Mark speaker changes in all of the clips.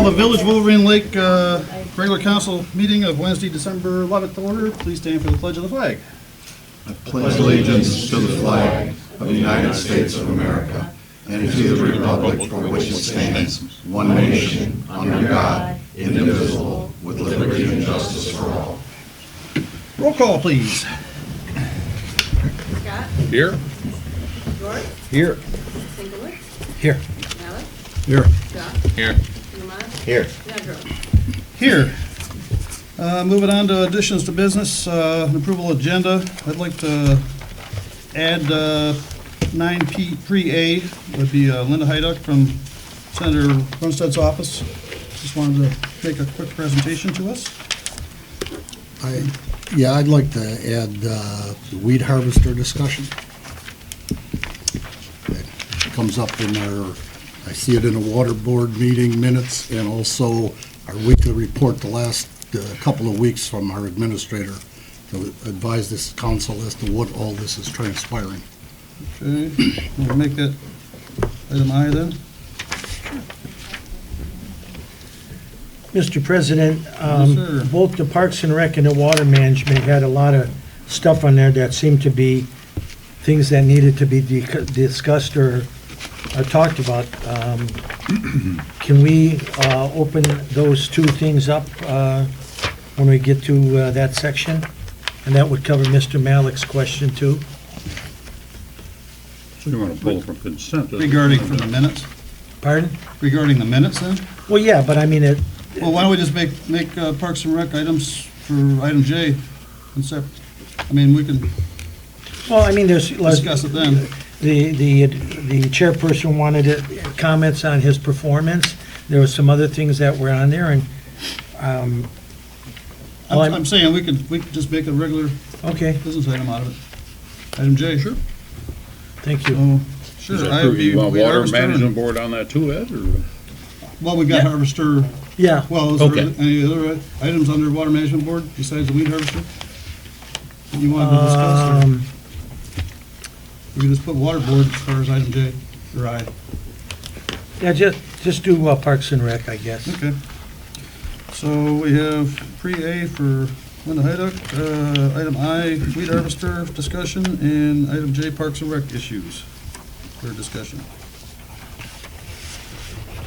Speaker 1: call the Village Wolverine Lake regular council meeting of Wednesday, December 11th to order. Please stand for the pledge of the flag.
Speaker 2: I pledge allegiance to the flag of the United States of America and to the republic for which it stands, one nation, under God, indivisible, with liberty and justice for all.
Speaker 1: Roll call, please.
Speaker 3: Scott?
Speaker 4: Here.
Speaker 3: George?
Speaker 4: Here.
Speaker 3: Singlewitz?
Speaker 4: Here.
Speaker 3: Malik?
Speaker 1: Here.
Speaker 3: Duff?
Speaker 4: Here.
Speaker 3: Dumont?
Speaker 4: Here.
Speaker 3: Nedrow?
Speaker 1: Here. Moving on to additions to business, approval agenda. I'd like to add 9P pre-A would be Linda Heiduck from Senator Runstead's office. Just wanted to make a quick presentation to us.
Speaker 5: I'd like to add the weed harvester discussion. It comes up in I see it in the water board meeting minutes and also our weekly report the last couple of weeks from our administrator to advise this council as to what all this is transpiring.
Speaker 1: Okay, we'll make that item I then.
Speaker 6: Mr. President,
Speaker 1: Yes, sir.
Speaker 6: both the Parks and Rec and the Water Management had a lot of stuff on there that seemed to be things that needed to be discussed or talked about. Can we open those two things up when we get to that section? And that would cover Mr. Malik's question too.
Speaker 4: So you want to pull from consent?
Speaker 1: Regarding for the minutes?
Speaker 6: Pardon?
Speaker 1: Regarding the minutes then?
Speaker 6: Well, yeah, but I mean,
Speaker 1: Well, why don't we just make Parks and Rec items for item J consent? I mean, we can
Speaker 6: well, I mean, there's.
Speaker 1: discuss it then.
Speaker 6: The chairperson wanted comments on his performance. There were some other things that were on there, and,
Speaker 1: I'm saying we could just make a regular
Speaker 6: okay,
Speaker 1: business item out of it. Item J, sure.
Speaker 6: thank you.
Speaker 1: So, sure. I would be
Speaker 4: You want
Speaker 1: weed
Speaker 4: water
Speaker 1: harvester and-
Speaker 4: management board on that too, Ed, or?
Speaker 1: Well, we got
Speaker 6: Yeah.
Speaker 1: harvester.
Speaker 6: Yeah,
Speaker 1: Well, is there
Speaker 4: Okay.
Speaker 1: any other items under water management board besides the weed harvester? that you wanted to discuss? Or we can just put water board as far as item J, or I.
Speaker 6: yeah, just do Parks and Rec, I guess.
Speaker 1: Okay. So we have pre-A for Linda Heiduck, item I, weed harvester discussion, and item J, Parks and Rec issues for discussion.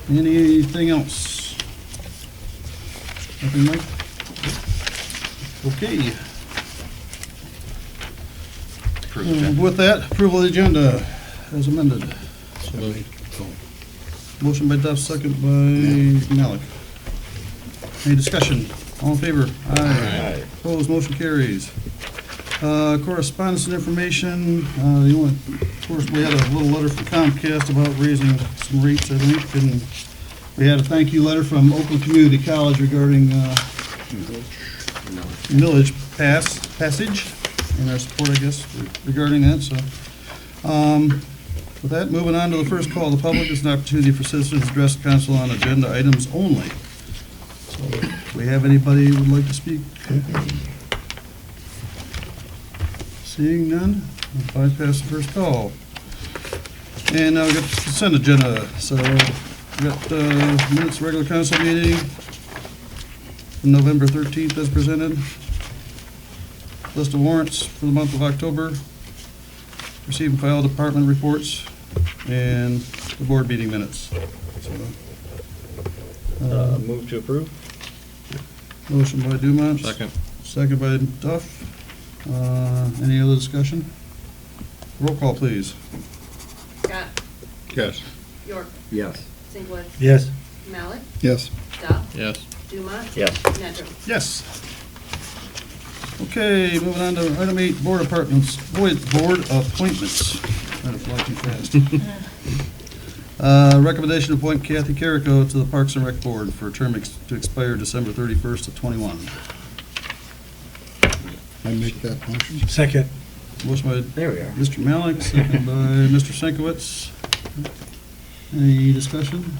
Speaker 1: Anything else? Nothing, Mike? Okay. With that, approval of the agenda as amended. Motion by Duff, second by Malik. Any discussion? All in favor? Aye. Opposed, motion carries. Correspondence and information, the only, of course, we had a little letter from Comcast about raising some rates, I think, and we had a thank you letter from Oakland Community College regarding millage passage, and our support, I guess, regarding that, so. With that, moving on to the first call of the public, is an opportunity for citizens to address the council on agenda items only. So, do we have anybody who would like to speak? Seeing none, I'll bypass the first call. And now we got the consent agenda, so we got minutes regular council meeting, November 13th as presented. List of warrants for the month of October. Receive and file department reports, and the board meeting minutes. So,
Speaker 7: Move to approve?
Speaker 1: motion by Dumont.
Speaker 4: Second.
Speaker 1: Second by Duff. Any other discussion? Roll call, please.
Speaker 3: Scott?
Speaker 4: Yes.
Speaker 3: York?
Speaker 2: Yes.
Speaker 3: Singlewitz?
Speaker 6: Yes.
Speaker 3: Malik?
Speaker 1: Yes.
Speaker 3: Duff?
Speaker 4: Yes.
Speaker 3: Dumont?
Speaker 7: Yes.
Speaker 3: Nedrow?
Speaker 1: Yes. Okay, moving on to item 8, board appointments. Board appointments. Trying to fly too fast. Recommendation to appoint Kathy Carrico to the Parks and Rec Board for a term to expire December 31st of '21.
Speaker 5: I make that motion.
Speaker 6: Second.
Speaker 1: Motion by
Speaker 7: There we are.
Speaker 1: Mr. Malik, second by Mr. Sienkiewicz. Any discussion?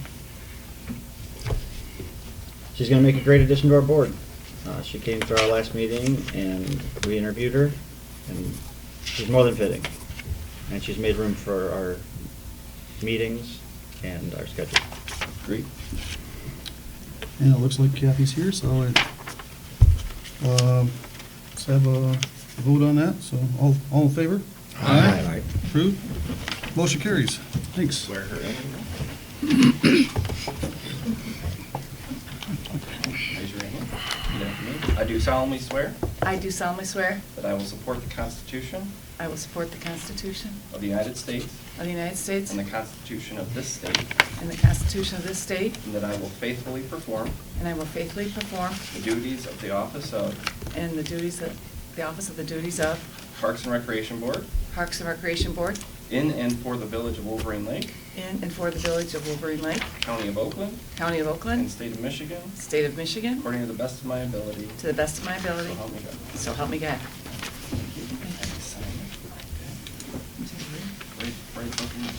Speaker 7: She's going to make a great addition to our board. She came to our last meeting and we interviewed her, and she's more than fitting. And she's made room for our meetings and our schedule.
Speaker 4: Great.
Speaker 1: And it looks like Kathy's here, so let's have a vote on that. So all in favor?
Speaker 2: Aye.
Speaker 1: Approved? Motion carries. Thanks.
Speaker 8: Swear her in. Raise your hand. Repeat after me. I do solemnly swear
Speaker 3: I do solemnly swear
Speaker 8: that I will support the Constitution
Speaker 3: I will support the Constitution
Speaker 8: of the United States
Speaker 3: of the United States
Speaker 8: and the Constitution of this state,
Speaker 3: and the Constitution of this state,
Speaker 8: and that I will faithfully perform
Speaker 3: and I will faithfully perform
Speaker 8: the duties of the office of
Speaker 3: and the office of the duties of
Speaker 8: Parks and Recreation Board
Speaker 3: Parks and Recreation Board
Speaker 8: in and for the Village of Wolverine Lake,
Speaker 3: in and for the Village of Wolverine Lake,
Speaker 8: County of Oakland,
Speaker 3: County of
Speaker 8: and
Speaker 3: Oakland,
Speaker 8: State of Michigan,
Speaker 3: State of Michigan,
Speaker 8: according to the best of my ability.
Speaker 3: to the best of my ability.
Speaker 8: So help me God.
Speaker 3: So help me God.
Speaker 8: Sign it. Right above your name.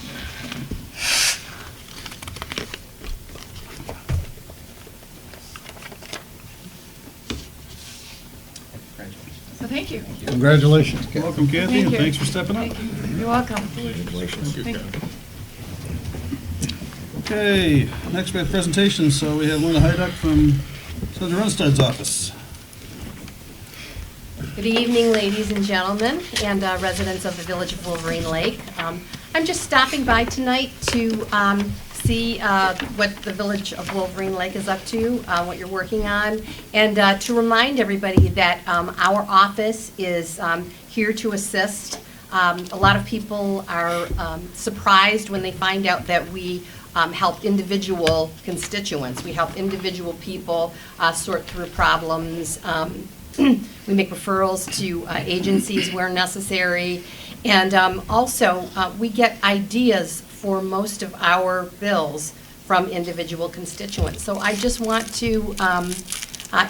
Speaker 8: Congratulations.
Speaker 3: So thank you.
Speaker 5: Congratulations, Kathy.
Speaker 1: Welcome, Kathy,
Speaker 3: Thank
Speaker 1: and
Speaker 3: you.
Speaker 1: thanks for stepping up.
Speaker 3: Thank you. You're welcome. Thank you.
Speaker 1: Okay, next we have presentations. So we have Linda Hyduck from Senator Runsted's office.
Speaker 9: Good evening, ladies and gentlemen, and residents of the Village of Wolverine Lake. I'm just stopping by tonight to see what the Village of Wolverine Lake is up to, what you're working on, and to remind everybody that our office is here to assist. A lot of people are surprised when they find out that we help individual constituents. We help individual people sort through problems. We make referrals to agencies where necessary. And also, we get ideas for most of our bills from individual constituents. So I just want to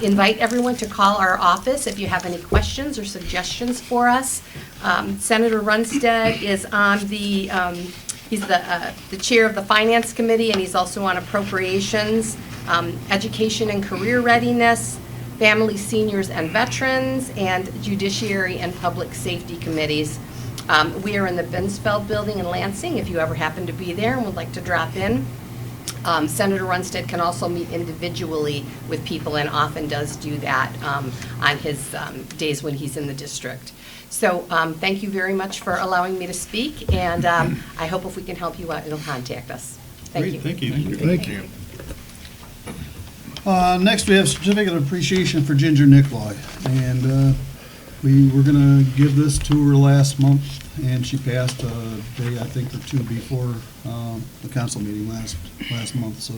Speaker 9: invite everyone to call our office if you have any questions or suggestions for us. Senator Runstead is on the, he's the chair of the Finance Committee, and he's also on Appropriations, Education and Career Readiness, Family, Seniors, and Veterans, and Judiciary and Public Safety Committees. We are in the Binsfeld Building in Lansing, if you ever happen to be there and would like to drop in. Senator Runstead can also meet individually with people and often does do that on his days when he's in the district. So thank you very much for allowing me to speak, and I hope if we can help you out, you'll contact us. Thank you.
Speaker 1: Great, thank you.
Speaker 5: Thank you.
Speaker 1: Next, we have certificate of appreciation for Ginger Nicolai, and we were gonna give this to her last month, and she passed a day, I think, or two before the council meeting last month, so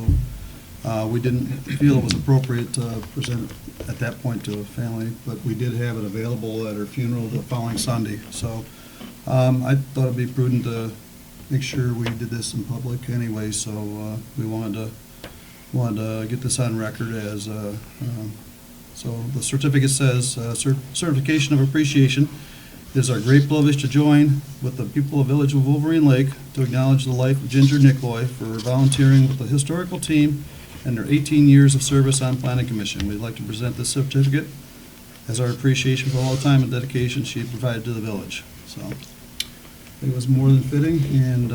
Speaker 1: we didn't feel it was appropriate to present it at that point to a family, but we did have it available at her funeral the following Sunday, so I thought it'd be prudent to make sure we did this in public anyway, so we wanted to get this on record as, so the certificate says, certification of appreciation. It is our great privilege to join with the people of Village of Wolverine Lake to acknowledge the life of Ginger Nicolai for volunteering with the historical team and their 18 years of service on Planning Commission. We'd like to present this certificate as our appreciation for all the time and dedication she provided to the village. So it was more than fitting, and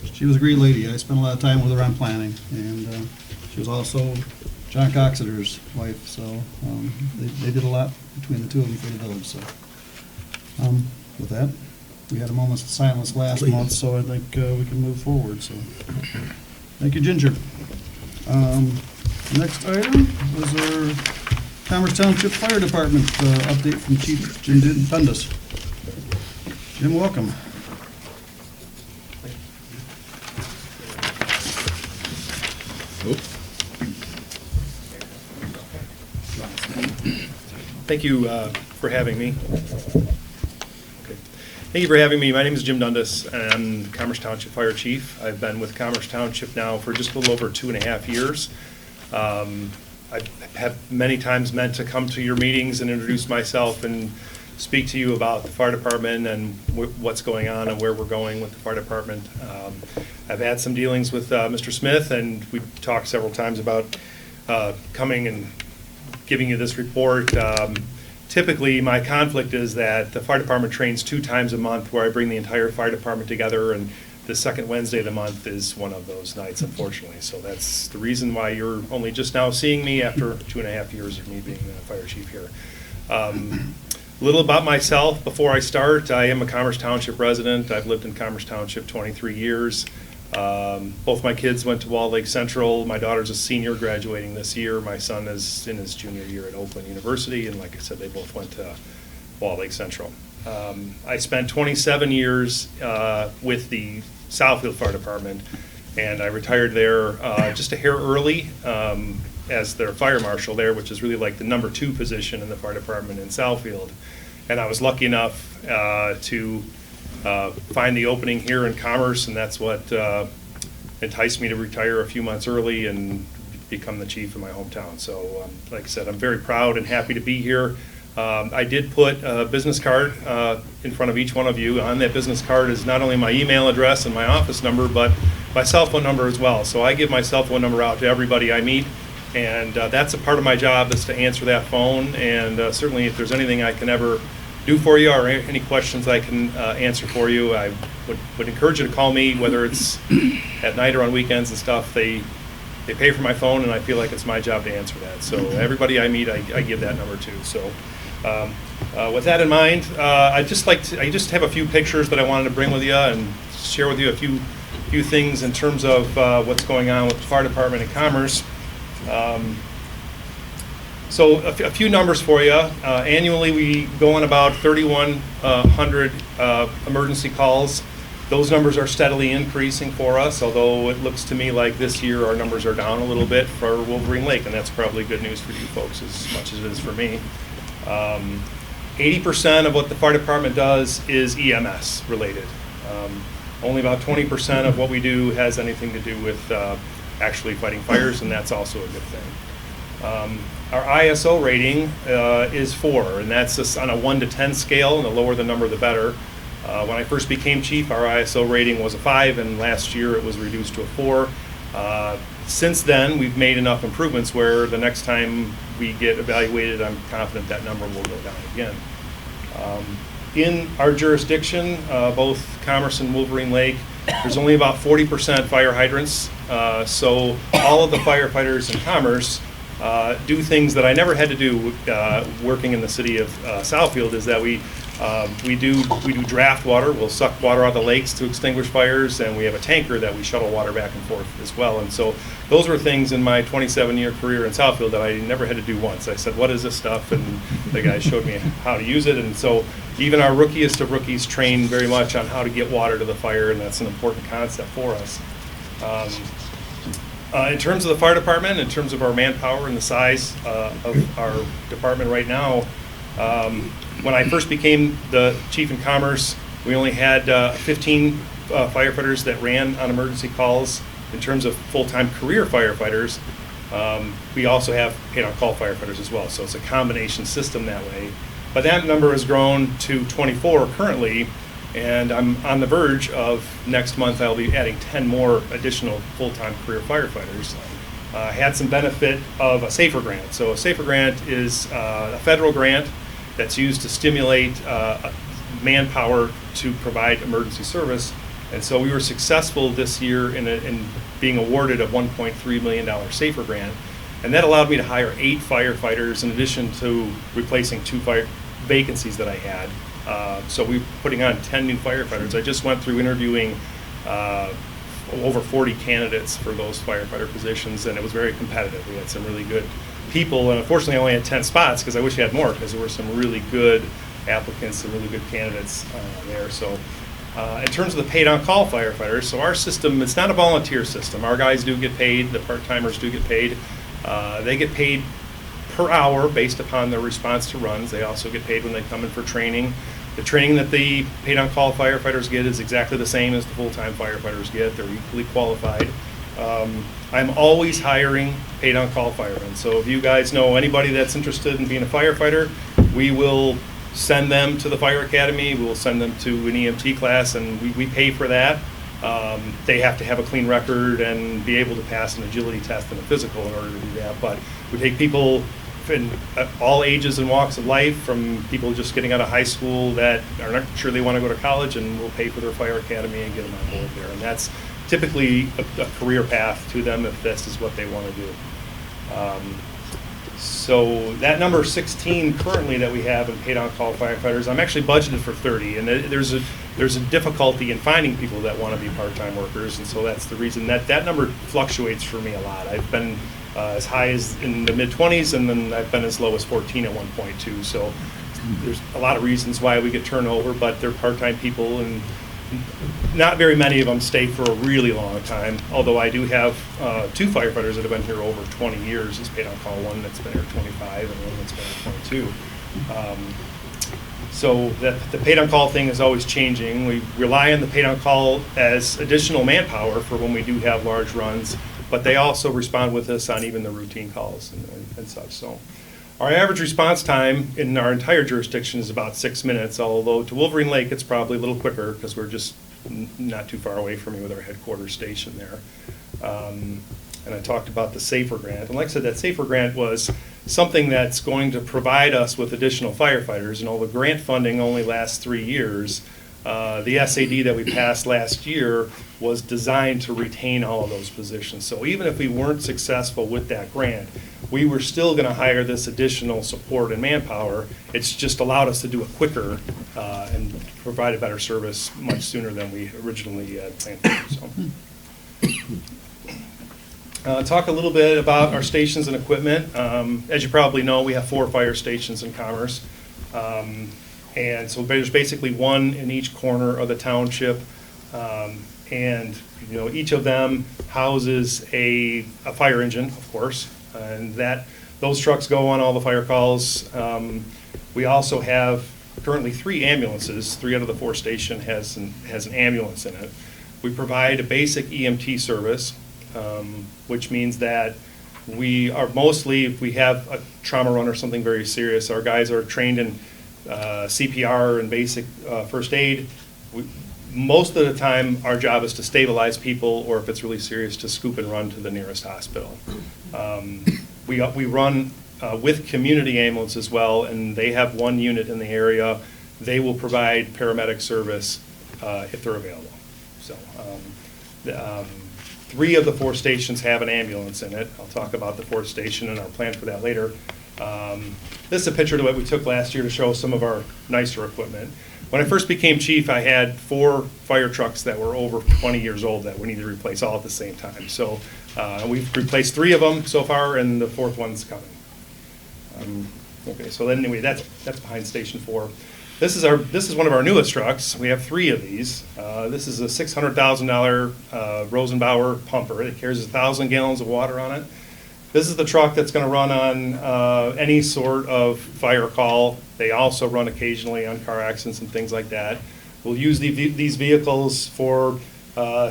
Speaker 1: she was a great lady. I spent a lot of time with her on planning, and she was also John Coxeter's wife, so they did a lot between the two of them for the village. So with that, we had a moment's silence last month, so I think we can move forward. So thank you, Ginger. Next item was our Commerce Township Fire Department update from Chief Jim Dundas. Jim, welcome.
Speaker 10: Thank you for having me. Okay. Thank you for having me. My name is Jim Dundas, and I'm the Commerce Township Fire Chief. I've been with Commerce Township now for just a little over 2.5 years. I have many times meant to come to your meetings and introduce myself and speak to you about the fire department and what's going on and where we're going with the fire department. I've had some dealings with Mr. Smith, and we've talked several times about coming and giving you this report. Typically, my conflict is that the fire department trains 2 times a month, where I bring the entire fire department together and the second Wednesday of the month is one of those nights, unfortunately. So that's the reason why you're only just now seeing me after 2.5 years of me being the fire chief here. A little about myself before I start. I am a Commerce Township resident. I've lived in Commerce Township 23 years. Both my kids went to Walled Lake Central. My daughter's a senior graduating this year. My son is in his junior year at Oakland University, and like I said, they both went to Walled Lake Central. I spent 27 years with the Southfield Fire Department, and I retired there just a hair early as their fire marshal there, which is really like the number 2 position in the fire department in Southfield. And I was lucky enough to find the opening here in Commerce, and that's what enticed me to retire a few months early and become the chief in my hometown. So like I said, I'm very proud and happy to be here. I did put a business card in front of each one of you. On that business card is not only my email address and my office number, but my cell phone number as well. So I give my cell phone number out to everybody I meet, and that's a part of my job, is to answer that phone. And certainly if there's anything I can ever do for you or any questions I can answer for you, I would encourage you to call me, whether it's at night or on weekends and stuff. They pay for my phone, and I feel like it's my job to answer that. So everybody I meet, I give that number to. So with that in mind, I just have a few pictures that I wanted to bring with you and share with you a few things in terms of what's going on with the fire department in Commerce. So a few numbers for you. Annually, we go on about 3,100 emergency calls. Those numbers are steadily increasing for us, although it looks to me like this year our numbers are down a little bit for Wolverine Lake, and that's probably good news for you folks as much as it is for me. 80% of what the fire department does is EMS related. Only about 20% of what we do has anything to do with actually fighting fires, and that's also a good thing. Our ISO rating is 4, and that's just on a 1 to 10 scale, and the lower the number, the better. When I first became chief, our ISO rating was a 5, and last year it was reduced to a 4. Since then, we've made enough improvements where the next time we get evaluated, I'm confident that number will go down again. In our jurisdiction, both Commerce and Wolverine Lake, there's only about 40% fire hydrants. So all of the firefighters in Commerce do things that I never had to do working in the city of Southfield, is that we do draft water. We'll suck water out of the lakes to extinguish fires, and we have a tanker that we shuttle water back and forth as well. And so those were things in my 27-year career in Southfield that I never had to do once. I said, what is this stuff? And the guy showed me how to use it. And so even our rookiest of rookies train very much on how to get water to the fire, and that's an important concept for us. In terms of the fire department, in terms of our manpower and the size of our department right now, when I first became the chief in Commerce, we only had 15 firefighters that ran on emergency calls. In terms of full-time career firefighters, we also have paid-on-call firefighters as well, so it's a combination system that way. But that number has grown to 24 currently, and I'm on the verge of next month I'll be adding 10 more additional full-time career firefighters. I had some benefit of a SAFER grant. So a SAFER grant is a federal grant that's used to stimulate manpower to provide emergency service. And so we were successful this year in being awarded a $1.3 million SAFER grant. And that allowed me to hire 8 firefighters in addition to replacing 2 vacancies that I had. So we're putting on 10 new firefighters. I just went through interviewing over 40 candidates for those firefighter positions, and it was very competitive. We had some really good people, and unfortunately I only had 10 spots because I wish I had more, because there were some really good applicants and really good candidates there. So in terms of the paid-on-call firefighters, so our system, it's not a volunteer system. Our guys do get paid, the part-timers do get paid. They get paid per hour based upon their response to runs. They also get paid when they come in for training. The training that the paid-on-call firefighters get is exactly the same as the full-time firefighters get. They're equally qualified. I'm always hiring paid-on-call firemen. So if you guys know anybody that's interested in being a firefighter, we will send them to the fire academy. We'll send them to an EMT class, and we pay for that. They have to have a clean record and be able to pass an agility test and a physical in order to do that. But we take people in all ages and walks of life, from people just getting out of high school that are not sure they want to go to college, and we'll pay for their fire academy and get them on board there. And that's typically a career path to them if this is what they want to do. So that number 16 currently that we have in paid on-call firefighters, I'm actually budgeted for 30, and there's a difficulty in finding people that want to be part-time workers, and so that's the reason that number fluctuates for me a lot. I've been as high as in the mid-20s, and then I've been as low as 14 at one point too. So there's a lot of reasons why we get turnover, but they're part-time people, and not very many of them stay for a really long time, although I do have 2 firefighters that have been here over 20 years as paid on call, one that's been here 25 and one that's been here 22. So the paid on call thing is always changing. We rely on the paid on call as additional manpower for when we do have large runs, but they also respond with us on even the routine calls and such. So our average response time in our entire jurisdiction is about 6 minutes, although to Wolverine Lake it's probably a little quicker because we're just not too far away from you with our headquarters station there. And I talked about the SAFER grant. And like I said, that SAFER grant was something that's going to provide us with additional firefighters. And although the grant funding only lasts 3 years, the SAD that we passed last year was designed to retain all of those positions. So even if we weren't successful with that grant, we were still going to hire this additional support and manpower. It's just allowed us to do it quicker and provide a better service much sooner than we originally planned for. So. Talk a little bit about our stations and equipment. As you probably know, we have 4 fire stations in Commerce. And so there's basically one in each corner of the township. And you know, each of them houses a fire engine, of course, and those trucks go on all the fire calls. We also have currently 3 ambulances. 3 out of the 4 station has an ambulance in it. We provide a basic EMT service, which means that we are mostly, if we have a trauma run or something very serious, our guys are trained in CPR and basic first aid. Most of the time, our job is to stabilize people, or if it's really serious, to scoop and run to the nearest hospital. We run with community ambulance as well, and they have 1 unit in the area. They will provide paramedic service if they're available. So 3 of the 4 stations have an ambulance in it. I'll talk about the 4th station and our plan for that later. This is a picture of what we took last year to show some of our nicer equipment. When I first became chief, I had 4 fire trucks that were over 20 years old that we needed to replace all at the same time. So we've replaced 3 of them so far, and the 4th one's coming. Okay, so then anyway, that's behind Station 4. This is one of our newest trucks. We have 3 of these. This is a $600,000 Rosenbauer pumper. It carries 1,000 gallons of water on it. This is the truck that's going to run on any sort of fire call. They also run occasionally on car accidents and things like that. We'll use these vehicles for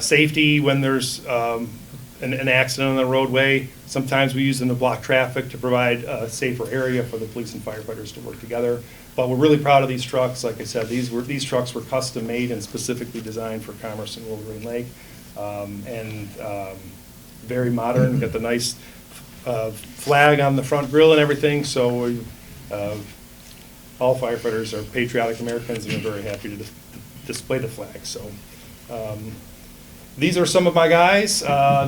Speaker 10: safety when there's an accident on the roadway. Sometimes we use them to block traffic to provide a safer area for the police and firefighters to work together. But we're really proud of these trucks. Like I said, these trucks were custom made and specifically designed for Commerce and Wolverine Lake, and very modern. We've got the nice flag on the front grille and everything. So all firefighters are patriotic Americans and are very happy to display the flag. So. These are some of my guys.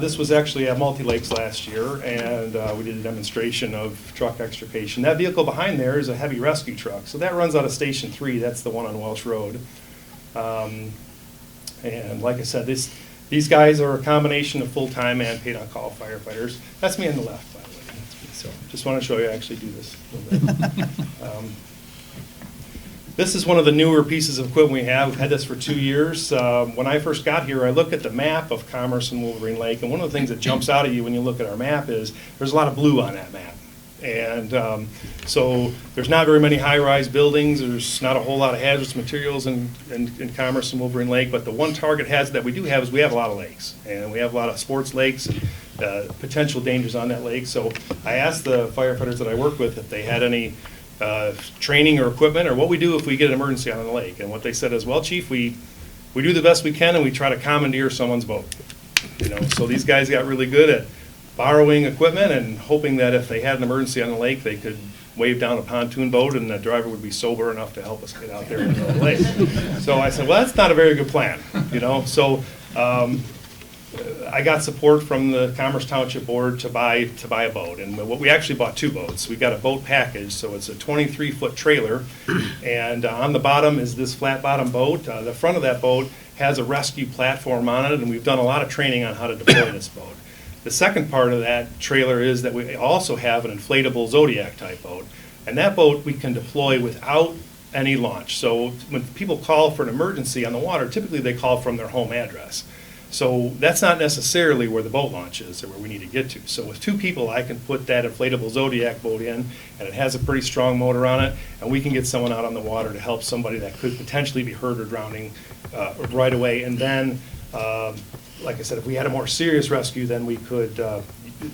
Speaker 10: This was actually at Multi-Lakes last year, and we did a demonstration of truck extrication. That vehicle behind there is a heavy rescue truck. So that runs out of Station 3. That's the one on Welsh Road. And like I said, these guys are a combination of full-time and paid-on-call firefighters. That's me on the left, by the way. That's me. So just want to show you I actually do this a little bit. This is one of the newer pieces of equipment we have. We've had this for 2 years. When I first got here, I looked at the map of Commerce and Wolverine Lake, and one of the things that jumps out at you when you look at our map is there's a lot of blue on that map. And so there's not very many high-rise buildings. There's not a whole lot of hazardous materials in Commerce and Wolverine Lake, but the one target hazard that we do have is we have a lot of lakes, and we have a lot of sports lakes and potential dangers on that lake. So I asked the firefighters that I work with if they had any training or equipment, or what we do if we get an emergency on the lake. And what they said is, well, Chief, we do the best we can, and we try to commandeer someone's boat. You know, so these guys got really good at borrowing equipment and hoping that if they had an emergency on the lake, they could wave down a pontoon boat and the driver would be sober enough to help us get out there into the lake. So I said, well, that's not a very good plan, you know? So I got support from the Commerce Township Board to buy a boat. And what we actually bought 2 boats. We got a boat package, so it's a 23-foot trailer. And on the bottom is this flat bottom boat. The front of that boat has a rescue platform on it, and we've done a lot of training on how to deploy this boat. The second part of that trailer is that we also have an inflatable Zodiac type boat. And that boat we can deploy without any launch. So when people call for an emergency on the water, typically they call from their home address. So that's not necessarily where the boat launch is or where we need to get to. So with 2 people, I can put that inflatable Zodiac boat in, and it has a pretty strong motor on it, and we can get someone out on the water to help somebody that could potentially be hurt or drowning right away. And then, like I said, if we had a more serious rescue, then we could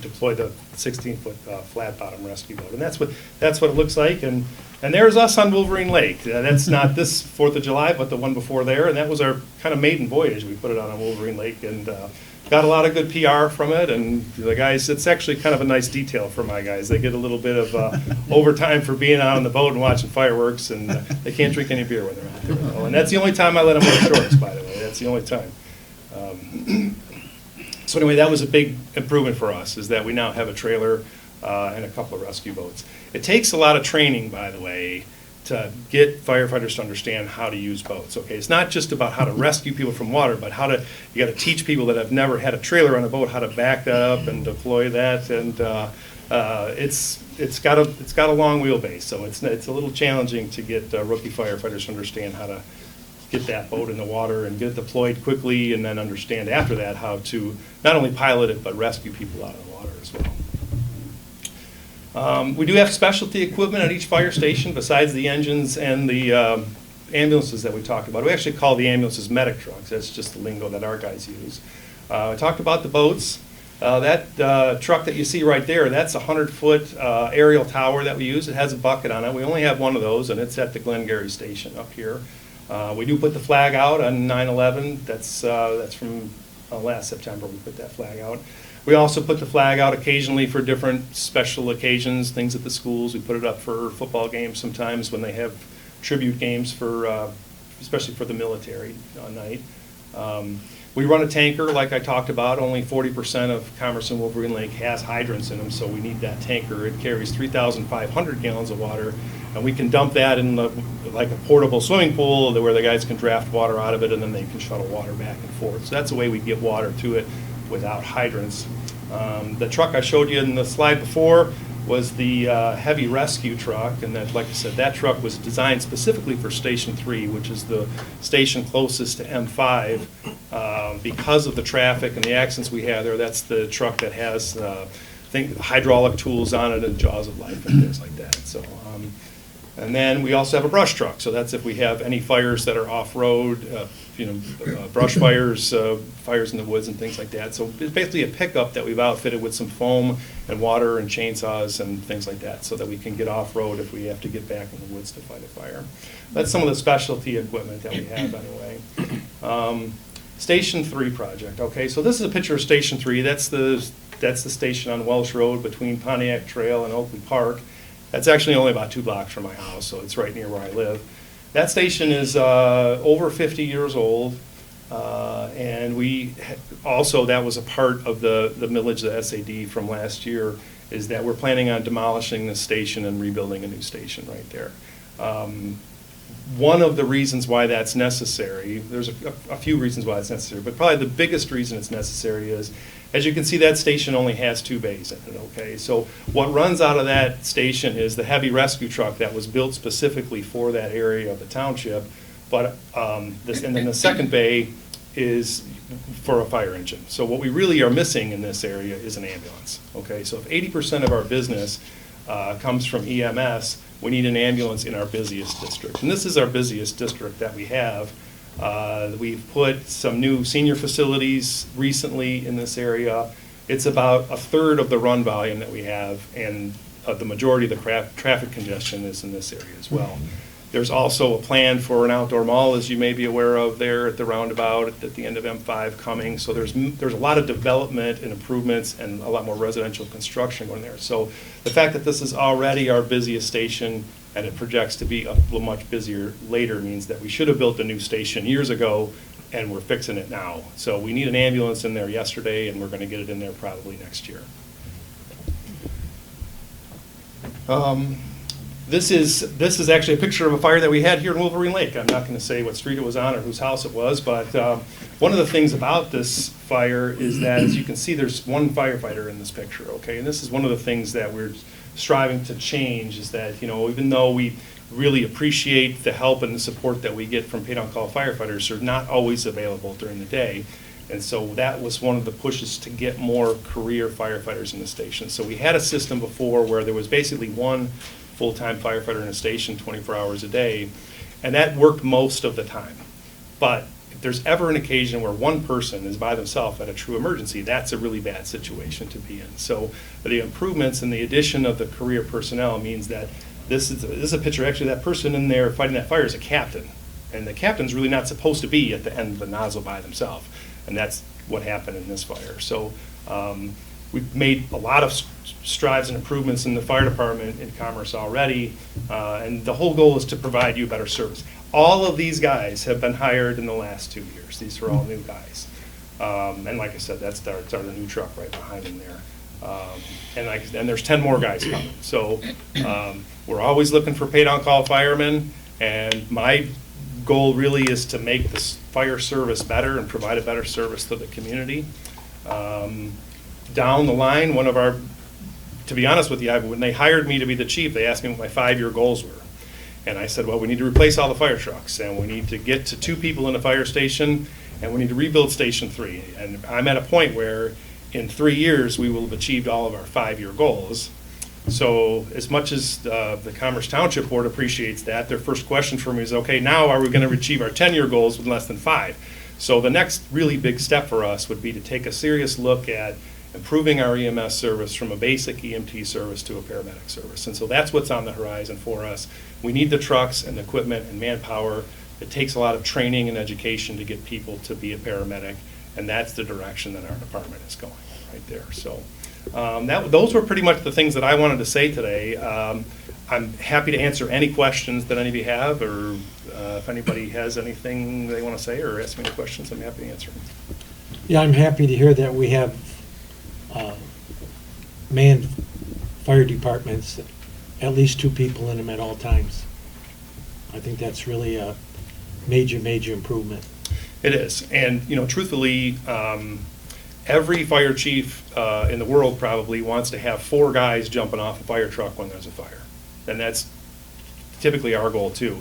Speaker 10: deploy the 16-foot flat bottom rescue boat. And that's what it looks like. And there's us on Wolverine Lake. That's not this 4th of July, but the one before there. And that was our kind of maiden voyage. We put it out on Wolverine Lake and got a lot of good PR from it. And the guys, it's actually kind of a nice detail for my guys. They get a little bit of overtime for being out on the boat and watching fireworks. And they can't drink any beer when they're out there. Oh, and that's the only time I let them wear shorts, by the way. That's the only time. So anyway, that was a big improvement for us, is that we now have a trailer and a couple of rescue boats. It takes a lot of training, by the way, to get firefighters to understand how to use boats. Okay, it's not just about how to rescue people from water, but you got to teach people that have never had a trailer on a boat how to back that up and deploy that. And it's got a long wheelbase, so it's a little challenging to get rookie firefighters to understand how to get that boat in the water and get it deployed quickly, and then understand after that how to not only pilot it but rescue people out of the water as well. We do have specialty equipment at each fire station besides the engines and the ambulances that we talked about. We actually call the ambulances medic trucks. That's just the lingo that our guys use. I talked about the boats. That truck that you see right there, that's a 100-foot aerial tower that we use. It has a bucket on it. We only have one of those, and it's at the Glengarry station up here. We do put the flag out on 9/11. That's from last September. We put that flag out. We also put the flag out occasionally for different special occasions, things at the schools. We put it up for football games sometimes when they have tribute games for, especially for the military night. We run a tanker, like I talked about. Only 40% of Commerce and Wolverine Lake has hydrants in them, so we need that tanker. It carries 3,500 gallons of water, and we can dump that in like a portable swimming pool where the guys can draft water out of it, and then they can shuttle water back and forth. So that's the way we get water to it without hydrants. The truck I showed you in the slide before was the heavy rescue truck, and that, like I said, that truck was designed specifically for Station 3, which is the station closest to M5. Because of the traffic and the accidents we have there, that's the truck that has hydraulic tools on it and jaws of life and things like that. So, and then we also have a brush truck, so that's if we have any fires that are off-road, brush fires, fires in the woods and things like that. So it's basically a pickup that we've outfitted with some foam and water and chainsaws and things like that, so that we can get off-road if we have to get back in the woods to fight a fire. That's some of the specialty equipment that we have anyway. Station 3 project. Okay, so this is a picture of Station 3. That's the station on Welsh Road between Pontiac Trail and Oakley Park. That's actually only about 2 blocks from my house, so it's right near where I live. That station is over 50 years old, and we also, that was a part of the millage, the SAD from last year, is that we're planning on demolishing this station and rebuilding a new station right there. One of the reasons why that's necessary, there's a few reasons why it's necessary, but probably the biggest reason it's necessary is, as you can see, that station only has 2 bays in it, okay? So what runs out of that station is the heavy rescue truck that was built specifically for that area of the township, but and then the second bay is for a fire engine. So what we really are missing in this area is an ambulance, okay? So if 80% of our business comes from EMS, we need an ambulance in our busiest district. And this is our busiest district that we have. We've put some new senior facilities recently in this area. It's about 1/3 of the run volume that we have, and the majority of the traffic congestion is in this area as well. There's also a plan for an outdoor mall, as you may be aware of, there at the roundabout at the end of M5 coming. So there's a lot of development and improvements and a lot more residential construction going there. So the fact that this is already our busiest station and it projects to be a little much busier later means that we should have built a new station years ago and we're fixing it now. So we need an ambulance in there yesterday and we're going to get it in there probably next year. This is actually a picture of a fire that we had here in Wolverine Lake. I'm not going to say what street it was on or whose house it was, but one of the things about this fire is that, as you can see, there's one firefighter in this picture, okay? And this is one of the things that we're striving to change, is that, you know, even though we really appreciate the help and the support that we get from paid-on-call firefighters, they're not always available during the day. And so that was one of the pushes to get more career firefighters in the station. So we had a system before where there was basically one full-time firefighter in a station 24 hours a day, and that worked most of the time. But if there's ever an occasion where one person is by themselves at a true emergency, that's a really bad situation to be in. So the improvements and the addition of the career personnel means that this is a picture, actually, that person in there fighting that fire is a captain. And the captain's really not supposed to be at the end of the nozzle by themselves. And that's what happened in this fire. So we've made a lot of strides and improvements in the fire department in Commerce already, and the whole goal is to provide you better service. All of these guys have been hired in the last 2 years. These are all new guys. And like I said, that's our new truck right behind him there. And there's 10 more guys coming. So we're always looking for paid-on-call firemen, and my goal really is to make this fire service better and provide a better service to the community. Down the line, to be honest with you, when they hired me to be the chief, they asked me what my 5-year goals were. And I said, well, we need to replace all the fire trucks, and we need to get to 2 people in the fire station, and we need to rebuild Station 3. And I'm at a point where in 3 years, we will have achieved all of our 5-year goals. So as much as the Commerce Township Board appreciates that, their first question for me is, okay, now are we going to achieve our 10-year goals with less than 5? So the next really big step for us would be to take a serious look at improving our EMS service from a basic EMT service to a paramedic service. And so that's what's on the horizon for us. We need the trucks and the equipment and manpower. It takes a lot of training and education to get people to be a paramedic, and that's the direction that our department is going right there. So those were pretty much the things that I wanted to say today. I'm happy to answer any questions that any of you have, or if anybody has anything they want to say or ask me any questions, I'm happy to answer them.
Speaker 6: Yeah, I'm happy to hear that we have manned fire departments, at least 2 people in them at all times. I think that's really a major, major improvement.
Speaker 10: It is, and you know, truthfully, every fire chief in the world probably wants to have 4 guys jumping off a fire truck when there's a fire, and that's typically our goal too.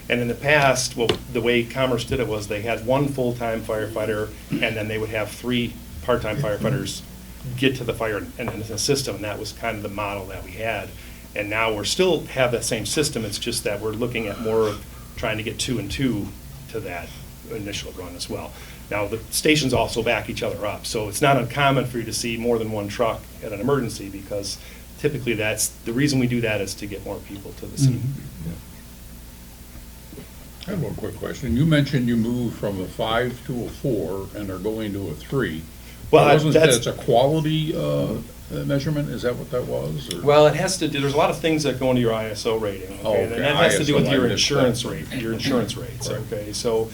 Speaker 10: And in the past, well, the way Commerce did it was they had 1 full-time firefighter, and then they would have 3 part-time firefighters get to the fire and the system, and that was kind of the model that we had. And now we're still have that same system, it's just that we're looking at more of trying to get 2 and 2 to that initial run as well. Now, the stations also back each other up, so it's not uncommon for you to see more than 1 truck at an emergency, because typically that's, the reason we do that is to get more people to the scene.
Speaker 4: I have one quick question. You mentioned you moved from a 5 to a 4 and are going to a 3.
Speaker 10: Well,
Speaker 4: Wasn't
Speaker 10: that's
Speaker 4: that a quality measurement? Is that what that was? Or?
Speaker 10: Well, it has to do, there's a lot of things that go into your ISO rating, okay?
Speaker 4: Oh, okay.
Speaker 10: And that has to do with
Speaker 4: ISO,
Speaker 10: your
Speaker 4: I missed
Speaker 10: insurance
Speaker 4: that.
Speaker 10: rate, your insurance rates,
Speaker 4: Right.
Speaker 10: okay? So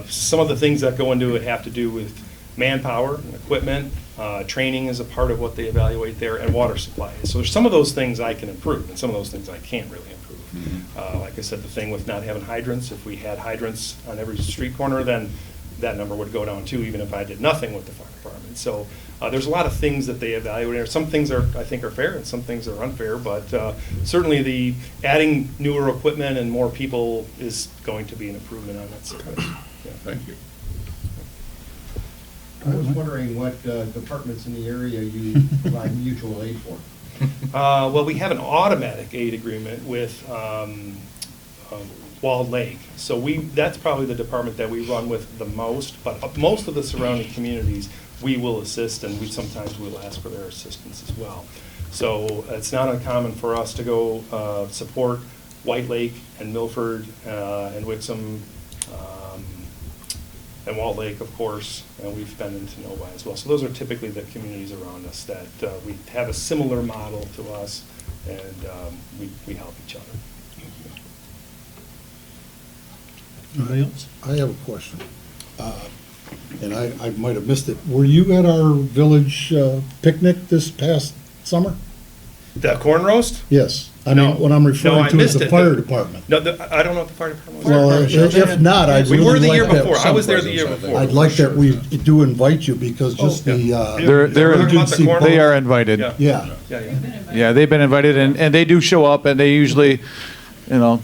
Speaker 10: some of the things that go into it have to do with manpower and equipment, training is a part of what they evaluate there, and water supply. So there's some of those things I can improve, and some of those things I can't really improve. Like I said, the thing with not having hydrants, if we had hydrants on every street corner, then that number would go down too, even if I did nothing with the fire department. So there's a lot of things that they evaluate. Some things I think are fair, and some things are unfair, but certainly the adding newer equipment and more people is going to be an improvement on that side. Yeah.
Speaker 4: Thank you.
Speaker 11: I was wondering what departments in the area you provide mutual aid for.
Speaker 10: Well, we have an automatic aid agreement with Walled Lake. So that's probably the department that we run with the most, but most of the surrounding communities we will assist, and we sometimes will ask for their assistance as well. So it's not uncommon for us to go support White Lake and Milford and Wixom and Walt Lake, of course, and we've been into Novi as well. So those are typically the communities around us that we have a similar model to us, and we help each other.
Speaker 1: Anybody else?
Speaker 5: I have a question. And I might have missed it. Were you at our village picnic this past summer?
Speaker 10: The corn roast?
Speaker 5: Yes. I
Speaker 10: No.
Speaker 5: mean, what I'm
Speaker 10: No,
Speaker 5: referring
Speaker 10: I
Speaker 5: to is
Speaker 10: missed
Speaker 5: the
Speaker 10: it.
Speaker 5: fire department.
Speaker 10: No, I don't know what the fire department was.
Speaker 5: Well, if not, I'd
Speaker 10: We
Speaker 5: really
Speaker 10: were the year
Speaker 5: like that-
Speaker 10: before. I was there the year before.
Speaker 5: I'd like that we do invite you, because just
Speaker 10: Oh,
Speaker 5: the
Speaker 10: They're
Speaker 5: emergency
Speaker 10: corn
Speaker 5: boat-
Speaker 12: They are invited.
Speaker 10: Yeah.
Speaker 5: Yeah.
Speaker 10: Yeah, yeah.
Speaker 12: Yeah, they've been invited, and they do show up, and they usually,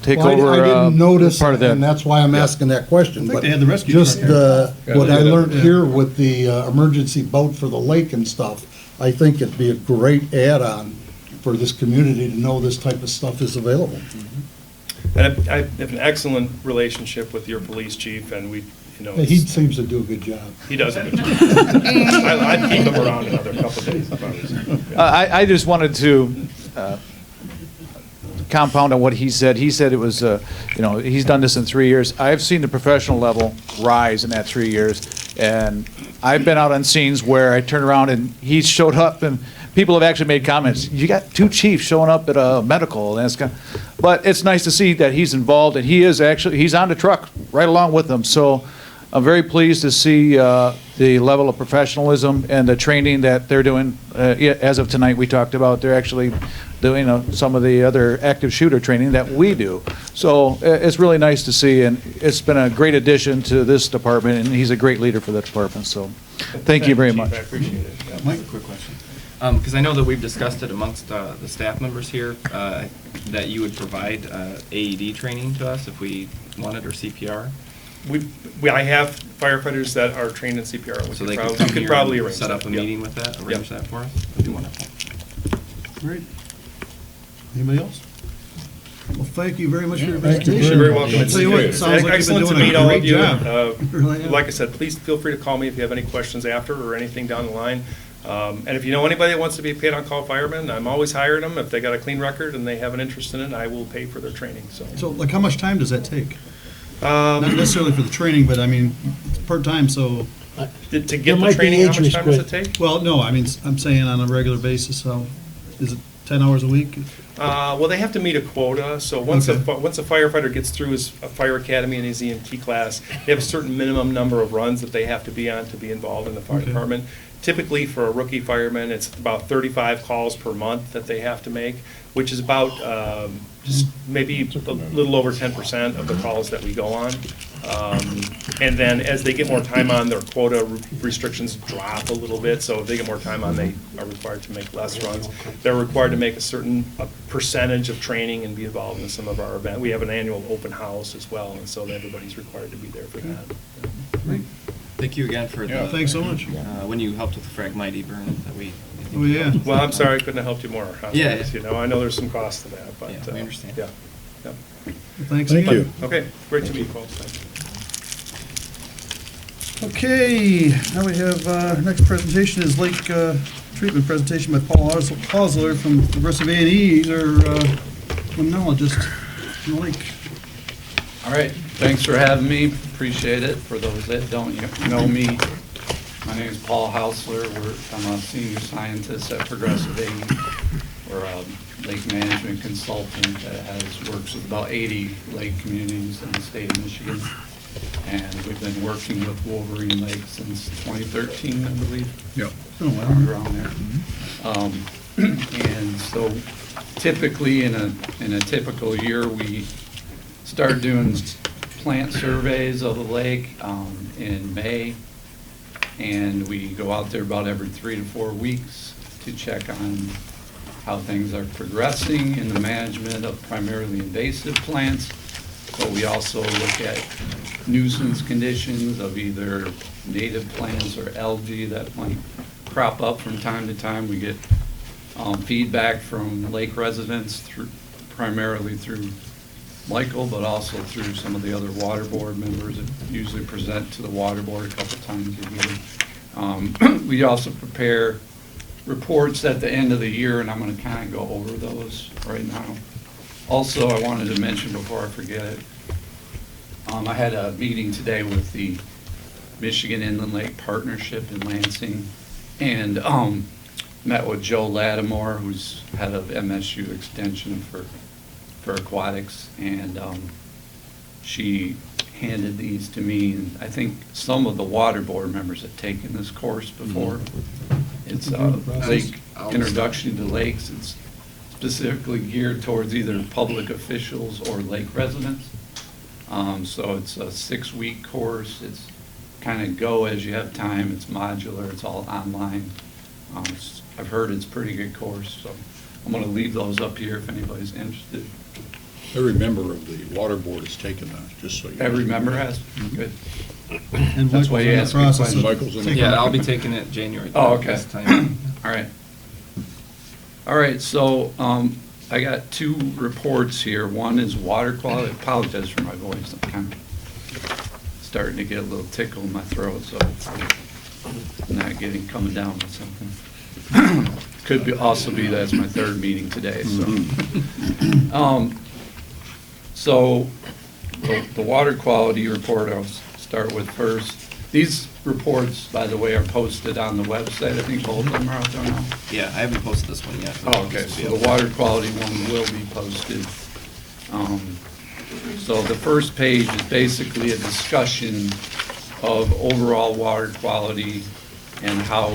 Speaker 12: take
Speaker 5: Well,
Speaker 12: over
Speaker 5: I didn't notice,
Speaker 12: part of that.
Speaker 5: and that's why I'm asking that question.
Speaker 1: I think
Speaker 5: But
Speaker 1: they had the rescue
Speaker 5: just
Speaker 1: truck here.
Speaker 5: what I learned
Speaker 1: Yeah.
Speaker 5: here with the emergency boat for the lake and stuff, I think it'd be a great add-on for this community to know this type of stuff is available.
Speaker 10: And I have an excellent relationship with your police chief, and we,
Speaker 5: He seems to do a good job.
Speaker 10: he does a good job. I'd keep him around another couple of days if I was him.
Speaker 12: I just wanted to compound on what he said. He said it was, he's done this in 3 years. I've seen the professional level rise in that 3 years, and I've been out on scenes where I turned around and he showed up, and people have actually made comments. You got 2 chiefs showing up at a medical, and but it's nice to see that he's involved, and he's on the truck right along with them. So I'm very pleased to see the level of professionalism and the training that they're doing. As of tonight, we talked about they're actually doing some of the other active shooter training that we do. So it's really nice to see, and it's been a great addition to this department, and he's a great leader for the department. So thank you very
Speaker 10: Chief,
Speaker 12: much.
Speaker 10: I appreciate it. Yeah.
Speaker 1: Mike?
Speaker 8: Quick question. Because I know that we've discussed it amongst the staff members here, that you would provide AED training to us if we wanted, or CPR.
Speaker 10: I have firefighters that are trained in CPR.
Speaker 8: So
Speaker 10: We
Speaker 8: they
Speaker 10: could
Speaker 8: could
Speaker 10: probably-
Speaker 8: come
Speaker 10: we could
Speaker 8: here
Speaker 10: probably
Speaker 8: and
Speaker 10: arrange
Speaker 8: set up
Speaker 10: that.
Speaker 8: a
Speaker 10: Yep.
Speaker 8: meeting with that, arrange
Speaker 10: Yep.
Speaker 8: that for us? That'd be wonderful.
Speaker 1: Great. Anybody else? Well, thank you very much for your
Speaker 5: Thank you
Speaker 1: presentation.
Speaker 10: You're very welcome.
Speaker 1: I'll tell you what, it sounds like you've been
Speaker 10: Excellent to
Speaker 1: doing
Speaker 10: meet
Speaker 1: a
Speaker 10: all
Speaker 1: great
Speaker 10: of you.
Speaker 1: job. Really have.
Speaker 10: Like I said, please feel free to call me if you have any questions after or anything down the line. And if you know anybody that wants to be a paid-on-call fireman, I'm always hiring them. If they got a clean record and they have an interest in it, I will pay for their training, so.
Speaker 1: So, like, how much time does that take? Not necessarily for the training, but I mean, it's part-time, so,
Speaker 10: To
Speaker 6: There
Speaker 10: get
Speaker 6: might
Speaker 10: the
Speaker 6: be
Speaker 10: training, how much
Speaker 6: interest
Speaker 10: time does it
Speaker 6: with-
Speaker 10: take?
Speaker 1: well, no, I mean, I'm saying on a regular basis, so, is it 10 hours a week?
Speaker 10: Well, they have to meet a quota, so once
Speaker 1: Okay.
Speaker 10: once a firefighter gets through his fire academy and his EMT class, they have a certain minimum number of runs that they have to be on to be involved in the fire
Speaker 1: Okay.
Speaker 10: department. Typically, for a rookie fireman, it's about 35 calls per month that they have to make, which is about just maybe a little over 10% of the calls that we go on. And then as they get more time on, their quota restrictions drop a little bit, so if they get more time on, they are required to make less runs. They're required to make a percentage of training and be involved in some of our events. We have an annual open house as well, and so everybody's required to be there for that.
Speaker 8: Thank you again for the.
Speaker 1: Thanks so much.
Speaker 8: When you helped with the Phragmite burn that we.
Speaker 1: Oh, yeah.
Speaker 10: Well, I'm sorry I couldn't have helped you more.
Speaker 8: Yeah.
Speaker 10: I know there's some cost to that, but.
Speaker 8: Yeah, we understand.
Speaker 10: Yeah. Yeah.
Speaker 1: Thanks
Speaker 5: Thank
Speaker 1: again.
Speaker 5: you.
Speaker 10: Okay, great to meet you folks. Thank you.
Speaker 1: Okay, now we have, next presentation is lake treatment presentation by Paul Osler from Progressive A&E. He's our limnologist from the lake.
Speaker 13: All right, thanks for having me, appreciate it. For those that don't know me, my name is Paul Hausler. I'm a senior scientist at Progressive A&E. We're a lake management consultant that works with about 80 lake communities in the state of Michigan. And we've been working with Wolverine Lake since 2013, I believe.
Speaker 1: Yep. Oh, wow.
Speaker 13: Around there. And so typically in a typical year, we start doing plant surveys of the lake in May. And we go out there about every 3 to 4 weeks to check on how things are progressing in the management of primarily invasive plants. But we also look at nuisance conditions of either native plants or algae that might crop up from time to time. We get feedback from lake residents primarily through Michael, but also through some of the other water board members that usually present to the water board a couple times a year. We also prepare reports at the end of the year, and I'm going to kind of go over those right now. Also, I wanted to mention before I forget it, I had a meeting today with the Michigan Inland Lake Partnership in Lansing, and met with Joe Lattimore, who's head of MSU Extension for aquatics, and she handed these to me, and I think some of the water board members have taken this course before. It's Lake Introduction to Lakes. It's specifically geared towards either public officials or lake residents. So it's a 6-week course. It's kind of go as you have time. It's modular. It's all online. I've heard it's a pretty good course, so I'm going to leave those up here if anybody's interested.
Speaker 4: Every member of the water board has taken that, just so you know.
Speaker 13: Every member has? Good.
Speaker 1: And
Speaker 13: That's why
Speaker 1: Michael's
Speaker 13: you
Speaker 1: in the
Speaker 13: asked me
Speaker 1: process
Speaker 13: questions.
Speaker 1: of
Speaker 4: Michael's in the-
Speaker 1: taking
Speaker 8: Yeah,
Speaker 1: it.
Speaker 8: I'll be taking it January.
Speaker 13: Oh, okay.
Speaker 8: This time.
Speaker 13: All right. All right, so I got 2 reports here. One is water quality. I apologize for my voice. I'm kind of starting to get a little tickle in my throat, so I'm not coming down with something. Could also be that's my 3rd meeting today, so. So the water quality report I'll start with first. These reports, by the way, are posted on the website. I think both of them are out there now.
Speaker 8: Yeah, I haven't posted this one yet.
Speaker 13: Oh, okay, so the water quality one will be posted. So the first page is basically a discussion of overall water quality and how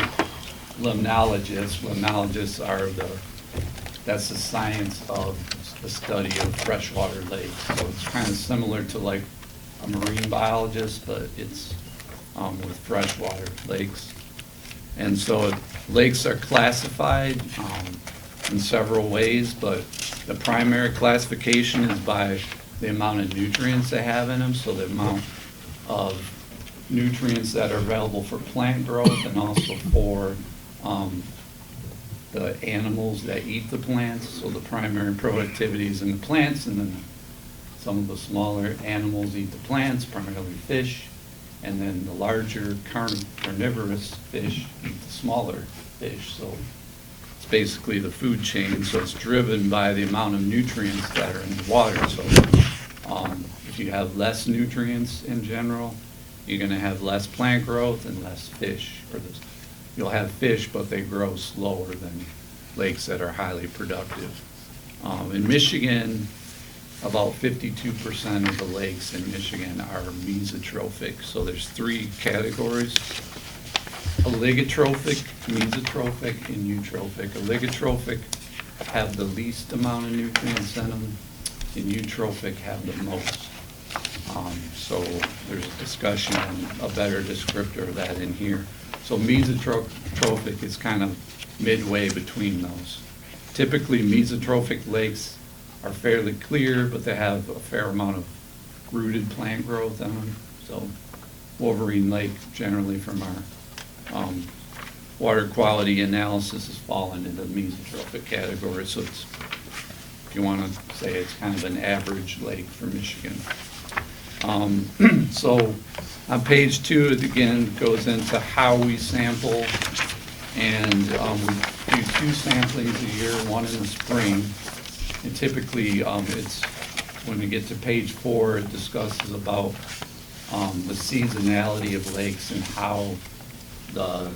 Speaker 13: limnologists are that's the science of the study of freshwater lakes. So it's kind of similar to like a marine biologist, but it's with freshwater lakes. And so lakes are classified in several ways, but the primary classification is by the amount of nutrients they have in them, so the amount of nutrients that are available for plant growth and also for the animals that eat the plants. So the primary productivity is in the plants, and then some of the smaller animals eat the plants, primarily fish, and then the larger carnivorous fish eat the smaller fish. So it's basically the food chain, so it's driven by the amount of nutrients that are in the water. So if you have less nutrients in general, you're going to have less plant growth and less fish. You'll have fish, but they grow slower than lakes that are highly productive. In Michigan, about 52% of the lakes in Michigan are mesotrophic. So there's 3 categories: oligotrophic, mesotrophic, and eutrophic. Oligotrophic have the least amount of nutrients in them, and eutrophic have the most. So there's a discussion on a better descriptor of that in here. So mesotrophic is kind of midway between those. Typically, mesotrophic lakes are fairly clear, but they have a fair amount of rooted plant growth on them. So Wolverine Lake, generally from our water quality analysis, has fallen into the mesotrophic category. So it's, if you want to say, it's kind of an average lake for Michigan. So on page 2, it again goes into how we sample, and we do 2 samplings a year, one in the spring. And typically, it's when we get to page 4, it discusses about the seasonality of lakes and how the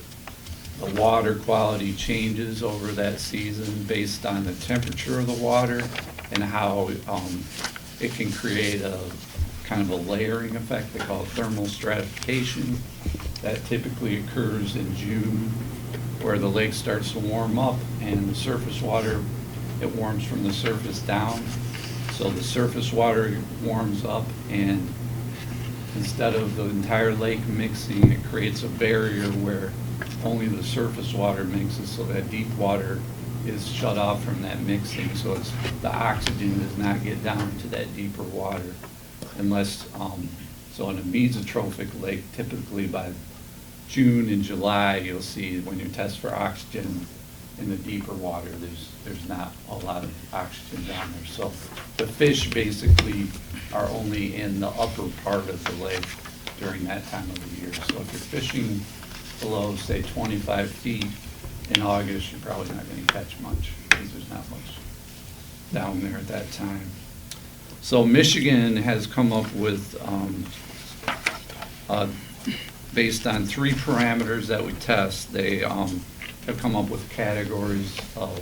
Speaker 13: water quality changes over that season based on the temperature of the water, and how it can create a kind of a layering effect. They call it thermal stratification. That typically occurs in June, where the lake starts to warm up and the surface water, it warms from the surface down. So the surface water warms up, and instead of the entire lake mixing, it creates a barrier where only the surface water mixes, so that deep water is shut off from that mixing. So the oxygen does not get down to that deeper water unless, so in a mesotrophic lake, typically by June and July, you'll see when you test for oxygen in the deeper water, there's not a lot of oxygen down there. So the fish basically are only in the upper part of the lake during that time of the year. So if you're fishing below, say, 25 feet in August, you're probably not going to catch much because there's not much down there at that time. So Michigan has come up with, based on 3 parameters that we test, they have come up with categories of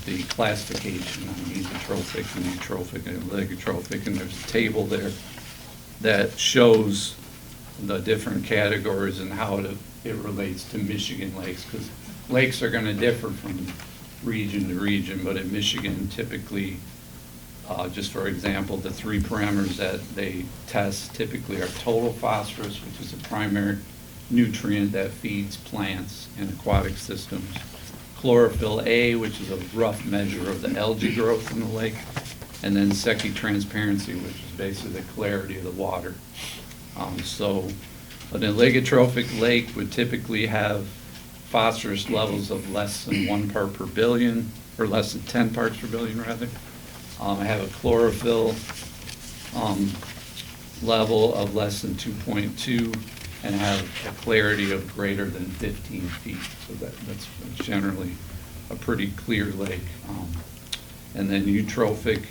Speaker 13: the classification on mesotrophic and eutrophic and oligotrophic, and there's a table there that shows the different categories and how it relates to Michigan lakes, because lakes are going to differ from region to region, but in Michigan, typically, just for example, the 3 parameters that they test typically are total phosphorus, which is a primary nutrient that feeds plants and aquatic systems, chlorophyll A, which is a rough measure of the algae growth in the lake, and then secondary transparency, which is basically the clarity of the water. So an oligotrophic lake would typically have phosphorus levels of less than 1 part per billion, or less than 10 parts per billion, rather. I have a chlorophyll level of less than 2.2 and have a clarity of greater than 15 feet. So that's generally a pretty clear lake. And then eutrophic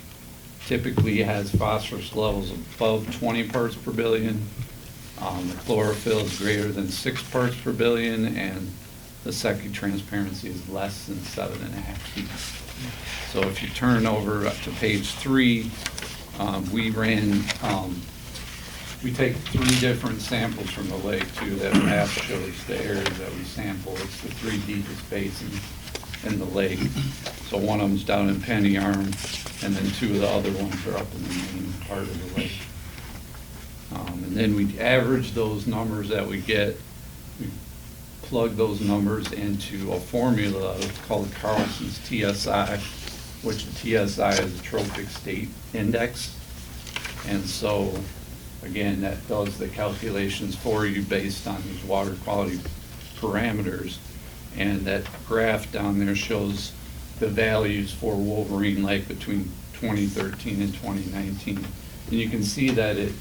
Speaker 13: typically has phosphorus levels above 20 parts per billion. The chlorophyll is greater than 6 parts per billion, and the secondary transparency is less than 7.5 feet. So if you turn over to page 3, we take 3 different samples from the lake too. That map shows the areas that we sample. It's the 3 deepest basins in the lake. So one of them's down in Penny Arm, and then 2 of the other ones are up in the main part of the lake. And then we average those numbers that we get. We plug those numbers into a formula called Carlson's TSI, which TSI is a trophic state index. And so, again, that does the calculations for you based on these water quality parameters. And that graph down there shows the values for Wolverine Lake between 2013 and 2019. And you can see that it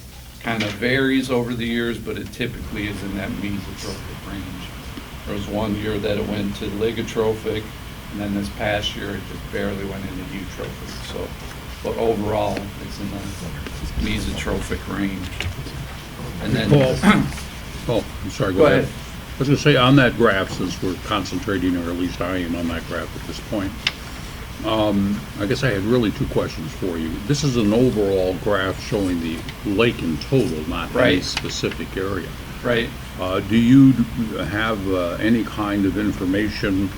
Speaker 13: kind of varies over the years, but it typically is in that mesotrophic range. There was one year that it went to ligotrophic, and then this past year it just barely went into eutrophic. So, but overall, it's in the mesotrophic range. And then,
Speaker 4: Oh, I'm sorry,
Speaker 13: go ahead.
Speaker 4: I was going to say, on that graph, since we're concentrating, or at least I am on that graph at this point, I guess I had really 2 questions for you. This is an overall graph showing the lake in total, not any
Speaker 13: Right.
Speaker 4: specific area.
Speaker 13: Right.
Speaker 4: Do you have any kind of information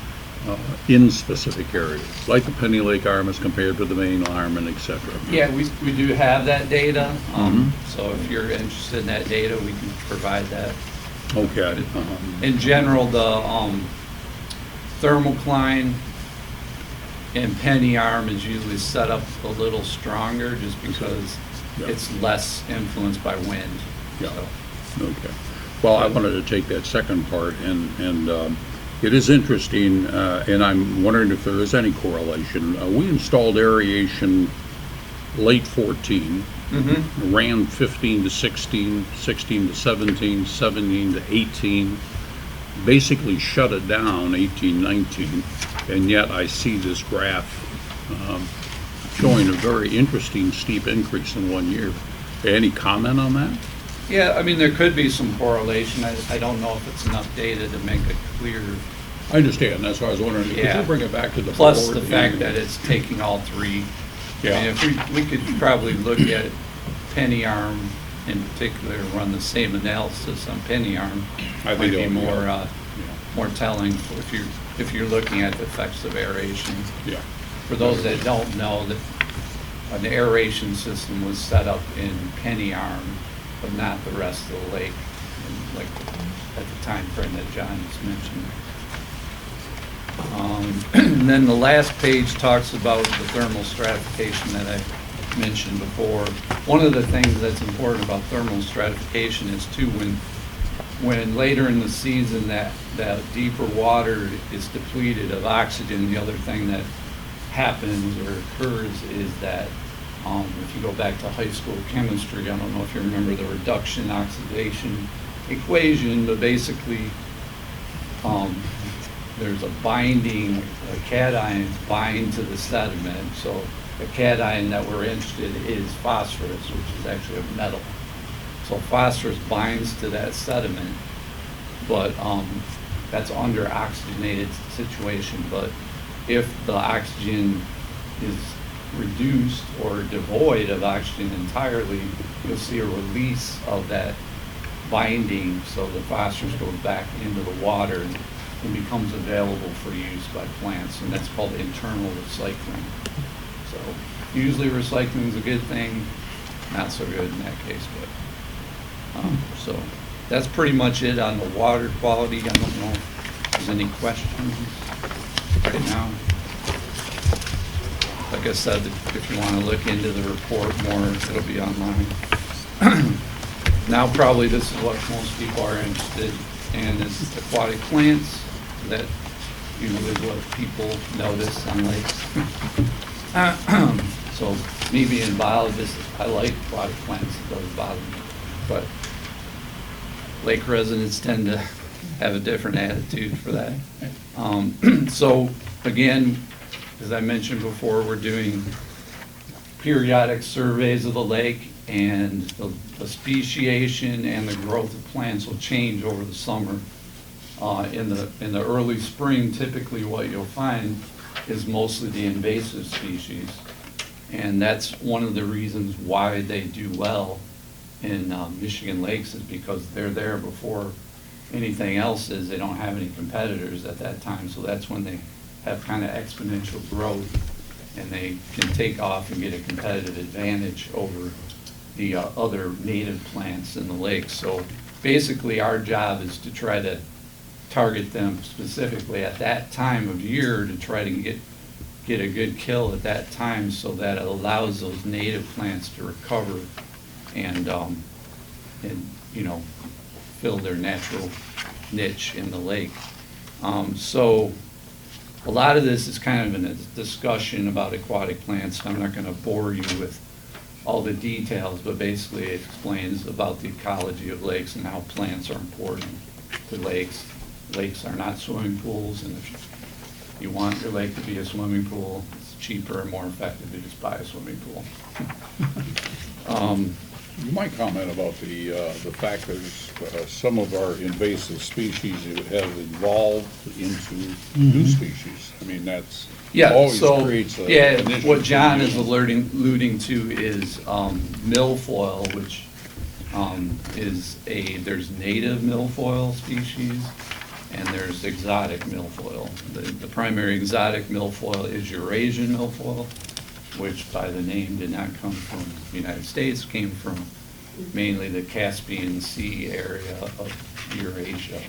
Speaker 4: in specific areas, like the Penny Lake Arm as compared to the main arm, and et cetera?
Speaker 13: Yeah, we do have that data. So if you're interested in that data, we can provide that.
Speaker 4: Okay.
Speaker 13: In general, the thermocline in Penny Arm is usually set up a little stronger just because
Speaker 4: Yeah.
Speaker 13: it's less influenced by wind.
Speaker 4: Yeah.
Speaker 13: So,
Speaker 4: Okay. Well, I wanted to take that second part, and it is interesting, and I'm wondering if there is any correlation. We installed aeration late 14, ran 15 to 16, 16 to 17, 17 to 18, basically shut it down 18, 19, and yet I see this graph showing a very interesting steep increase in 1 year. Any comment on that?
Speaker 13: yeah, I mean, there could be some correlation. I don't know if it's enough data to make it clear.
Speaker 4: I understand, that's why I was wondering, could
Speaker 13: Yeah.
Speaker 4: you bring it back to the board?
Speaker 13: Plus the fact that it's taking all 3. I
Speaker 4: Yeah.
Speaker 13: mean, if we could probably look at Penny Arm in particular, run the same analysis on Penny Arm.
Speaker 4: I
Speaker 13: Might
Speaker 4: think
Speaker 13: be
Speaker 4: it'll-
Speaker 13: more telling if you're looking at the effects of aeration.
Speaker 4: Yeah.
Speaker 13: For those that don't know, that an aeration system was set up in Penny Arm, but not the rest of the lake, like at the time frame that John just mentioned. And then the last page talks about the thermal stratification that I mentioned before. One of the things that's important about thermal stratification is too, when later in the season that deeper water is depleted of oxygen, the other thing that happens or occurs is that if you go back to high school chemistry, I don't know if you remember the reduction oxidation equation, but basically there's a binding, cations bind to the sediment. So the cation that we're interested in is phosphorus, which is actually a metal. So phosphorus binds to that sediment, but that's under oxygenated situation. But if the oxygen is reduced or devoid of oxygen entirely, you'll see a release of that binding, so the phosphorus goes back into the water and becomes available for use by plants, and that's called internal recycling. So usually recycling is a good thing, not so good in that case, but so that's pretty much it on the water quality. I don't know if there's any questions right now. Like I said, if you want to look into the report more, it'll be online. Now probably this is what most people are interested in, is aquatic plants. That usually is what people notice on lakes. So me being a biologist, I like aquatic plants, it doesn't bother me. But lake residents tend to have a different attitude for that. So again, as I mentioned before, we're doing periodic surveys of the lake, and the speciation and the growth of plants will change over the summer. In the early spring, typically what you'll find is mostly the invasive species, and that's one of the reasons why they do well in Michigan lakes, is because they're there before anything else is. They don't have any competitors at that time, so that's when they have kind of exponential growth, and they can take off and get a competitive advantage over the other native plants in the lake. So basically our job is to try to target them specifically at that time of year to try to get a good kill at that time, so that it allows those native plants to recover and you know, fill their natural niche in the lake. So a lot of this is kind of a discussion about aquatic plants. I'm not going to bore you with all the details, but basically it explains about the ecology of lakes and how plants are important to lakes. Lakes are not swimming pools, and if you want your lake to be a swimming pool, it's cheaper and more effective to just buy a swimming pool.
Speaker 4: You might comment about the fact that some of our invasive species have evolved into new species. I mean, that's always creates an issue.
Speaker 13: What John is alluding to is milfoil, which there's native milfoil species and there's exotic milfoil. The primary exotic milfoil is Eurasian milfoil, which by the name did not come from the United States, came from mainly the Caspian Sea area of Eurasia.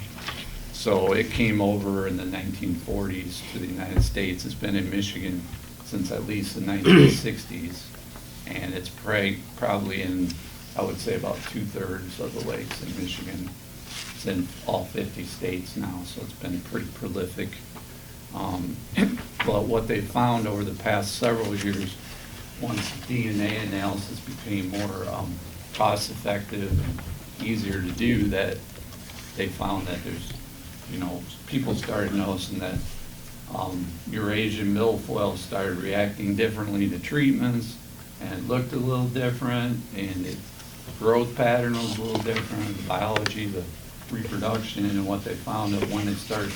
Speaker 13: So it came over in the 1940s to the United States. It's been in Michigan since at least the 1960s, and it's probably in, I would say, about 2/3 of the lakes in Michigan. It's in all 50 states now, so it's been pretty prolific. But what they found over the past several years, once DNA analysis became more cost-effective and easier to do, that they found that there's, you know, people started noticing that Eurasian milfoil started reacting differently to treatments, and it looked a little different, and its growth pattern was a little different, the biology, the reproduction, and what they found that when they started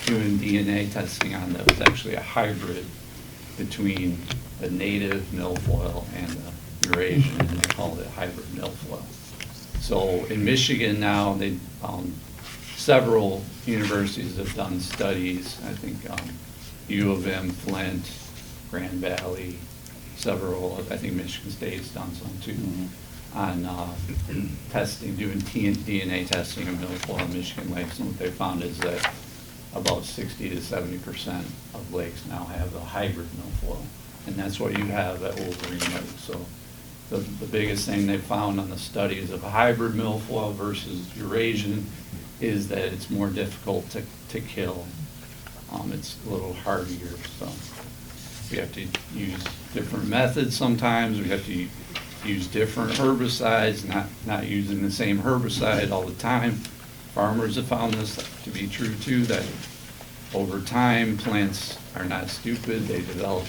Speaker 13: doing DNA testing on that, it was actually a hybrid between the native milfoil and the Eurasian, and they called it hybrid milfoil. So in Michigan now, several universities have done studies. I think U of M, Flint, Grand Valley, several, I think Michigan State's done some too, on testing, doing DNA testing of milfoil in Michigan lakes. And what they found is that about 60 to 70% of lakes now have a hybrid milfoil. And that's what you have at Wolverine Lake. So the biggest thing they found on the studies of hybrid milfoil versus Eurasian is that it's more difficult to kill. It's a little hardier, so we have to use different methods sometimes. We have to use different herbicides, not using the same herbicide all the time. Farmers have found this to be true too, that Over time, plants are not stupid, they develop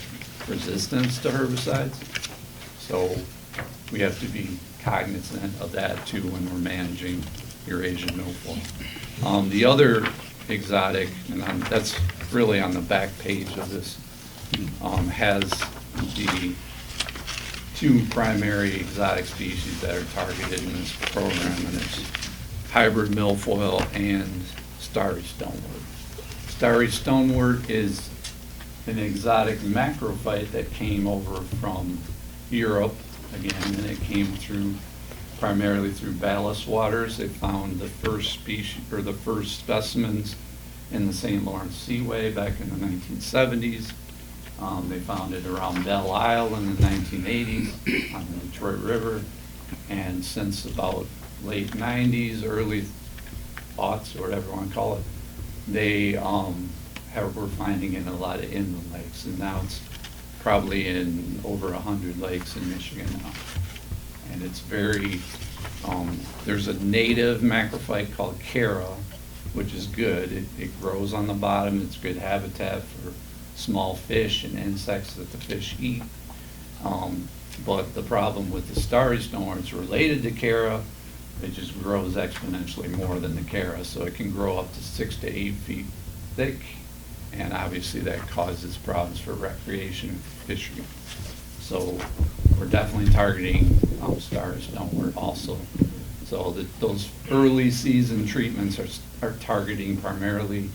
Speaker 13: resistance to herbicides. So we have to be cognizant of that too when we're managing Eurasian milfoil. The other exotic, and that's really on the back page of this, has the two primary exotic species that are targeted in this program, and it's hybrid milfoil and starry stonewort. Starry stonewort is an exotic macrophyte that came over from Europe, again, and it came through primarily through ballast waters. They found the first species, or the first specimens in the St. Lawrence Seaway back in the 1970s. They found it around Belle Isle in the 1980s on the Detroit River, and since about late 90s, early aughts, or whatever you want to call it, they were finding it in a lot of inland lakes, and now it's probably in over 100 lakes in Michigan now. And it's very, there's a native macrophyte called Cara, which is good. It grows on the bottom. It's good habitat for small fish and insects that the fish eat. But the problem with the starry stonewort, it's related to Cara, it just grows exponentially more than the Cara. So it can grow up to 6 to 8 feet thick, and obviously that causes problems for recreation and fishery. So we're definitely targeting starry stonewort also. So those early season treatments are targeting primarily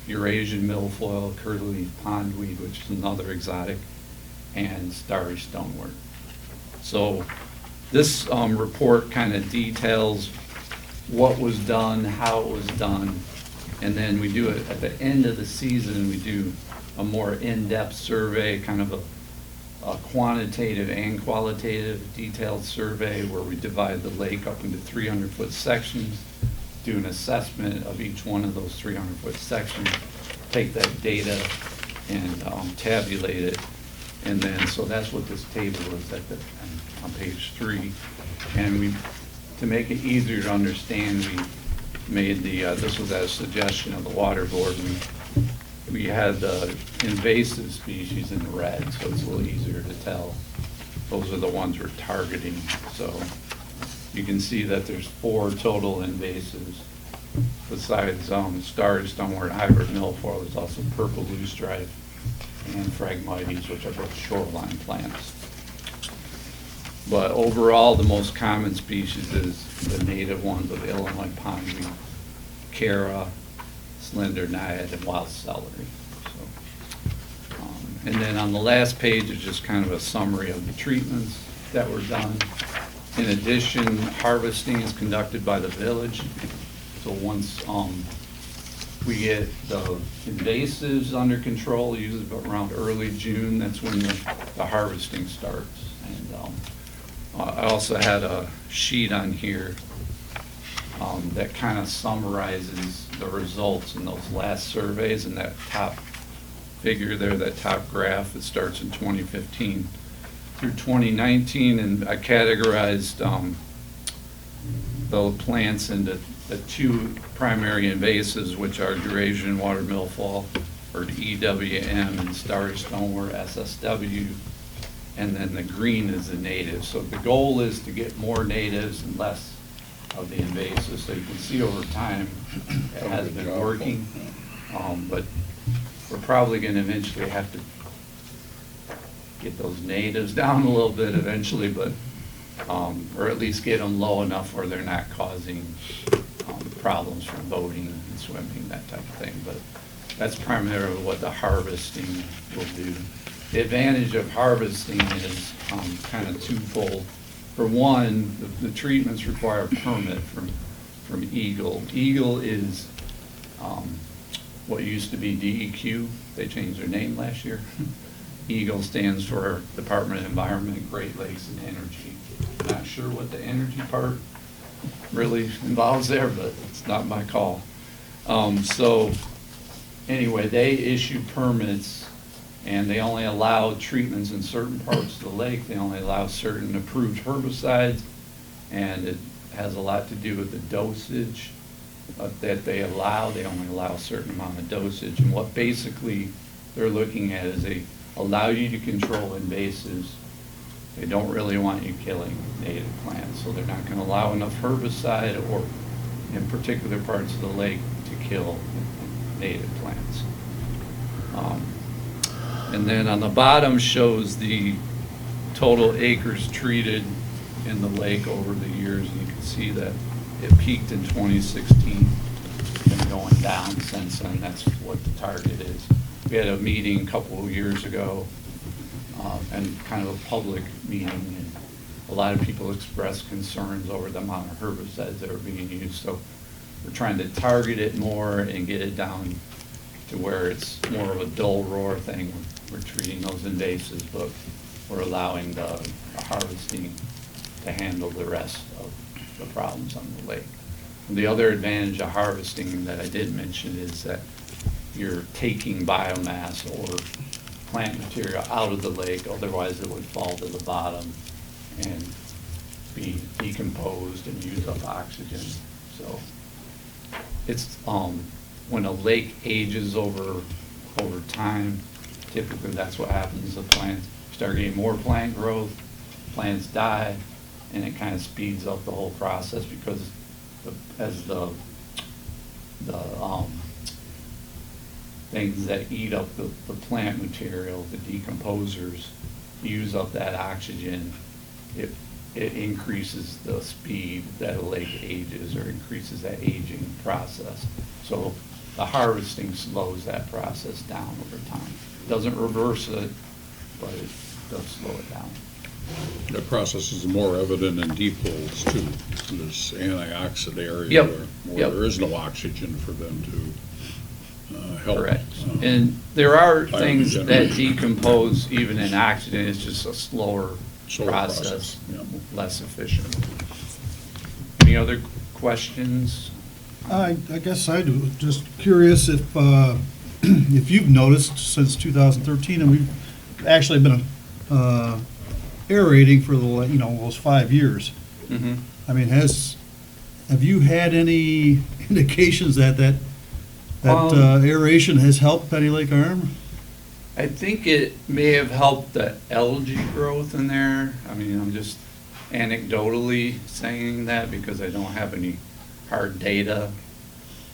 Speaker 13: Eurasian milfoil, curly pondweed, which is another exotic, and starry stonewort. So this report kind of details what was done, how it was done, and then we do it at the end of the season. We do a more in-depth survey, kind of a quantitative and qualitative detailed survey where we divide the lake up into 300-foot sections, do an assessment of each one of those 300-foot sections, take that data and tabulate it. And then, so that's what this table is on page 3. And to make it easier to understand, we made this was at a suggestion of the water board. We had the invasive species in red, so it's a little easier to tell. Those are the ones we're targeting. So you can see that there's 4 total invasives. Besides starry stonewort, hybrid milfoil, there's also purple loosestrife and Phragmites, which are both shoreline plants. But overall, the most common species is the native ones of Illinois pondweed, Cara, slender naiad, and wild celery. So, and then on the last page is just kind of a summary of the treatments that were done. In addition, harvesting is conducted by the village. So once we get the invasives under control, usually around early June, that's when the harvesting starts. And I also had a sheet on here that kind of summarizes the results in those last surveys, and that top figure there, that top graph, it starts in 2015 through 2019, and I categorized the plants into the 2 primary invasives, which are Eurasian water milfoil, or EWM, and starry stonewort, SSW, and then the green is the native. So the goal is to get more natives and less of the invasives. So you can see over time it has been working, but we're probably going to eventually have to get those natives down a little bit eventually, but or at least get them low enough where they're not causing problems from boating and swimming, that type of thing. But that's primarily what the harvesting will do. The advantage of harvesting is kind of twofold. For one, the treatments require a permit from Eagle. Eagle is what used to be DEQ. They changed their name last year. Eagle stands for Department of Environment, Great Lakes, and Energy. I'm not sure what the energy part really involves there, but it's not my call. So anyway, they issue permits, and they only allow treatments in certain parts of the lake. They only allow certain approved herbicides, and it has a lot to do with the dosage that they allow. They only allow a certain amount of dosage. And what basically they're looking at is they allow you to control invasives. They don't really want you killing native plants, so they're not going to allow enough herbicide or in particular parts of the lake to kill native plants. And then on the bottom shows the total acres treated in the lake over the years. And you can see that it peaked in 2016 and going down since then. That's what the target is. We had a meeting a couple of years ago and kind of a public meeting, and a lot of people expressed concerns over the amount of herbicides that are being used. So we're trying to target it more and get it down to where it's more of a dull roar thing. We're treating those invasives, but we're allowing the harvesting to handle the rest of the problems on the lake. And the other advantage of harvesting that I did mention is that you're taking biomass or plant material out of the lake, otherwise it would fall to the bottom and be decomposed and use up oxygen. So it's when a lake ages over time, typically that's what happens. The plants start getting more plant growth, plants die, and it kind of speeds up the whole process because as the things that eat up the plant material, the decomposers, use up that oxygen, it increases the speed that a lake ages or increases that aging process. So the harvesting slows that process down over time. Doesn't reverse it, but it does slow it down.
Speaker 4: The process is more evident in deep holes too. This antioxidant area
Speaker 13: Yep.
Speaker 4: where there is no oxygen for them to help.
Speaker 13: Correct. And there are
Speaker 4: Fire
Speaker 13: things that
Speaker 4: regeneration.
Speaker 13: decompose even in oxygen. It's just a slower process,
Speaker 4: yeah.
Speaker 13: less efficient. Any other questions?
Speaker 1: I guess I do. Just curious if if you've noticed since 2013, and we've actually been aerating for those 5 years.
Speaker 13: Mm-hmm.
Speaker 1: I mean, have you had any indications that aeration has helped Penny Lake Arm?
Speaker 13: I think it may have helped the algae growth in there. I mean, I'm just anecdotally saying that because I don't have any hard data.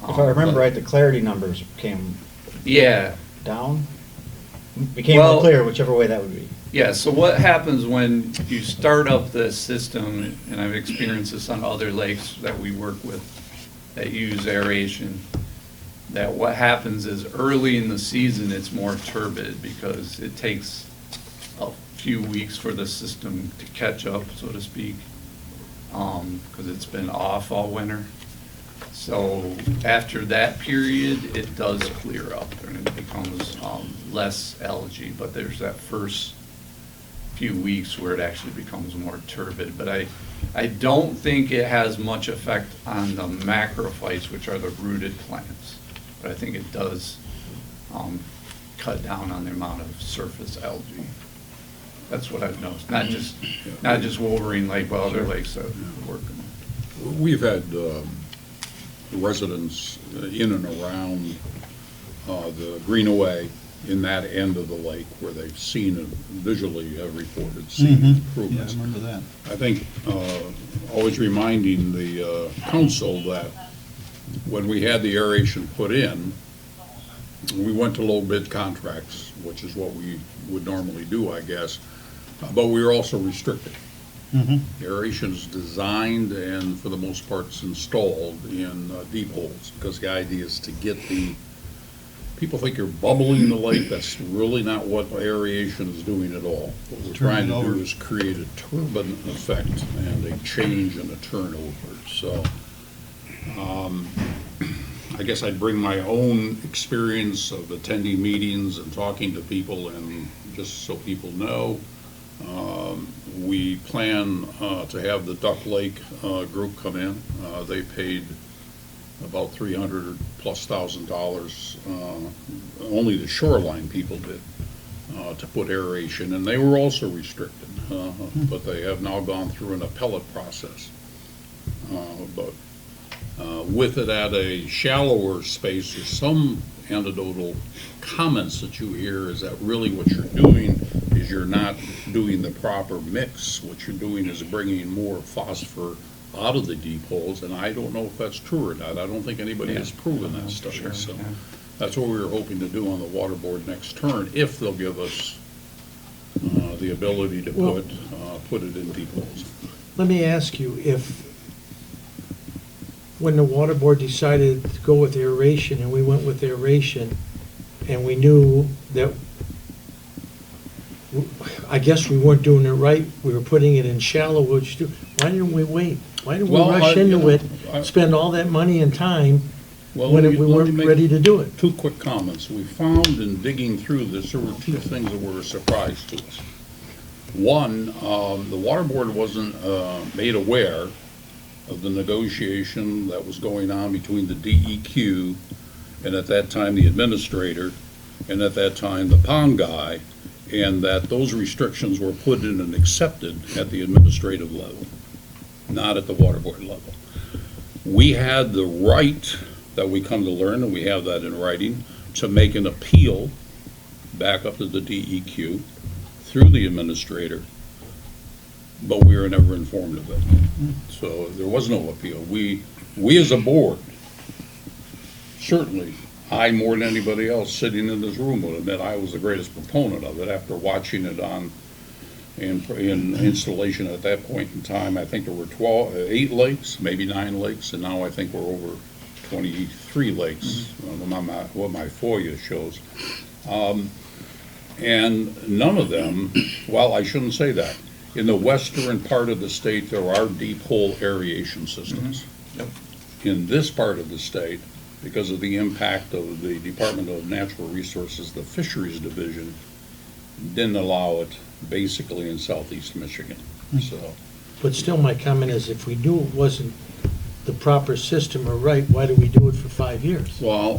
Speaker 7: If I remember
Speaker 13: But-
Speaker 7: right, the clarity numbers came
Speaker 13: Yeah,
Speaker 7: down, became
Speaker 13: Well-
Speaker 7: more clear, whichever way that would be.
Speaker 13: yeah, so what happens when you start up this system, and I've experienced this on other lakes that we work with that use aeration, that what happens is early in the season, it's more turbid because it takes a few weeks for the system to catch up, so to speak, because it's been off all winter. So after that period, it does clear up and it becomes less algae, but there's that first few weeks where it actually becomes more turbid. But I don't think it has much effect on the macrophytes, which are the rooted plants. But I think it does cut down on the amount of surface algae. That's what I've noticed. Not just Wolverine Lake, but other lakes that we're working on.
Speaker 4: We've had residents in and around the Greenaway in that end of the lake where they've seen it visually, have reported seeing
Speaker 1: Yeah, I
Speaker 4: improvements.
Speaker 1: remember that.
Speaker 4: I think always reminding the council that when we had the aeration put in, we went to low bid contracts, which is what we would normally do, I guess, but we were also restricted. Aeration is designed and for the most part it's installed in deep holes because the idea is to get people think you're bubbling the lake. That's really not what aeration is doing at all. What we're trying to do is create a turbine effect and a change and a turnover. So I guess I'd bring my own experience of attending meetings and talking to people, and just so people know, we plan to have the Duck Lake group come in. They paid about $300,000+. Only the shoreline people did to put aeration, and they were also restricted, but they have now gone through an appellate process. But With it at a shallower space, there's some anecdotal comments that you hear is that really what you're doing is you're not doing the proper mix. What you're doing is bringing more phosphor out of the deep holes, and I don't know if that's true or not. I don't think anybody has proven that study.
Speaker 13: Sure,
Speaker 4: So
Speaker 13: yeah.
Speaker 4: that's what we were hoping to do on the water board next turn, if they'll give us the ability to
Speaker 6: Well-
Speaker 4: put it in deep holes.
Speaker 6: Let me ask you, if, when the water board decided to go with aeration, and we went with aeration, and we knew that, I guess we weren't doing it right, we were putting it in shallow, which, why didn't we wait? Why didn't we
Speaker 4: Well,
Speaker 6: rush
Speaker 4: you
Speaker 6: into
Speaker 4: know,
Speaker 6: it,
Speaker 4: I-
Speaker 6: spend all that money and time
Speaker 4: Well,
Speaker 6: when
Speaker 4: let me-
Speaker 6: we
Speaker 4: let me
Speaker 6: weren't
Speaker 4: make
Speaker 6: ready to do it?
Speaker 4: 2 quick comments. We found in digging through this, there were 2 things that were a surprise to us. One, the water board wasn't made aware of the negotiation that was going on between the DEQ and at that time the administrator, and at that time the pond guy, and that those restrictions were put in and accepted at the administrative level, not at the water board level. We had the right, that we come to learn, and we have that in writing, to make an appeal back up to the DEQ through the administrator, but we were never informed of it. So there was no appeal. We as a board, certainly, I more than anybody else sitting in this room would admit I was the greatest proponent of it after watching it on, in installation at that point in time. I think there were 8 lakes, maybe 9 lakes, and now I think we're over 23 lakes, what my FOIA shows. And none of them, well, I shouldn't say that. In the western part of the state, there are deep hole aeration systems. In this part of the state, because of the impact of the Department of Natural Resources, the Fisheries Division didn't allow it basically in southeast Michigan, so.
Speaker 6: But still, my comment is, if we knew it wasn't the proper system or right, why do we do it for 5 years?
Speaker 4: Well,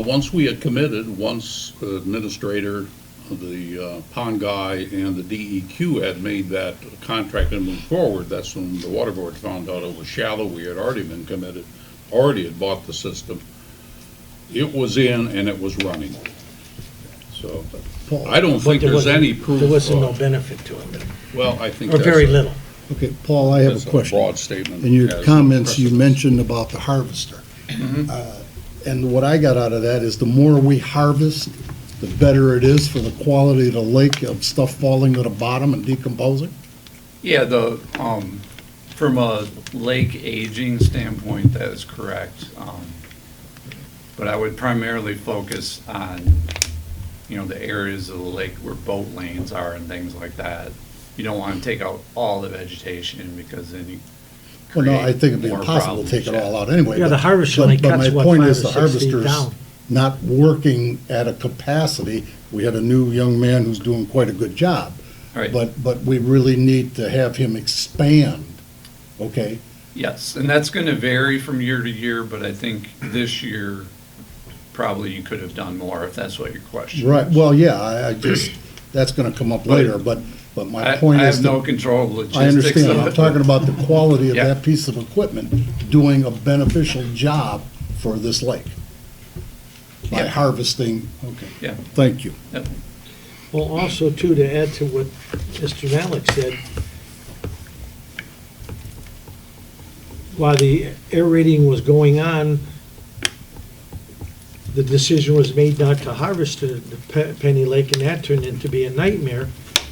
Speaker 4: once we had committed, once the administrator, the pond guy, and the DEQ had made that contract and moved forward, that's when the water board found out it was shallow. We had already been committed, already had bought the system. It was in and it was running. So I don't
Speaker 6: But
Speaker 4: think
Speaker 6: there
Speaker 4: there's
Speaker 6: wasn't-
Speaker 4: any proof.
Speaker 6: There wasn't no benefit to it,
Speaker 4: Well, I think
Speaker 6: or
Speaker 4: that's
Speaker 6: very
Speaker 4: a-
Speaker 6: little.
Speaker 5: Okay, Paul, I have
Speaker 4: that's
Speaker 5: a question.
Speaker 4: broad statement.
Speaker 5: In your
Speaker 4: Has no
Speaker 5: comments, you
Speaker 4: precedence.
Speaker 5: mentioned about the harvester. And what I got out of that is the more we harvest, the better it is for the quality of the lake of stuff falling to the bottom and decomposing?
Speaker 13: Yeah, from a lake aging standpoint, that is correct. But I would primarily focus on, the areas of the lake where boat lanes are and things like that. You don't want to take out all the vegetation because then you
Speaker 5: Well, no, I think it'd be
Speaker 13: more
Speaker 5: impossible to take it
Speaker 13: problems,
Speaker 5: all out anyway.
Speaker 6: Yeah, the
Speaker 5: but-
Speaker 6: harvester only
Speaker 5: but
Speaker 6: cuts,
Speaker 5: my
Speaker 6: what,
Speaker 5: point
Speaker 6: 5
Speaker 5: is
Speaker 6: or
Speaker 5: the
Speaker 6: 6 feet
Speaker 5: harvester's
Speaker 6: down.
Speaker 5: not working at a capacity. We had a new young man who's doing quite a good job.
Speaker 13: Right.
Speaker 5: But we really need to have him expand, okay?
Speaker 13: Yes, and that's going to vary from year to year, but I think this year, probably you could have done more, if that's what your question is.
Speaker 5: Right, well, yeah, I just, that's gonna come up later, but my point
Speaker 13: I
Speaker 5: is.
Speaker 13: have
Speaker 5: that-
Speaker 13: no control of logistics.
Speaker 5: I understand,
Speaker 13: of
Speaker 5: I'm
Speaker 13: it.
Speaker 5: talking about the quality of
Speaker 13: Yeah.
Speaker 5: that piece of equipment doing a beneficial job for this lake. By
Speaker 13: Yeah.
Speaker 5: harvesting, okay,
Speaker 13: Yeah.
Speaker 5: thank you.
Speaker 13: Yep.
Speaker 6: Well, also too, to add to what Mr. Malik said, while the aerating was going on, the decision was made not to harvest the Penny Lake, and that turned into be a nightmare.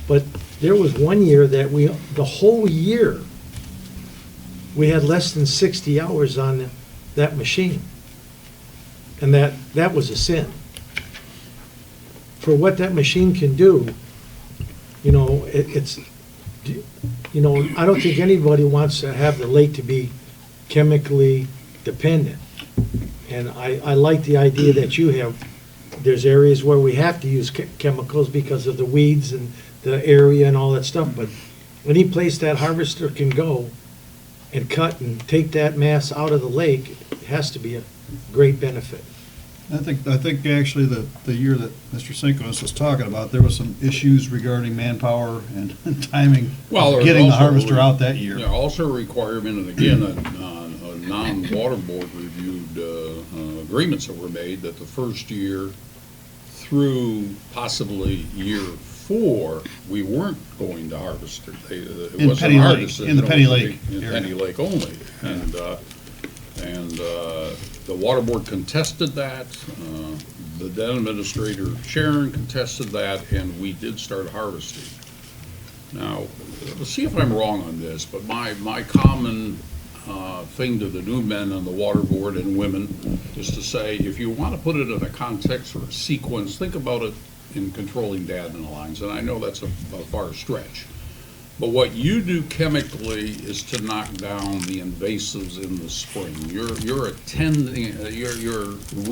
Speaker 6: But there was one year that the whole year, we had less than 60 hours on that machine. And that was a sin. For what that machine can do, I don't think anybody wants to have the lake to be chemically dependent. And I like the idea that you have, there's areas where we have to use chemicals because of the weeds and the area and all that stuff, but any place that harvester can go and cut and take that mass out of the lake, it has to be a great benefit.
Speaker 1: I think actually the year that Mr. Sinkus was talking about, there was some issues regarding manpower and timing,
Speaker 4: Well, there's
Speaker 1: getting the
Speaker 4: also
Speaker 1: harvester out that year.
Speaker 4: Yeah, also a requirement, and again, a non-water board reviewed agreements that were made, that the first year through possibly year 4, we weren't going to harvest it. It
Speaker 1: In
Speaker 4: wasn't
Speaker 1: Penny Lake,
Speaker 4: harvested,
Speaker 1: in the
Speaker 4: it
Speaker 1: Penny
Speaker 4: was
Speaker 1: Lake
Speaker 4: In
Speaker 1: area.
Speaker 4: Penny Lake only. And the water board contested that. The then administrator, Sharon, contested that, and we did start harvesting. Now, let's see if I'm wrong on this, but my common thing to the new men on the water board and women is to say, if you want to put it in a context or a sequence, think about it in controlling data lines, and I know that's a far stretch. But what you do chemically is to knock down the invasives in the spring. Your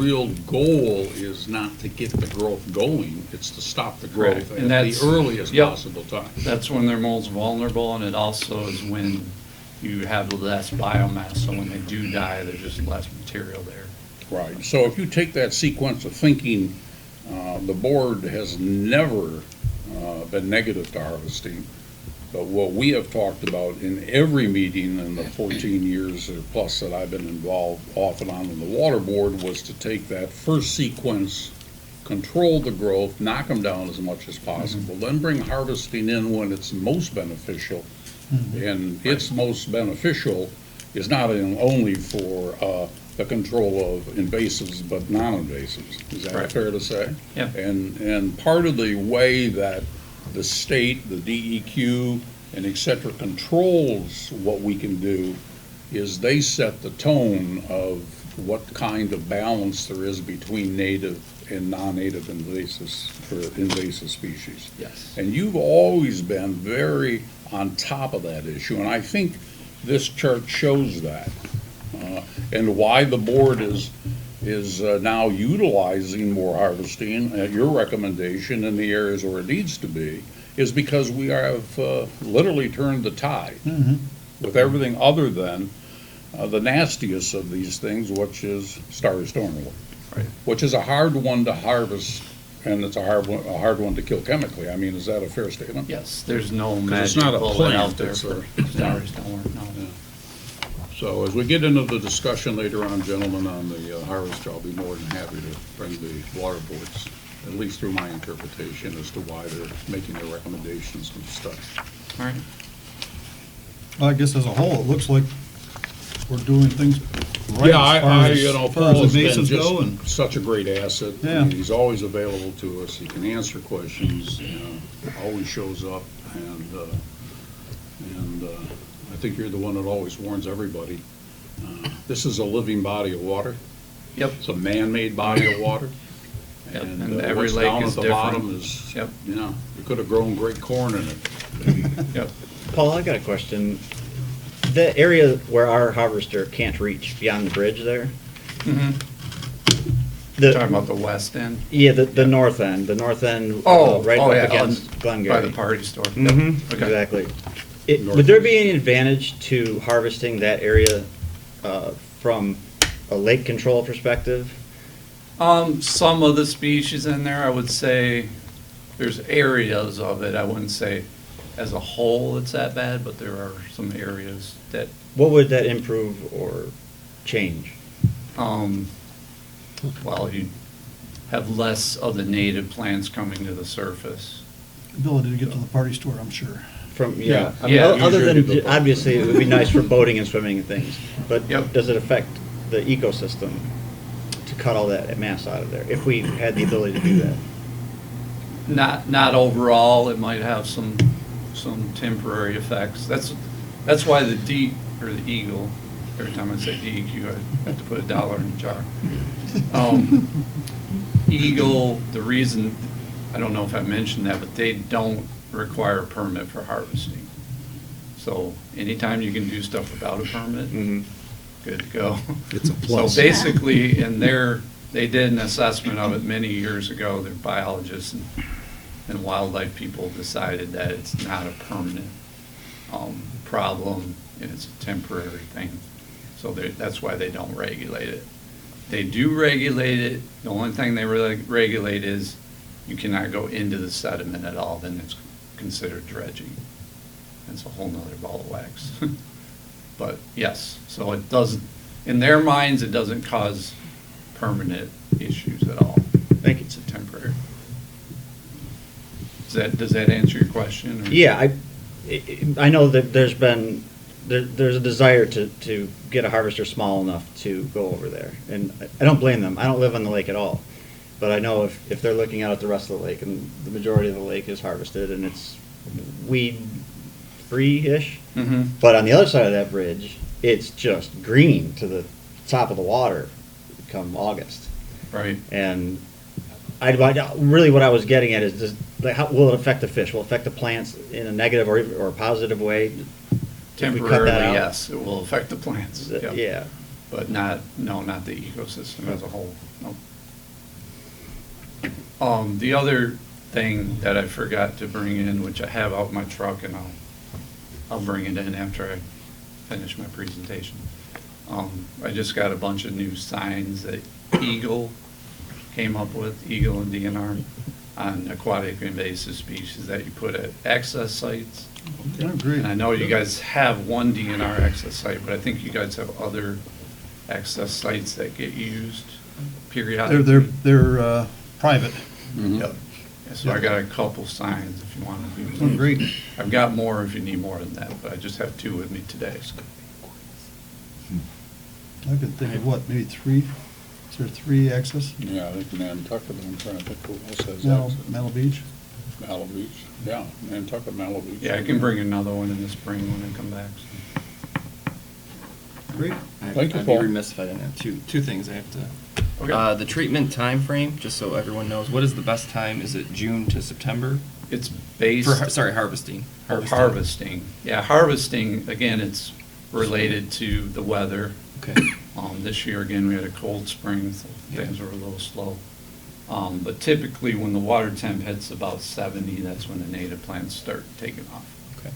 Speaker 4: real goal is not to get the growth going, it's to stop the growth
Speaker 13: Right, and
Speaker 4: at the
Speaker 13: that's-
Speaker 4: earliest
Speaker 13: yep.
Speaker 4: possible time.
Speaker 13: That's when they're most vulnerable, and it also is when you have less biomass, so when they do die, there's just less material there.
Speaker 4: Right, so if you take that sequence of thinking, the board has never been negative to harvesting, but what we have talked about in every meeting in the 14 years or plus that I've been involved off and on in the water board was to take that first sequence, control the growth, knock them down as much as possible, then bring harvesting in when it's most beneficial. And its most beneficial is not only for the control of invasives, but non-invasives. Is that
Speaker 13: Right.
Speaker 4: fair to say?
Speaker 13: Yeah.
Speaker 4: And part of the way that the state, the DEQ, and et cetera, controls what we can do is they set the tone of what kind of balance there is between native and non-native invasive species.
Speaker 13: Yes.
Speaker 4: And you've always been very on top of that issue, and I think this chart shows that. And why the board is now utilizing more harvesting at your recommendation in the areas where it needs to be is because we have literally turned the tide with everything other than the nastiest of these things, which is starry stormwood,
Speaker 13: Right.
Speaker 4: which is a hard one to harvest, and it's a hard one to kill chemically. I mean, is that a fair statement?
Speaker 13: Yes, there's no
Speaker 4: 'Cause
Speaker 13: magic
Speaker 4: it's not a
Speaker 13: bullet
Speaker 4: plant,
Speaker 13: out there
Speaker 4: it's
Speaker 13: for
Speaker 4: a-
Speaker 13: stars don't work, no.
Speaker 4: So as we get into the discussion later on, gentlemen, on the harvest, I'll be more than happy to bring the water boards, at least through my interpretation, as to why they're making their recommendations and stuff.
Speaker 13: All right.
Speaker 1: Well, I guess as a whole, it looks like we're doing things right
Speaker 4: Yeah,
Speaker 1: as far as,
Speaker 4: you know,
Speaker 1: as far
Speaker 4: Paul
Speaker 1: as
Speaker 4: has
Speaker 1: the
Speaker 4: been
Speaker 1: bases go, and
Speaker 4: just such a great asset.
Speaker 1: Yeah.
Speaker 4: He's always available to us, he can answer questions, always shows up, and I think you're the one that always warns everybody. This is a living body of water.
Speaker 13: Yep.
Speaker 4: It's a man-made body of water.
Speaker 13: Yep,
Speaker 4: And
Speaker 13: and every
Speaker 4: what's
Speaker 13: lake
Speaker 4: down
Speaker 13: is
Speaker 4: at the bottom
Speaker 13: different.
Speaker 4: is,
Speaker 13: Yep.
Speaker 4: you know, you could have grown great corn in it.
Speaker 13: Yep.
Speaker 7: Paul, I got a question. The area where our harvester can't reach beyond the bridge there?
Speaker 13: Mm-hmm.
Speaker 7: The,
Speaker 13: Talking about the west end?
Speaker 7: yeah, the north end, right
Speaker 13: yeah,
Speaker 7: up against
Speaker 13: By
Speaker 7: Glengarry.
Speaker 13: the party store. Yep.
Speaker 7: Mm-hmm,
Speaker 13: Okay.
Speaker 7: exactly. Would there be any advantage to harvesting that area from a lake control perspective?
Speaker 13: Some of the species in there, I would say, there's areas of it, I wouldn't say as a whole it's that bad, but there are some areas that,
Speaker 7: What would that improve or change?
Speaker 13: well, you have less of the native plants coming to the surface.
Speaker 1: ability to get to the party store, I'm sure.
Speaker 7: Yeah, I mean,
Speaker 13: Yeah,
Speaker 7: other
Speaker 4: usually
Speaker 7: than,
Speaker 4: the-
Speaker 7: obviously, it would be nice for boating and swimming and things, but
Speaker 13: Yep.
Speaker 7: does it affect the ecosystem to cut all that mass out of there, if we had the ability to do that?
Speaker 13: Not overall, it might have some temporary effects. That's why the eagle, every time I say DEQ, I have to put $1 in the jar. Eagle, the reason, I don't know if I mentioned that, but they don't require a permit for harvesting. So anytime you can do stuff without a permit, good to go.
Speaker 5: It's a plus.
Speaker 13: So basically, they did an assessment of it many years ago, their biologists and wildlife people decided that it's not a permanent problem, and it's a temporary thing. So that's why they don't regulate it. They do regulate it, the only thing they really regulate is you cannot go into the sediment at all, then it's considered dredging. It's a whole nother ball of wax. But yes, so it doesn't, in their minds, it doesn't cause permanent issues at all.
Speaker 7: Thank you.
Speaker 13: It's a temporary. Does that answer your question? or-
Speaker 7: Yeah, I know that there's a desire to get a harvester small enough to go over there. And I don't blame them. I don't live on the lake at all. But I know if they're looking out at the rest of the lake, and the majority of the lake is harvested, and it's weed-free-ish.
Speaker 13: Mhm.
Speaker 7: But on the other side of that bridge, it's just green to the top of the water come August.
Speaker 13: Right.
Speaker 7: And really what I was getting at is just, like, how will it affect the fish? Will it affect the plants in a negative or a positive way? If we cut that
Speaker 13: Temporarily,
Speaker 7: out?
Speaker 13: yes, it will affect the plants. Yep.
Speaker 7: Yeah.
Speaker 13: But not the ecosystem as a whole, no. The other thing that I forgot to bring in, which I have out in my truck, and I'll bring it in after I finish my presentation. I just got a bunch of new signs that Eagle came up with, Eagle and DNR, on aquatic invasive species that you put at access sites.
Speaker 1: Oh, great.
Speaker 13: And I know you guys have one DNR access site, but I think you guys have other access sites that get used periodically.
Speaker 1: They're private.
Speaker 13: Yep. Yeah, so I got a couple signs if you want to view
Speaker 1: Oh,
Speaker 13: them.
Speaker 1: great.
Speaker 13: I've got more if you need more than that, but I just have 2 with me today. so.
Speaker 1: I could think of what, maybe 3? Is there 3 access?
Speaker 4: Yeah, I think Nantucket, I'm trying to think who else has
Speaker 1: Mallow
Speaker 4: access.
Speaker 1: Mallow Beach?
Speaker 4: Mallow Beach, yeah, Nantucket, Mallow Beach.
Speaker 13: Yeah, I can bring another one in the spring when I come back.
Speaker 1: Great.
Speaker 4: Thank you,
Speaker 8: I'd
Speaker 4: Paul.
Speaker 8: be remiss if I didn't have two things I have to.
Speaker 13: Okay.
Speaker 8: The treatment time frame, just so everyone knows, what is the best time? Is it June to September?
Speaker 13: It's based.
Speaker 8: Harvesting.
Speaker 13: Harvesting. Yeah, harvesting, again, it's related to the weather.
Speaker 8: Okay.
Speaker 13: This year, again, we had a cold spring, so things were a little slow. But typically, when the water temp hits about 70, that's when the native plants start taking off.
Speaker 8: Okay.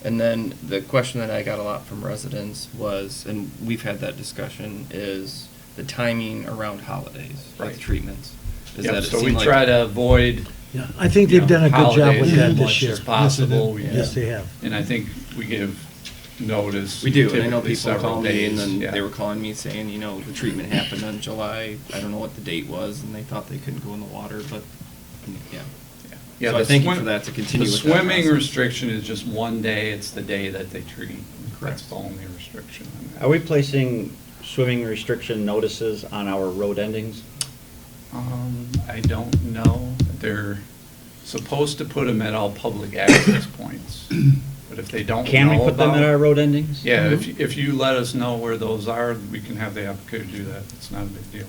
Speaker 8: And then the question that I got a lot from residents was, and we've had that discussion, is the timing around holidays
Speaker 13: Right.
Speaker 8: with treatments. Is
Speaker 13: Yep,
Speaker 8: that it
Speaker 13: so we
Speaker 8: seemed like-
Speaker 13: try to avoid.
Speaker 6: Yeah, I think they've done a good job with
Speaker 13: holidays
Speaker 6: that
Speaker 13: as
Speaker 6: this
Speaker 13: much
Speaker 6: year.
Speaker 13: as possible.
Speaker 1: Yes, they
Speaker 13: We-
Speaker 6: Yes, they have.
Speaker 13: And I think we give notice.
Speaker 8: We do, and I know
Speaker 13: typically
Speaker 8: people
Speaker 13: several
Speaker 8: call me, and
Speaker 13: days,
Speaker 8: then
Speaker 13: yeah.
Speaker 8: they were calling me saying, the treatment happened on July, I don't know what the date was, and they thought they couldn't go in the water, but, yeah.
Speaker 13: Yeah,
Speaker 8: So I
Speaker 13: the
Speaker 8: thank you
Speaker 13: swim-
Speaker 8: for that, to continue
Speaker 13: The
Speaker 8: with that
Speaker 13: swimming
Speaker 8: process.
Speaker 13: restriction is just one day, it's the day that they treat. That's
Speaker 8: Correct.
Speaker 13: the only restriction on that.
Speaker 7: Are we placing swimming restriction notices on our road endings?
Speaker 13: I don't know. They're supposed to put them at all public access points, but if they don't know
Speaker 7: Can we put them
Speaker 13: about-
Speaker 7: at our road endings?
Speaker 13: Yeah, if you let us know where those are, we can have the applicant do that. It's not a big deal.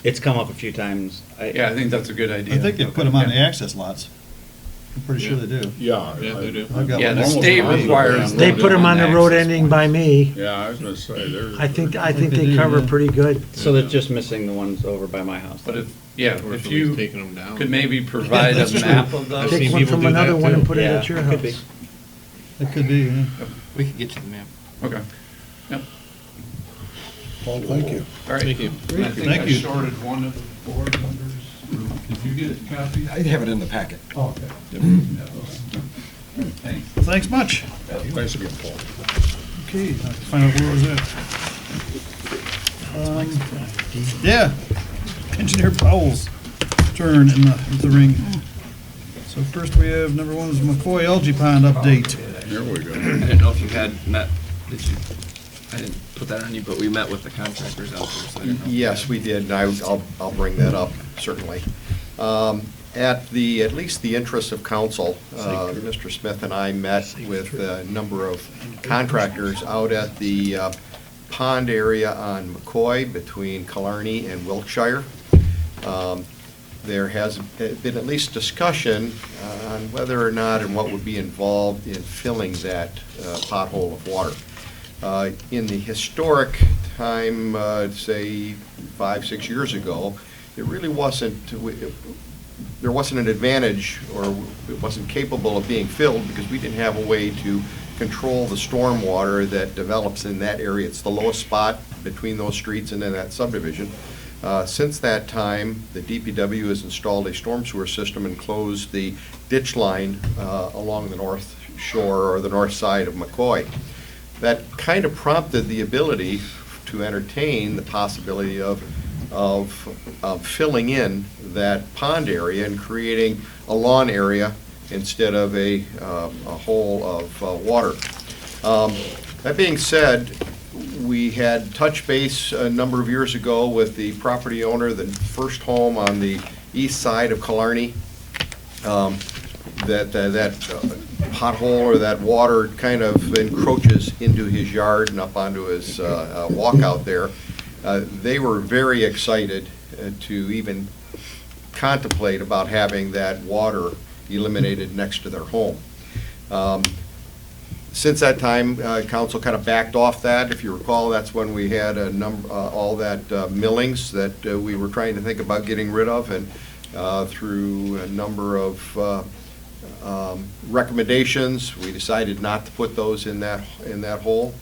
Speaker 7: It's come up a few times.
Speaker 13: Yeah, I think that's a good idea.
Speaker 1: I think they put them on the
Speaker 13: Yeah.
Speaker 1: access lots. I'm pretty sure they do.
Speaker 4: Yeah, they do.
Speaker 1: I've got
Speaker 13: Yeah,
Speaker 1: one.
Speaker 13: the
Speaker 4: Almost
Speaker 13: state
Speaker 4: all of them.
Speaker 13: requires.
Speaker 6: They put them on the road
Speaker 13: access
Speaker 6: ending by me.
Speaker 4: Yeah, I was gonna say, there's.
Speaker 6: I think
Speaker 1: they
Speaker 6: they
Speaker 1: do,
Speaker 6: cover
Speaker 1: yeah.
Speaker 6: pretty good.
Speaker 7: So they're just missing the ones over by my house.
Speaker 13: But if you
Speaker 11: taking them down.
Speaker 13: could maybe provide a map of those.
Speaker 6: Take
Speaker 11: seen
Speaker 6: one
Speaker 11: people
Speaker 6: from
Speaker 11: do that,
Speaker 6: another one
Speaker 11: too.
Speaker 6: and put it
Speaker 7: Yeah,
Speaker 6: at your
Speaker 7: could be.
Speaker 6: house.
Speaker 1: It could be, yeah.
Speaker 8: We could get you the map.
Speaker 13: Okay. Yep.
Speaker 5: Paul, thank you.
Speaker 13: All right.
Speaker 11: Thank you.
Speaker 13: And I think
Speaker 1: Thank
Speaker 13: I
Speaker 1: you.
Speaker 13: shorted one of the board members. Did you get a copy?
Speaker 11: I have it in the packet.
Speaker 13: Oh, okay. Thanks.
Speaker 1: Thanks much.
Speaker 4: Thanks again, Paul.
Speaker 1: Okay, I have to find out where was that. Yeah, Engineer Powell's turn in the ring. So first we have, number 1 is McCoy Algae Pond update.
Speaker 4: Here we go.
Speaker 8: I didn't know if you had met, I didn't put that on you, but we met with the contractors out there, so I didn't know. if you
Speaker 11: Yes,
Speaker 8: had-
Speaker 11: we did, and I'll bring that up, certainly. At least the interest of council, Mr. Smith and I met with a number of contractors out at the pond area on McCoy between Killarney and Wiltshire. There has been at least discussion on whether or not and what would be involved in filling that pothole of water. In the historic time, say 5-6 years ago, it really wasn't, there wasn't an advantage, or it wasn't capable of being filled because we didn't have a way to control the storm water that develops in that area. It's the lowest spot between those streets and in that subdivision. Since that time, the DPW has installed a storm sewer system and closed the ditch line along the north shore or the north side of McCoy. That kind of prompted the ability to entertain the possibility of filling in that pond area and creating a lawn area instead of a hole of water. That being said, we had touched base a number of years ago with the property owner, the first home on the east side of Killarney. That pothole or that water kind of encroaches into his yard and up onto his walkout there. They were very excited to even contemplate about having that water eliminated next to their home. Since that time, council kind of backed off that. If you recall, that's when we had a number, all that millings that we were trying to think about getting rid of, and through a number of recommendations, we decided not to put those in that hole.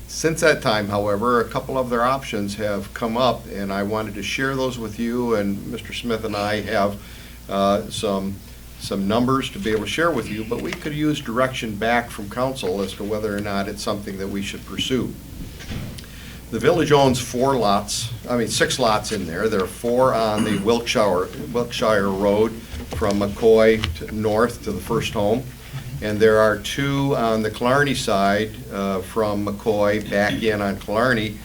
Speaker 11: Since that time, however, a couple of their options have come up, and I wanted to share those with you. And Mr. Smith and I have some numbers to be able to share with you, but we could use direction back from council as to whether or not it's something that we should pursue. The village owns 6 lots in there. There are 4 on the Wilkshire Road from McCoy north to the first home. And there are 2 on the Killarney side from McCoy back in on Killarney.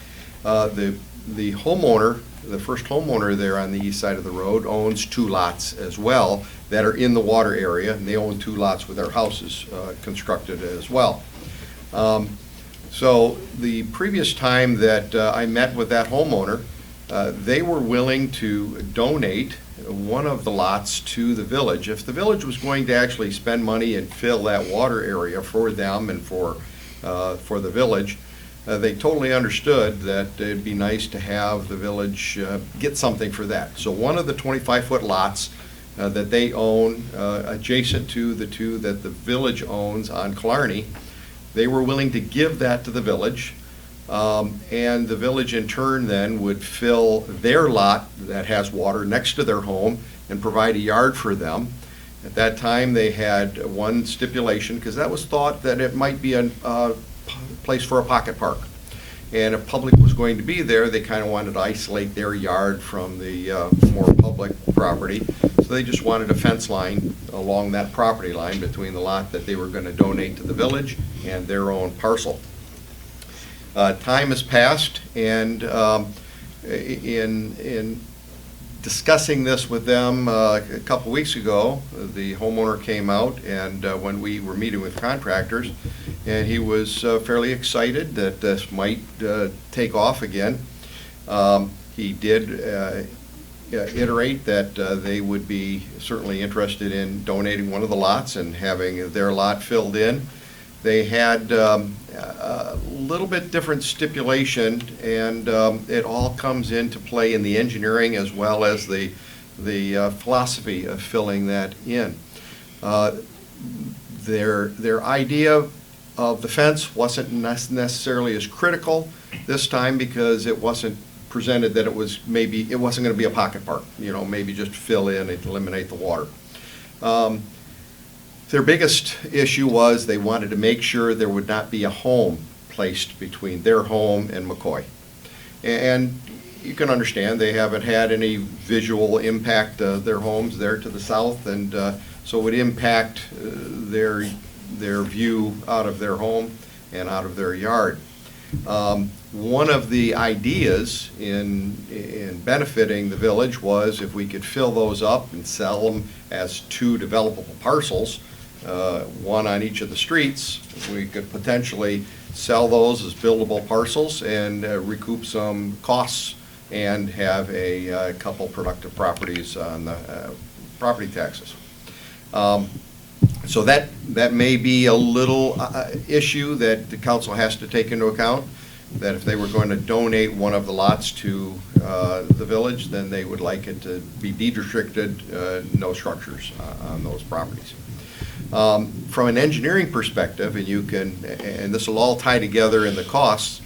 Speaker 11: The homeowner, the first homeowner there on the east side of the road, owns 2 lots as well that are in the water area, and they own 2 lots with their houses constructed as well. So the previous time that I met with that homeowner, they were willing to donate one of the lots to the village. If the village was going to actually spend money and fill that water area for them and for the village, they totally understood that it'd be nice to have the village get something for that. So one of the 25-foot lots that they own adjacent to the 2 that the village owns on Killarney, they were willing to give that to the village, and the village in turn then would fill their lot that has water next to their home and provide a yard for them. At that time, they had one stipulation, because that was thought that it might be a place for a pocket park. And if public was going to be there, they kind of wanted to isolate their yard from the more public property. So they just wanted a fence line along that property line between the lot that they were going to donate to the village and their own parcel. Time has passed, and in discussing this with them a couple weeks ago, the homeowner came out, and when we were meeting with contractors, and he was fairly excited that this might take off again. He did iterate that they would be certainly interested in donating one of the lots and having their lot filled in. They had a little bit different stipulation, and it all comes into play in the engineering as well as the philosophy of filling that in. Their idea of the fence wasn't necessarily as critical this time, because it wasn't presented that it wasn't going to be a pocket park, maybe just fill in and eliminate the water. Their biggest issue was they wanted to make sure there would not be a home placed between their home and McCoy. And you can understand they haven't had any visual impact, their homes there to the south, and so it would impact their view out of their home and out of their yard. One of the ideas in benefiting the village was if we could fill those up and sell them as 2 developable parcels, one on each of the streets, we could potentially sell those as buildable parcels and recoup some costs and have a couple productive properties on the property taxes. So that may be a little issue that the council has to take into account, that if they were going to donate one of the lots to the village, then they would like it to be deed restricted, no structures on those properties. From an engineering perspective, and this will all tie together in the costs,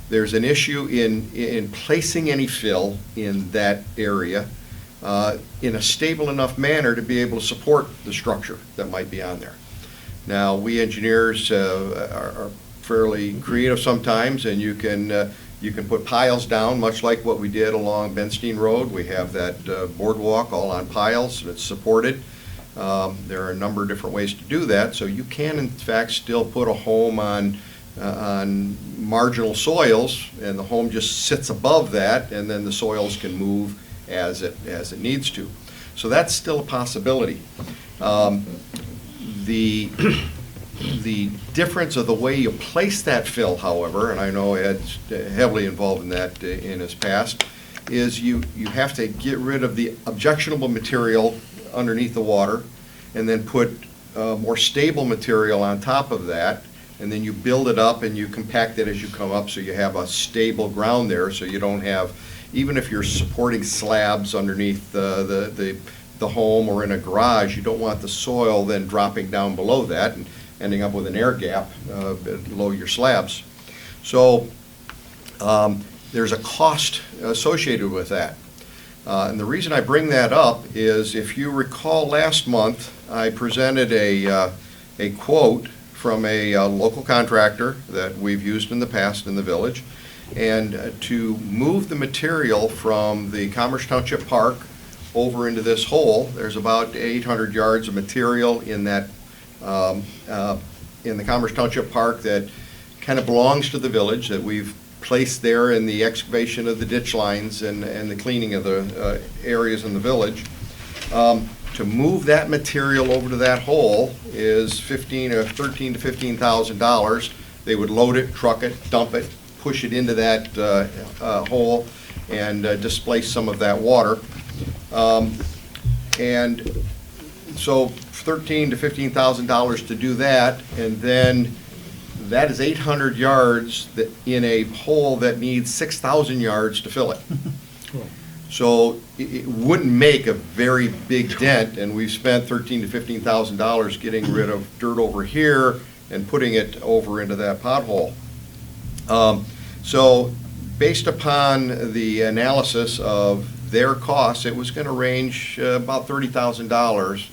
Speaker 11: there's an issue in placing any fill in that area in a stable enough manner to be able to support the structure that might be on there. Now, we engineers are fairly creative sometimes, and you can put piles down, much like what we did along Benstein Road. We have that boardwalk all on piles, and it's supported. There are a number of different ways to do that, so you can in fact still put a home on marginal soils, and the home just sits above that, and then the soils can move as it needs to. So that's still a possibility. The difference of the way you place that fill, however, and I know Ed's heavily involved in that in his past, is you have to get rid of the objectionable material underneath the water and then put more stable material on top of that, and then you build it up and you compact it as you come up so you have a stable ground there, so you don't have, even if you're supporting slabs underneath the home or in a garage, you don't want the soil then dropping down below that and ending up with an air gap below your slabs. So there's a cost associated with that. And the reason I bring that up is, if you recall last month, I presented a quote from a local contractor that we've used in the past in the village, and to move the material from the Commerce Township Park over into this hole, there's about 800 yards of material in that in the Commerce Township Park that kind of belongs to the village, that we've placed there in the excavation of the ditch lines and the cleaning of the areas in the village. To move that material over to that hole is $13,000 to $15,000. They would load it, truck it, dump it, push it into that hole, and displace some of that water. And so $13,000 to $15,000 to do that, and then that is 800 yards in a hole that needs 6,000 yards to fill it. So it wouldn't make a very big dent, and we've spent $13,000 to $15,000 getting rid of dirt over here and putting it over into that pothole. So based upon the analysis of their costs, it was going to range about $30,000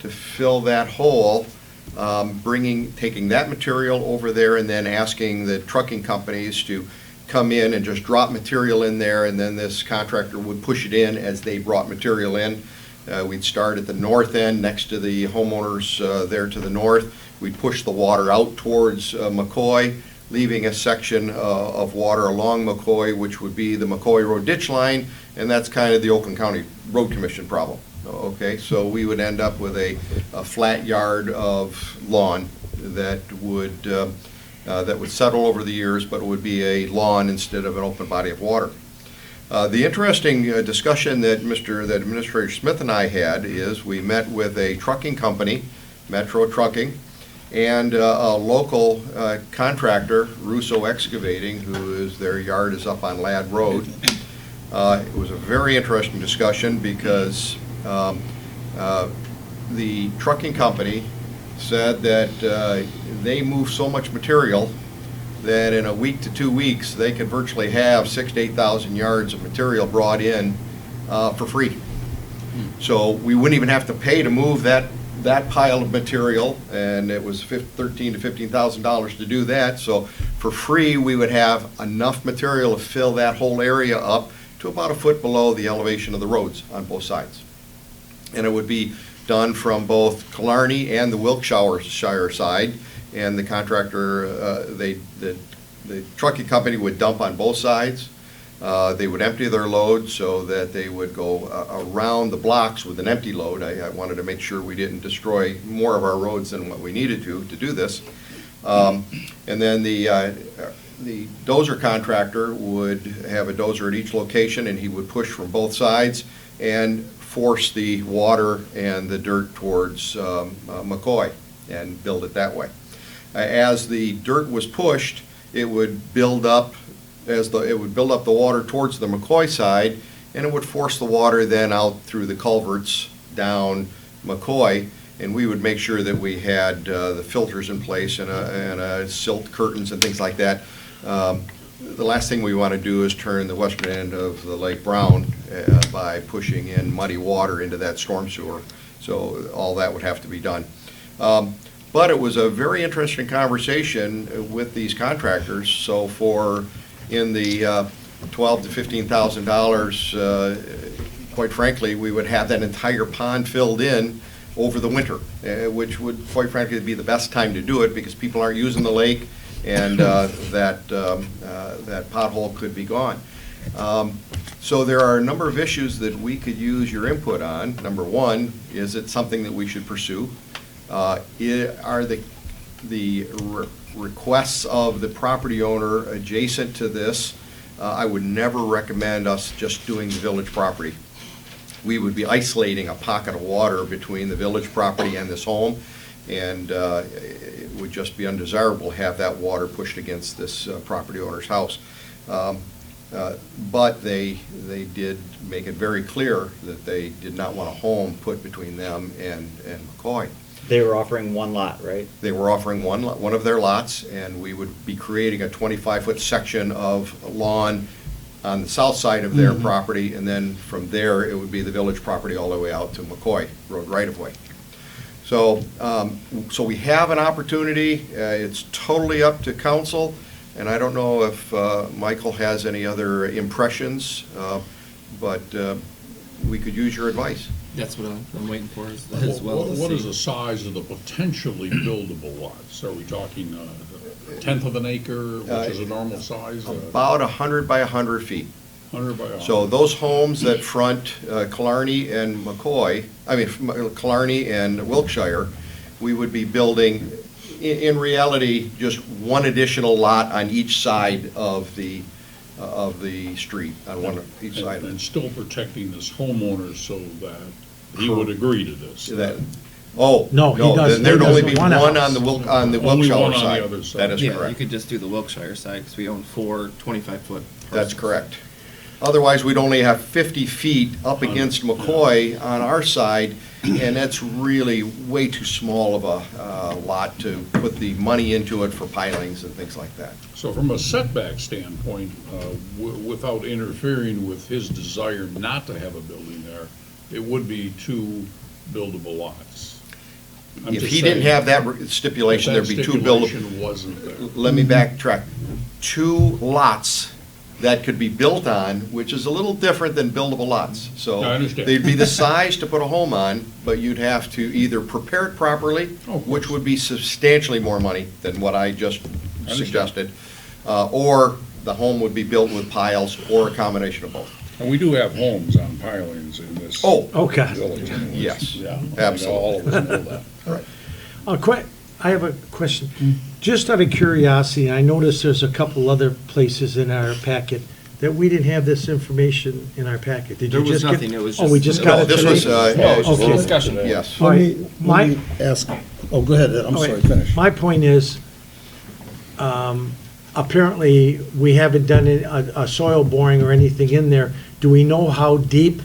Speaker 11: to fill that hole, taking that material over there and then asking the trucking companies to come in and just drop material in there, and then this contractor would push it in as they brought material in. We'd start at the north end next to the homeowners there to the north. We'd push the water out towards McCoy, leaving a section of water along McCoy, which would be the McCoy Road ditch line, and that's kind of the Oakland County Road Commission problem. Okay, so we would end up with a flat yard of lawn that would settle over the years, but it would be a lawn instead of an open body of water. The interesting discussion that Administrator Smith and I had is we met with a trucking company, Metro Trucking, and a local contractor, Russo Excavating, their yard is up on Ladd Road. It was a very interesting discussion because the trucking company said that they move so much material that in a week to 2 weeks they could virtually have 6,000 to 8,000 yards of material brought in for free. So we wouldn't even have to pay to move that pile of material, and it was $13,000 to $15,000 to do that. So for free we would have enough material to fill that whole area up to about a foot below the elevation of the roads on both sides. And it would be done from both Killarney and the Wilkshire side, and the contractor, the trucking company would dump on both sides. They would empty their load so that they would go around the blocks with an empty load. I wanted to make sure we didn't destroy more of our roads than what we needed to do this. And then the dozer contractor would have a dozer at each location, and he would push from both sides and force the water and the dirt towards McCoy and build it that way. As the dirt was pushed, it would build up the water towards the McCoy side, and it would force the water then out through the culverts down McCoy, and we would make sure that we had the filters in place and silt curtains and things like that. The last thing we want to do is turn the western end of the Lake brown by pushing in muddy water into that storm sewer. So all that would have to be done. But it was a very interesting conversation with these contractors. So in the $12,000 to $15,000, quite frankly, we would have that entire pond filled in over the winter, which would, quite frankly, be the best time to do it because people aren't using the lake, and that pothole could be gone. So there are a number of issues that we could use your input on. Number one, is it something that we should pursue? Are the requests of the property owner adjacent to this? I would never recommend us just doing the village property. We would be isolating a pocket of water between the village property and this home, and it would just be undesirable to have that water pushed against this property owner's house. But they did make it very clear that they did not want a home put between them and McCoy.
Speaker 7: They were offering one lot, right?
Speaker 11: They were offering one of their lots, and we would be creating a 25-foot section of lawn on the south side of their property, and then from there, it would be the village property all the way out to McCoy Road right-of-way. So, so we have an opportunity. It's totally up to council, and I don't know if Michael has any other impressions, but we could use your advice.
Speaker 8: That's what I'm waiting for as
Speaker 4: What
Speaker 8: well.
Speaker 4: is the size of the potentially buildable lots? Are we talking a tenth of an acre, which is a normal size?
Speaker 11: About 100 by 100 feet.
Speaker 4: 100 by 100.
Speaker 11: So those homes that front Killarney and Killarney and Wilkshire, we would be building, in reality, just one additional lot on each side of the street, on each side.
Speaker 4: And still protecting this homeowner so that he would agree to this.
Speaker 11: No,
Speaker 6: he doesn't.
Speaker 11: There'd
Speaker 6: He
Speaker 11: only
Speaker 6: doesn't
Speaker 11: be
Speaker 6: want a
Speaker 11: one
Speaker 6: house.
Speaker 11: on the
Speaker 4: Only
Speaker 11: Wilkshire
Speaker 4: one on the
Speaker 11: side.
Speaker 4: other side.
Speaker 11: That is
Speaker 8: Yeah, you
Speaker 11: correct.
Speaker 8: could just do the Wilkshire side, because we own 4 25-foot parcels.
Speaker 11: That's correct. Otherwise, we'd only have 50 feet up against McCoy on our side, and that's really way too small of a lot to put the money into it for pilings and things like that.
Speaker 4: So from a setback standpoint, without interfering with his desire not to have a building there, it would be 2 buildable lots. I'm
Speaker 11: If
Speaker 4: just
Speaker 11: he didn't
Speaker 4: saying,
Speaker 11: have that stipulation,
Speaker 4: if
Speaker 11: there'd
Speaker 4: that
Speaker 11: be 2 buildable.
Speaker 4: stipulation wasn't there.
Speaker 11: Let me backtrack. 2 lots that could be built on, which is a little different than buildable lots. So
Speaker 4: I understand.
Speaker 11: they'd be the size to put a home on, but you'd have to either prepare it properly, which would be substantially more money than what I just suggested, or the home would be built with piles, or a combination of both.
Speaker 4: And we do have homes on pilings in this
Speaker 6: Okay.
Speaker 4: village. anyways.
Speaker 11: Yes,
Speaker 4: Yeah, I think
Speaker 11: absolutely.
Speaker 4: all of us know that.
Speaker 6: I have a question. Just out of curiosity, I noticed there's a couple other places in our packet that we didn't have this information in our packet. Did you
Speaker 8: There was
Speaker 6: just get?
Speaker 8: nothing, it was
Speaker 6: Oh, we
Speaker 8: just-
Speaker 6: just got
Speaker 11: No,
Speaker 6: it
Speaker 11: this
Speaker 6: today?
Speaker 11: was,
Speaker 8: Just a
Speaker 6: Okay.
Speaker 8: discussion.
Speaker 11: Yes.
Speaker 6: All
Speaker 5: Let
Speaker 6: right,
Speaker 5: me ask, oh, go ahead, Ed, I'm sorry, finish.
Speaker 6: My point is, apparently, we haven't done a soil boring or anything in there. Do we know how deep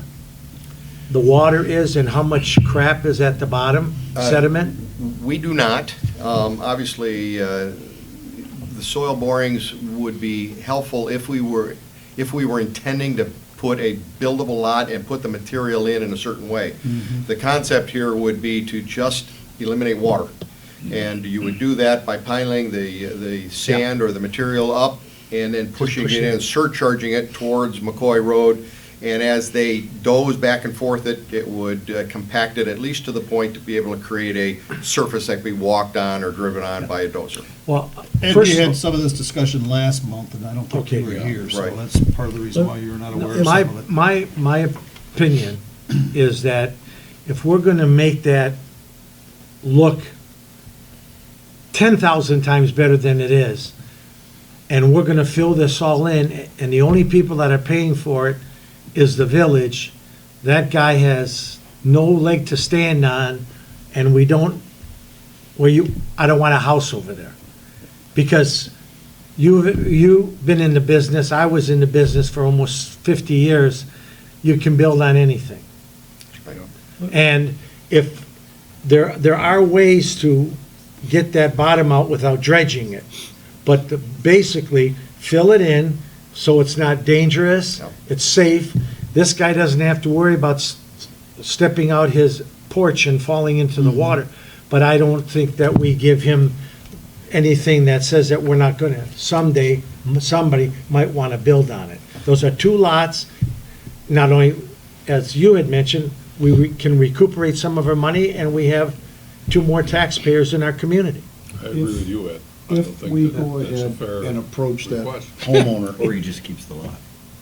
Speaker 6: the water is and how much crap is at the bottom, sediment?
Speaker 11: We do not. Obviously, the soil borings would be helpful if we were intending to put a buildable lot and put the material in a certain way. The concept here would be to just eliminate water. And you would do that by piling the sand or the material up and then pushing it in, surcharging it towards McCoy Road. And as they doze back and forth, it would compact it at least to the point to be able to create a surface that could be walked on or driven on by a dozer.
Speaker 6: Well,
Speaker 1: And
Speaker 6: first
Speaker 1: we
Speaker 6: of
Speaker 1: had
Speaker 6: all,
Speaker 1: some of this discussion last month, and I don't think you
Speaker 6: Okay.
Speaker 1: were
Speaker 4: Yeah.
Speaker 1: here, so
Speaker 11: Right.
Speaker 1: that's part of the reason why you're not aware of
Speaker 6: my,
Speaker 1: some of it.
Speaker 6: my opinion is that if we're gonna make that look 10,000 times better than it is, and we're gonna fill this all in, and the only people that are paying for it is the village, that guy has no leg to stand on, and I don't want a house over there. Because you've been in the business, I was in the business for almost 50 years, you can build on anything. And if there are ways to get that bottom out without dredging it, but basically fill it in so it's not dangerous,
Speaker 11: Yep.
Speaker 6: it's safe. This guy doesn't have to worry about stepping out his porch and falling into the water. but I don't think that we give him anything that says that we're not gonna, someday, somebody might wanna build on it. Those are two lots, not only, as you had mentioned, can recuperate some of our money, and we have two more taxpayers in our community.
Speaker 4: I agree with you, Ed. I don't
Speaker 5: If
Speaker 4: think
Speaker 5: we
Speaker 4: that
Speaker 5: go
Speaker 4: that's a
Speaker 5: ahead
Speaker 4: fair
Speaker 5: and approach that
Speaker 4: request.
Speaker 5: homeowner,
Speaker 2: Or he just keeps the lot.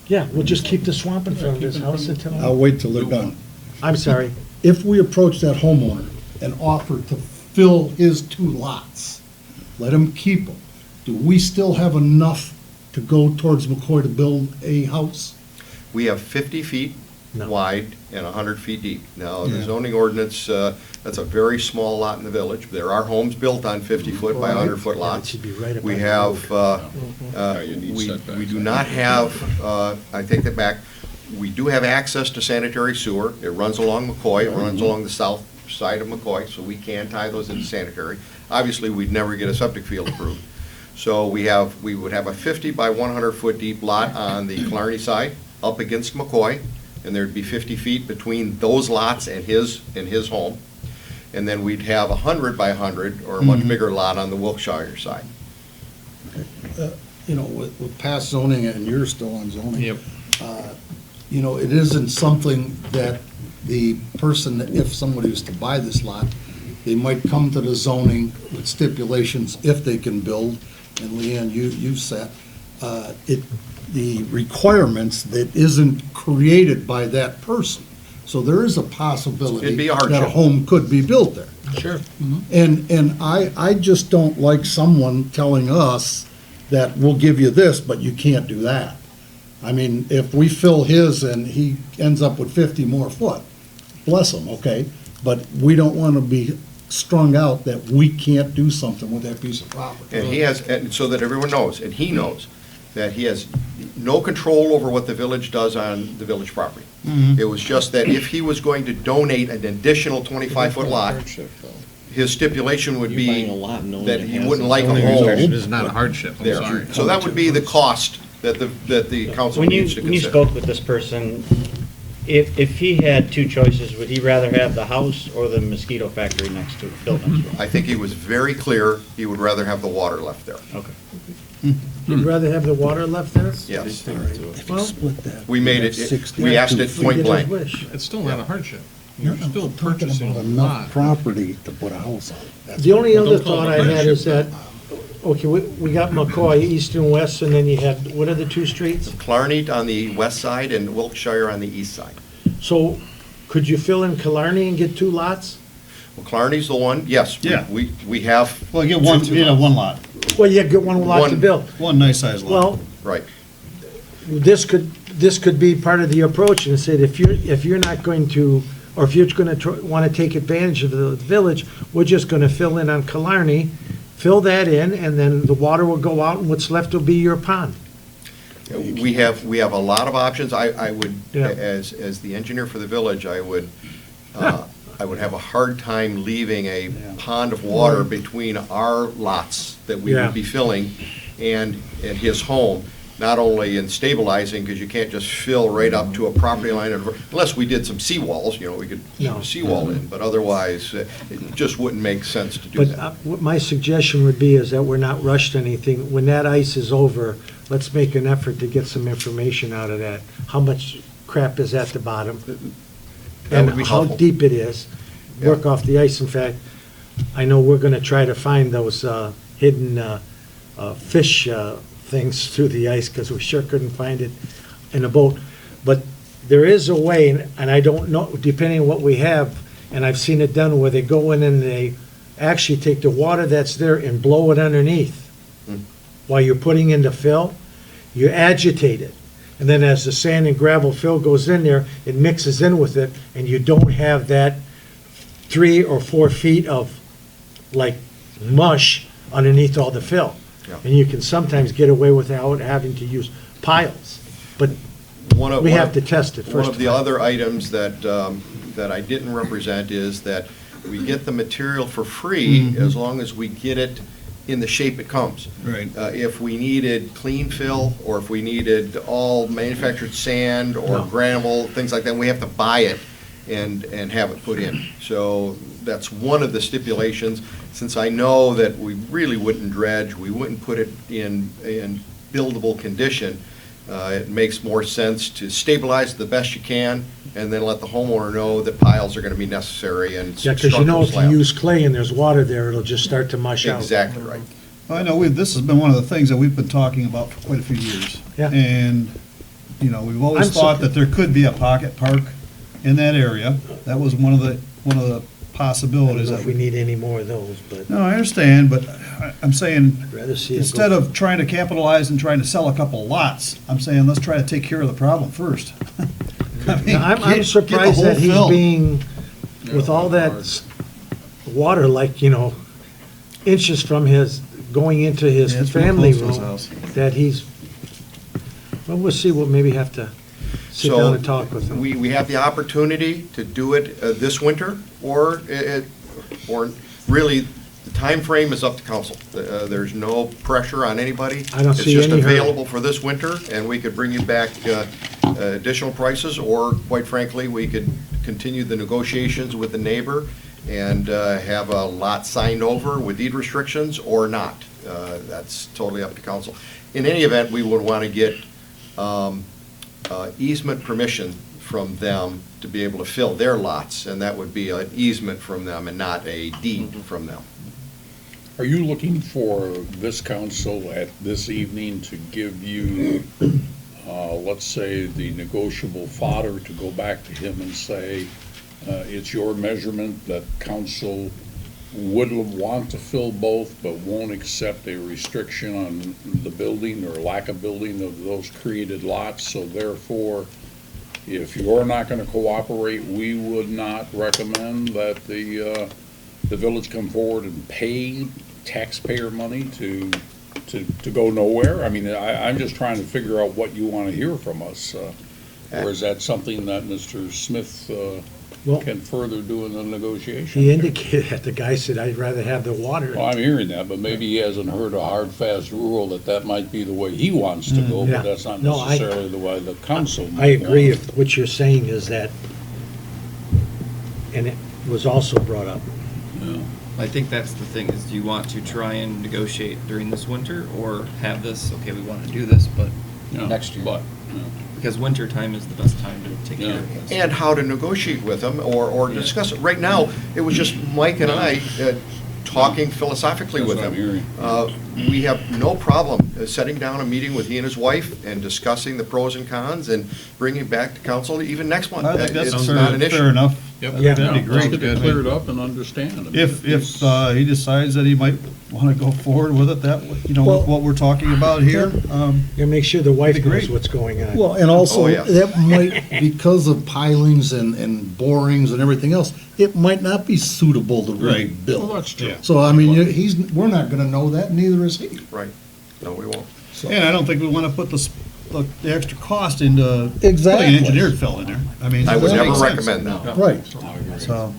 Speaker 6: Yeah, we'll just keep the swamp in front of his house until,
Speaker 5: I'll wait till they're done.
Speaker 6: I'm sorry.
Speaker 5: If we approach that homeowner and offer to fill his two lots, let him keep them, do we still have enough to go towards McCoy to build a house?
Speaker 11: We have 50 feet
Speaker 6: No.
Speaker 11: wide and 100 feet deep. Now, the
Speaker 5: Yeah.
Speaker 11: zoning ordinance, that's a very small lot in the village. There are homes built on 50-foot by 100-foot
Speaker 6: Yeah, it
Speaker 11: lots.
Speaker 6: should be right up
Speaker 11: We
Speaker 6: on the
Speaker 11: have,
Speaker 4: Yeah, you need
Speaker 11: we
Speaker 4: setbacks.
Speaker 11: do not have, I take that back, we do have access to sanitary sewer. It runs along McCoy, it runs along the south side of McCoy, so we can tie those into sanitary. Obviously, we'd never get a septic field approved. So we would have a 50 by 100-foot deep lot on the Killarney side, up against McCoy, and there'd be 50 feet between those lots and his home. And then we'd have 100 by 100, or a much bigger lot on the Wilkshire side.
Speaker 5: You know, with past zoning, and you're still on zoning.
Speaker 8: Yep.
Speaker 5: You know, it isn't something that the person, if somebody was to buy this lot, they might come to the zoning with stipulations if they can build, and Leanne, you've said, the requirements that isn't created by that person. So there is a possibility
Speaker 11: It'd be a
Speaker 5: that
Speaker 11: hardship.
Speaker 5: a home could be built there.
Speaker 6: Sure.
Speaker 5: And I just don't like someone telling us that we'll give you this, but you can't do that. I mean, if we fill his and he ends up with 50 more foot, bless him, okay? But we don't want to be strung out that we can't do something with that piece of property.
Speaker 11: And he has, and so that everyone knows, and he knows, that he has no control over what the village does on the village property. It was just that if he was going to donate an additional 25-foot lot, his stipulation would be that he wouldn't like a home
Speaker 2: It's not a hardship, I'm
Speaker 11: there.
Speaker 2: sorry.
Speaker 11: So that would be the cost that the council
Speaker 7: When you,
Speaker 11: needs to
Speaker 7: when you
Speaker 11: consider.
Speaker 7: spoke with this person, if he had two choices, would he rather have the house or the mosquito factory next to it, built next to it?
Speaker 11: I think he was very clear, he would rather have the water left there.
Speaker 7: Okay.
Speaker 6: You'd rather have the water left there?
Speaker 11: Yes.
Speaker 6: Well,
Speaker 5: Split that.
Speaker 11: We made it, we asked it
Speaker 6: we
Speaker 11: point
Speaker 6: get his
Speaker 11: blank.
Speaker 6: wish.
Speaker 2: It's still not a hardship.
Speaker 5: You're
Speaker 2: You're still
Speaker 5: talking
Speaker 2: purchasing
Speaker 5: about
Speaker 2: a
Speaker 5: enough
Speaker 2: lot.
Speaker 5: property to put a house on. That's
Speaker 6: The only
Speaker 2: Well,
Speaker 6: other
Speaker 2: don't call
Speaker 6: thought
Speaker 2: it
Speaker 6: I
Speaker 2: a
Speaker 6: had is that,
Speaker 2: hardship.
Speaker 6: okay, we got McCoy, east and west, and then you had, what are the two streets?
Speaker 11: Clarney on the west side and Wilkshire on the east side.
Speaker 6: So, could you fill in Killarney and get two lots?
Speaker 11: Well, Clarney's the one, yes,
Speaker 1: Yeah.
Speaker 11: we have.
Speaker 1: Well, you get one,
Speaker 11: two
Speaker 1: you get
Speaker 11: lots.
Speaker 1: one lot,
Speaker 6: Well, you get one lot to
Speaker 11: One.
Speaker 6: build.
Speaker 1: one nice sized lot.
Speaker 6: Well,
Speaker 11: Right.
Speaker 6: this could be part of the approach and say, if you're not going to, or if you're gonna want to take advantage of the village, we're just gonna fill in on Killarney, fill that in, and then the water will go out, and what's left will be your pond.
Speaker 11: We have a lot of options. I would,
Speaker 6: Yeah.
Speaker 11: as the engineer for the village, I would have a hard time leaving a pond of water between our lots that we
Speaker 6: Yeah.
Speaker 11: would be filling and his home, not only in stabilizing, because you can't just fill right up to a property line, unless we did some seawalls, we could put
Speaker 6: No.
Speaker 11: a seawall in, but otherwise, it just wouldn't make sense to do
Speaker 6: But
Speaker 11: that.
Speaker 6: what my suggestion would be is that we're not rushed anything. When that ice is over, let's make an effort to get some information out of that. How much crap is at the bottom?
Speaker 11: That would
Speaker 6: And
Speaker 11: be
Speaker 6: how
Speaker 11: helpful.
Speaker 6: deep it is. Work off the ice. In fact, I know we're gonna try to find those hidden fish things through the ice, because we sure couldn't find it in a boat. But there is a way, and I don't know, depending on what we have, and I've seen it done where they go in and they actually take the water that's there and blow it underneath. While you're putting in the fill, you agitate it. And then as the sand and gravel fill goes in there, it mixes in with it, and you don't have that 3 or 4 feet of like mush underneath all the fill.
Speaker 11: Yeah.
Speaker 6: And you can sometimes get away without having to use piles. But we have to test it first.
Speaker 11: One of the other items that I didn't represent is that we get the material for free as long as we get it in the shape it comes.
Speaker 1: Right.
Speaker 11: If we needed clean fill, or if we needed all manufactured sand or
Speaker 6: No.
Speaker 11: granular, things like that, we have to buy it and have it put in. So that's one of the stipulations. Since I know that we really wouldn't dredge, we wouldn't put it in buildable condition, it makes more sense to stabilize the best you can, and then let the homeowner know that piles are going to be necessary and
Speaker 6: Yeah, because you know,
Speaker 11: structural
Speaker 6: if you
Speaker 11: slab.
Speaker 6: use clay and there's water there, it'll just start to mush out.
Speaker 11: Exactly right.
Speaker 1: I know this has been one of the things that we've been talking about for quite a few years.
Speaker 6: Yeah.
Speaker 1: And, you know, we've always
Speaker 6: I'm
Speaker 1: thought
Speaker 6: so-
Speaker 1: that there could be a pocket park in that area. That was one of the
Speaker 6: I don't
Speaker 1: possibilities.
Speaker 6: know
Speaker 1: that
Speaker 6: if we need any more of those, but
Speaker 1: No, I understand, but I'm saying,
Speaker 6: I'd rather see it go.
Speaker 1: instead of trying to capitalize and trying to sell a couple lots, I'm saying let's try to take care of the problem first. I mean,
Speaker 6: Now,
Speaker 1: get
Speaker 6: I'm
Speaker 1: the
Speaker 6: surprised
Speaker 1: hole
Speaker 6: that he's
Speaker 1: filled.
Speaker 6: being, with all that water, like, you know, inches from his, going into his
Speaker 1: Yeah, it's real
Speaker 6: family
Speaker 1: close to his
Speaker 6: room,
Speaker 1: house.
Speaker 6: that he's, well, we'll see, we'll maybe have to sit down and talk with him.
Speaker 11: We have the opportunity to do it this winter, or really, the time frame is up to council. There's no pressure on anybody.
Speaker 6: I don't see
Speaker 11: It's just
Speaker 6: any hurry.
Speaker 11: available for this winter, and we could bring you back additional prices, or quite frankly, we could continue the negotiations with the neighbor and have a lot signed over with deed restrictions or not. That's totally up to council. In any event, we would want to get easement permission from them to be able to fill their lots, and that would be an easement from them and not a deed from them.
Speaker 4: Are you looking for this council at this evening to give you, let's say, the negotiable fodder to go back to him and say, it's your measurement that council would want to fill both, but won't accept a restriction on the building or lack of building of those created lots, so therefore, if you're not gonna cooperate, we would not recommend that the village come forward and pay taxpayer money to go nowhere? I mean, I'm just trying to figure out what you wanna hear from us, or is that something that Mr. Smith,
Speaker 6: Well,
Speaker 4: can further do in the negotiation?
Speaker 6: he indicated that, the guy said, I'd rather have the water.
Speaker 4: Well, I'm hearing that, but maybe he hasn't heard a hard, fast rule that might be the way he wants to go,
Speaker 6: Yeah.
Speaker 4: but that's not
Speaker 6: No, I-
Speaker 4: necessarily the way the council
Speaker 6: I
Speaker 4: might
Speaker 6: agree,
Speaker 4: want.
Speaker 6: if what you're saying is that, and it was also brought up,
Speaker 4: Yeah.
Speaker 8: I think that's the thing, is do you want to try and negotiate during this winter, or have this, okay, we want to do this, but
Speaker 4: Yeah,
Speaker 8: next year?
Speaker 4: But,
Speaker 8: Because winter time is the best time to take care of this.
Speaker 11: And how to negotiate with them or discuss it. Right now, it was just Mike and I talking philosophically with
Speaker 4: That's what
Speaker 11: him.
Speaker 4: I'm
Speaker 11: We have no problem setting down a meeting with he and his wife and discussing the pros and cons and bringing it back to council even next month.
Speaker 1: I think that's
Speaker 11: It's not an issue.
Speaker 1: fair enough.
Speaker 4: Yep.
Speaker 6: Yeah.
Speaker 1: That'd be
Speaker 4: Let's
Speaker 1: great.
Speaker 4: get it cleared up and understand. I mean,
Speaker 1: If
Speaker 4: it's-
Speaker 1: he decides that he might want to go forward with it, that, you know,
Speaker 5: Well-
Speaker 1: with what we're talking about here,
Speaker 6: you make sure the wife
Speaker 1: That'd be
Speaker 6: knows
Speaker 1: great.
Speaker 6: what's going on.
Speaker 5: Well, and also,
Speaker 11: Oh, yeah.
Speaker 5: that might, because of pilings and borings and everything else, it might not be suitable to really
Speaker 1: Right.
Speaker 4: Well,
Speaker 5: build.
Speaker 4: that's true.
Speaker 5: So, I mean, we're not gonna know that, neither is he.
Speaker 11: Right. No, we won't.
Speaker 1: and I don't think we want to put the extra cost into
Speaker 5: Exactly.
Speaker 1: putting an engineered fill in there. I mean,
Speaker 11: I
Speaker 1: it
Speaker 11: would
Speaker 1: doesn't
Speaker 11: never
Speaker 1: make sense.
Speaker 11: recommend that.
Speaker 5: Right.
Speaker 4: I agree.
Speaker 1: So,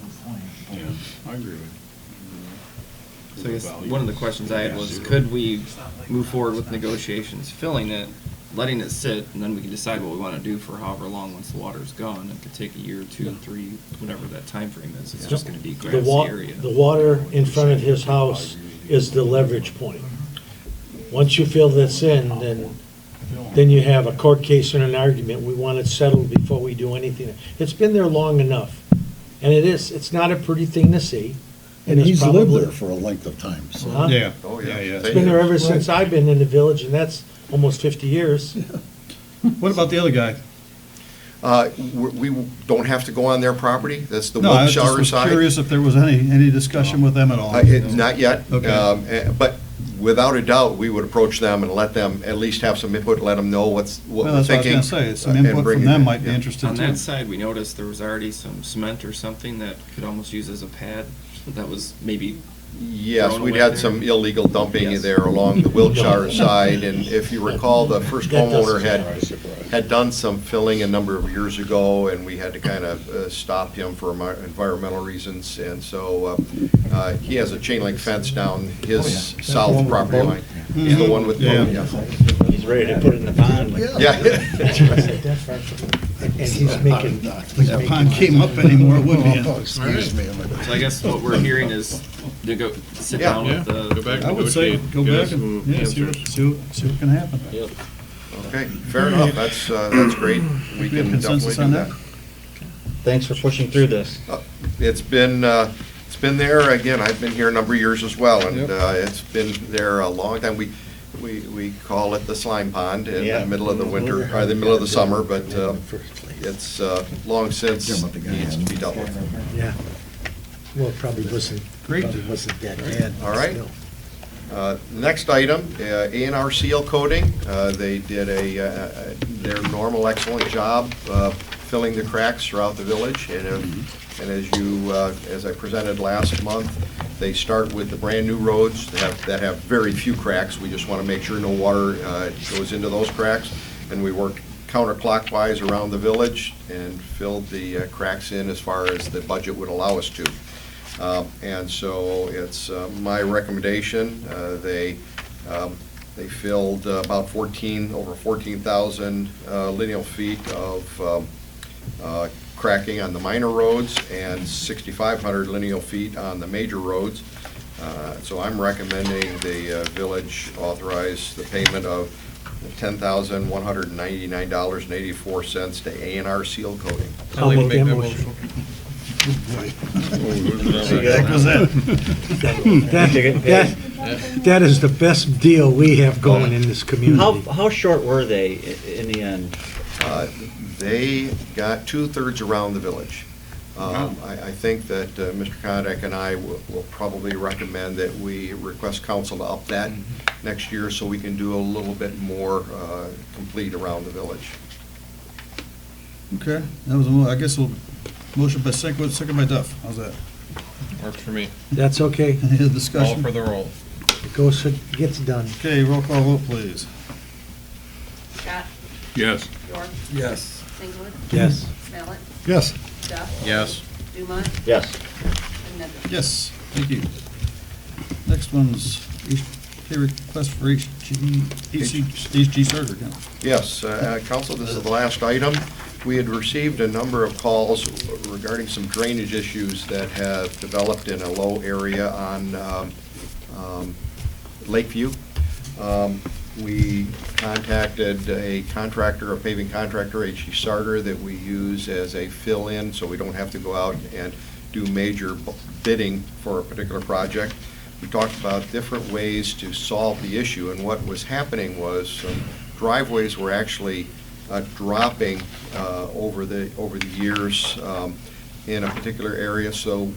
Speaker 4: Yeah, I agree with you.
Speaker 8: So I guess one of the questions I had was, could we move forward with negotiations, filling it, letting it sit, and then we can decide what we want to do for however long once the water's gone? It could take a year, 2, 3, whatever that time frame is. It's just going to be
Speaker 6: The
Speaker 8: grassy
Speaker 6: wa,
Speaker 8: area.
Speaker 6: the water in front of his house is the leverage point. Once you fill this in, then you have a court case and an argument. We want it settled before we do anything. It's been there long enough, and it's not a pretty thing to see.
Speaker 5: And
Speaker 6: it's
Speaker 5: he's lived
Speaker 6: probably-
Speaker 5: there for a length of time, so.
Speaker 6: Huh?
Speaker 1: yeah.
Speaker 11: Oh, yeah.
Speaker 1: yeah.
Speaker 6: It's been there ever since I've been in the village, and that's almost 50 years.
Speaker 1: What about the other guy?
Speaker 11: We don't have to go on their property. That's the
Speaker 1: No, I was
Speaker 11: Wiltshire
Speaker 1: just
Speaker 11: side.
Speaker 1: curious if there was any discussion with them at all.
Speaker 11: Not yet.
Speaker 1: Okay.
Speaker 11: But without a doubt, we would approach them and let them at least have some input, let them know what
Speaker 1: Well,
Speaker 11: we're
Speaker 1: that's what I
Speaker 11: thinking.
Speaker 1: was gonna say, some
Speaker 11: and
Speaker 1: input
Speaker 11: bring
Speaker 1: from
Speaker 11: it
Speaker 1: them
Speaker 11: in.
Speaker 1: might be
Speaker 11: Yeah.
Speaker 1: interesting
Speaker 8: On
Speaker 1: too.
Speaker 8: that side, we noticed there was already some cement or something that could almost use as a pad that was maybe
Speaker 11: Yes,
Speaker 8: thrown
Speaker 11: we'd
Speaker 8: away
Speaker 11: had
Speaker 8: there?
Speaker 11: some illegal dumping
Speaker 8: Yes.
Speaker 11: there along the Wiltshire side, and if you recall, the first
Speaker 6: That doesn't
Speaker 11: homeowner had done some filling a number of years ago, and we had to kind of stop him for environmental reasons, and so he has a chain link fence down his
Speaker 1: the one
Speaker 11: south
Speaker 1: with the
Speaker 11: property
Speaker 1: boat?
Speaker 11: line. He's the one with the
Speaker 1: Yeah.
Speaker 11: boat, yeah.
Speaker 7: He's ready to put it in the pond.
Speaker 11: Yeah, that's right.
Speaker 6: And he's making.
Speaker 1: If that pond came up anymore, it would be in.
Speaker 5: Excuse me.
Speaker 8: So I guess what we're hearing is to go sit
Speaker 11: Yeah.
Speaker 8: down with the.
Speaker 1: I would say, go back and, yeah, see what can happen.
Speaker 11: Okay, fair enough, that's great. We
Speaker 1: We have
Speaker 11: can definitely
Speaker 1: consensus
Speaker 11: do
Speaker 1: on
Speaker 11: that.
Speaker 1: that?
Speaker 7: Thanks for pushing through this.
Speaker 11: It's been there, again, I've been here a number of years as well, and it's been there a long time. We call it the slime pond in
Speaker 7: Yeah.
Speaker 11: the middle of the winter, or the middle of the summer, but it's long since needs to be dealt with.
Speaker 6: Yeah. Well, it probably wasn't,
Speaker 1: Great.
Speaker 6: probably wasn't that bad.
Speaker 11: All right.
Speaker 6: still.
Speaker 11: Next item, A&R seal coating. They did their normal excellent job filling the cracks throughout the village. And as I presented last month, they start with the brand-new roads that have very few cracks. We just want to make sure no water goes into those cracks. And we work counterclockwise around the village and filled the cracks in as far as the budget would allow us to. And so it's my recommendation. They filled about over 14,000 lineal feet of cracking on the minor roads and 6,500 lineal feet on the major roads. So I'm recommending the village authorize the payment of $10,199.84 to A&R seal coating.
Speaker 6: I'll make that motion. That is the best deal we have going in this community.
Speaker 7: How short were they in the end?
Speaker 11: They got 2/3 around the village. I think that Mr. Condick and I will probably recommend that we request council to up that next year so we can do a little bit more complete around the village.
Speaker 1: Okay, that was, I guess, a motion by Sinkwood, second by Duff. How's that?
Speaker 14: Works for me.
Speaker 6: That's okay.
Speaker 1: Any
Speaker 14: Call
Speaker 1: discussion?
Speaker 14: for the roll.
Speaker 6: It goes, gets done.
Speaker 1: Okay, roll call vote, please.
Speaker 3: Scott,
Speaker 4: Yes.
Speaker 3: York,
Speaker 1: Yes.
Speaker 3: Singlewood,
Speaker 6: Yes.
Speaker 3: Mallett,
Speaker 5: Yes.
Speaker 3: Duff,
Speaker 14: Yes.
Speaker 3: Dumont,
Speaker 7: Yes.
Speaker 3: and Mendel.
Speaker 1: Yes, thank you. Next one's HK request for HG starter account.
Speaker 11: Yes, council, this is the last item. We had received a number of calls regarding some drainage issues that have developed in a low area on Lakeview. We contacted a contractor, a paving contractor, HG Sarter, that we use as a fill-in, so we don't have to go out and do major bidding for a particular project. We talked about different ways to solve the issue, and what was happening was some driveways were actually dropping over the years in a particular area, so